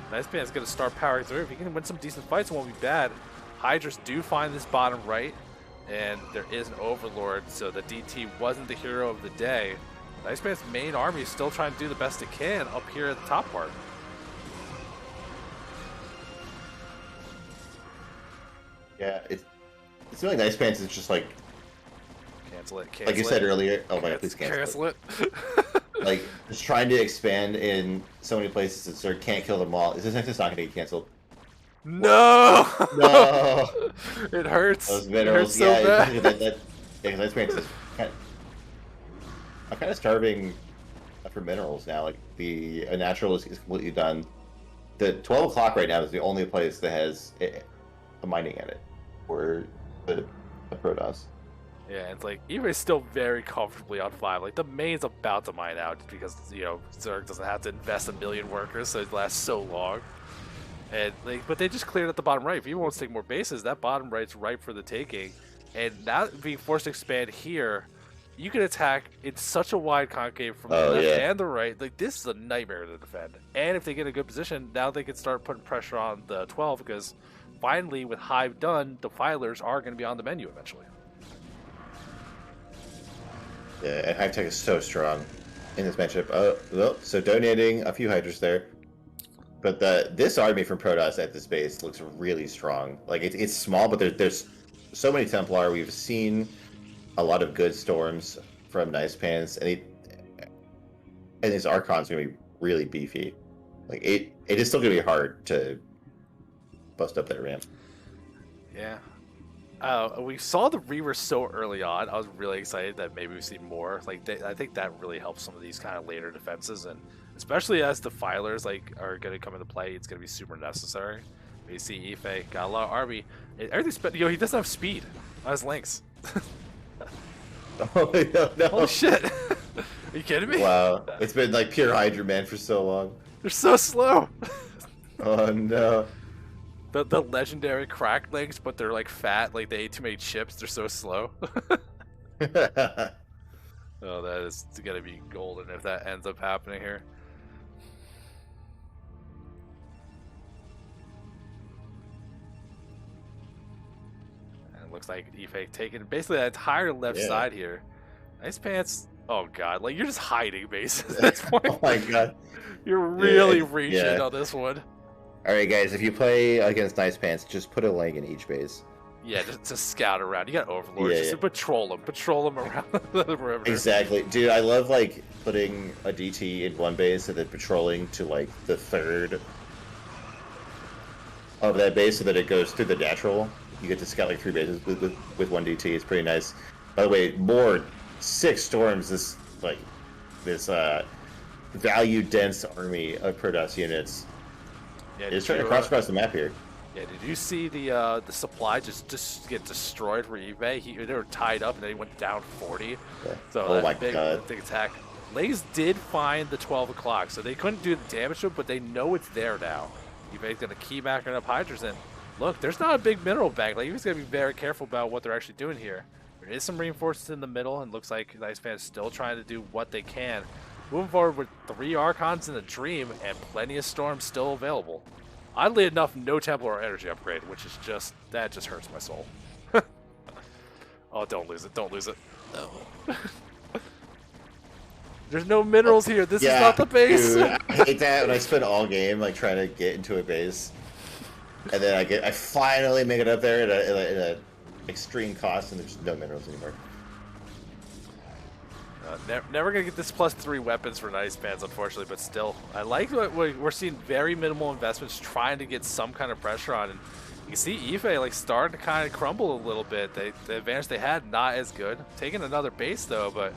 NicePants going to start powering through. If he can win some decent fights, it won't be bad. Hydras do find this bottom right, and there is an Overlord, so the DT wasn't the hero of the day. NicePants' main army is still trying to do the best it can up here at the top part. Yeah, it's really NicePants is just like Cancel it. like you said earlier. Oh my god, please cancel it. Like, just trying to expand in so many places that Zerg can't kill them all. Is this Nexus not going to get canceled? No! No! It hurts. Those minerals, it hurts so bad. I'm kind of starving for minerals now. Like, the natural is completely done. The 12 o'clock right now is the only place that has a mining in it, or the Protoss. Yeah, it's like Effay's still very comfortably on 5. Like the main's about to mine out because you know Zerg doesn't have to invest 1 million workers, so it lasts so long. And like, but they just cleared at the bottom right. If you want to take more bases, that bottom right's ripe for the taking. And now being forced to expand here, you can attack in such a wide concave from the left and the right. Like this is a nightmare to defend. And if they get in a good position, now they can start putting pressure on the 12 because finally, with Hive done, defilers are going to be on the menu eventually. Yeah, and Hive Tech is so strong in this matchup. Oh, well, so donating a few Hydras there. But this army from Protoss at this base looks really strong. Like, it's small, but there's so many Templar. We've seen a lot of good storms from NicePants, and his Archon's going to be really beefy. Like, it is still going to be hard to bust up that ramp. Yeah. We saw the Reaver so early on. I was really excited that maybe we see more. Like, I think that really helps some of these kind of later defenses, and especially as the Defilers like are going to come into play, it's going to be super necessary. But you see, Effay got a lot of army. Everything's, he doesn't have speed on his links. Oh no! Holy shit! Are you kidding me? Wow, it's been like pure Hydra man for so long. They're so slow. Oh no! The legendary crack links, but they're like fat, like they ate too many chips. They're so slow. Oh, that is gonna be golden if that ends up happening here. And it looks like Effay taking basically that entire left side here. NicePants. Oh god, like you're just hiding bases at this point. Oh my god, you're really reaching on this one. All right, guys, if you play against NicePants, just put a leg in each base. Yeah, just to scout around. You got Overlords, just to patrol them around the perimeter. Exactly, dude. I love like putting a DT in one base and then patrolling to like the third of that base, so that it goes through the natural. You get to scout like 3 bases with one DT. It's pretty nice. By the way, more 6 storms. This value dense army of Protoss units. Yeah, it's trying to cross across the map here. Yeah, did you see the supply just get destroyed for Effay? They were tied up and then he went down 40. Yeah. So Oh my big God. attack. Lays did find the 12 o'clock, so they couldn't do the damage to it, but they know it's there now. Effay's gonna keep backing up Hydras, and look, there's not a big mineral bank. Like, he's gonna be very careful about what they're actually doing here. There is some reinforcements in the middle, and looks like NicePants still trying to do what they can. Moving forward with 3 Archons in a Dream and plenty of Storms still available. Oddly enough, no Templar or Energy upgrade, which is that just hurts my soul. Oh, don't lose it, don't lose it. No. There's no minerals here, this is not the base. Dude, I hate that when I spend all game like trying to get into a base. And then I finally make it up there at a extreme cost, and there's just no minerals anymore. Never gonna get this +3 weapons for NicePants, unfortunately, but still, I like what we're seeing. Very minimal investments, trying to get some kind of pressure on, and you can see Effay like starting to kind of crumble a little bit. The advantage they had not as good. Taking another base though, but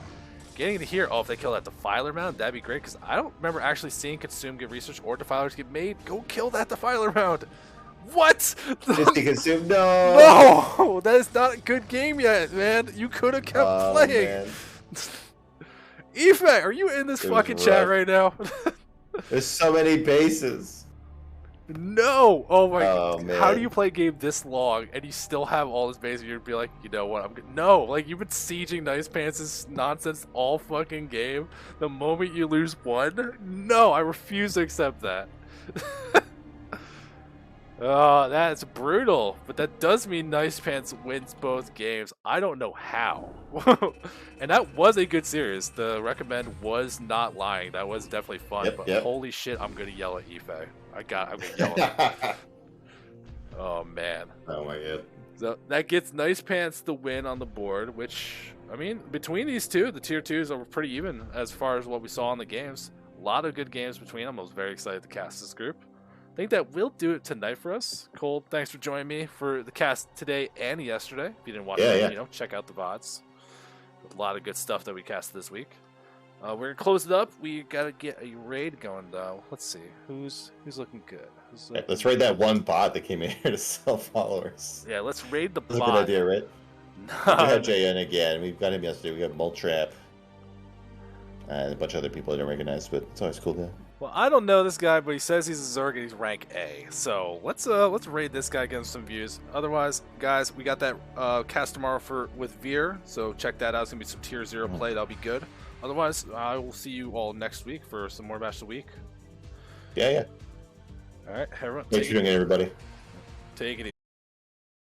getting to here. Oh, if they kill that Defiler Mound, that'd be great, because I don't remember actually seeing Consume get research or Defilers get made. Go kill that Defiler Mound. What? Just to consume? No! No! That is not a good game yet, man. You could have kept playing. Man. Effay, are you in this fucking chat right now? There's so many bases. No! Oh my god. Man. How do you play a game this long and you still have all this base and you'd be like, you know what, I'm good. No! Like, you've been sieging NicePants' nonsense all fucking game. The moment you lose one, no, I refuse to accept that. Oh, that's brutal. But that does mean NicePants wins both games. I don't know how. And that was a good series. The recommend was not lying. That was definitely fun. But holy shit, I'm gonna yell at Effay. I'm gonna yell at him. Oh man. Oh my god. So that gets NicePants the win on the board, which, I mean, between these two, the tier 2s are pretty even as far as what we saw in the games. A lot of good games between them. I was very excited to cast this group. I think that will do it tonight for us. Cole, thanks for joining me for the cast today and yesterday. If you didn't watch it, you know, check out the VODs. A lot of good stuff that we casted this week. We're gonna close it up. We gotta get a raid going though. Let's see who's looking good. Let's raid that one bot that came in here to sell followers. Yeah, let's raid the bot. That's a good idea, right? We had JN again. We've got him yesterday. We got Moltrap and a bunch of other people I don't recognize, but it's always cool to. Well, I don't know this guy, but he says he's a Zerg and he's rank A. So let's raid this guy, get him some views. Otherwise, guys, we got that cast tomorrow with Veer, so check that out. It's gonna be some tier 0 play. That'll be good. Otherwise, I will see you all next week for some more Match of the Week. Yeah. All right, everyone. Thanks for doing it, everybody. Take it easy.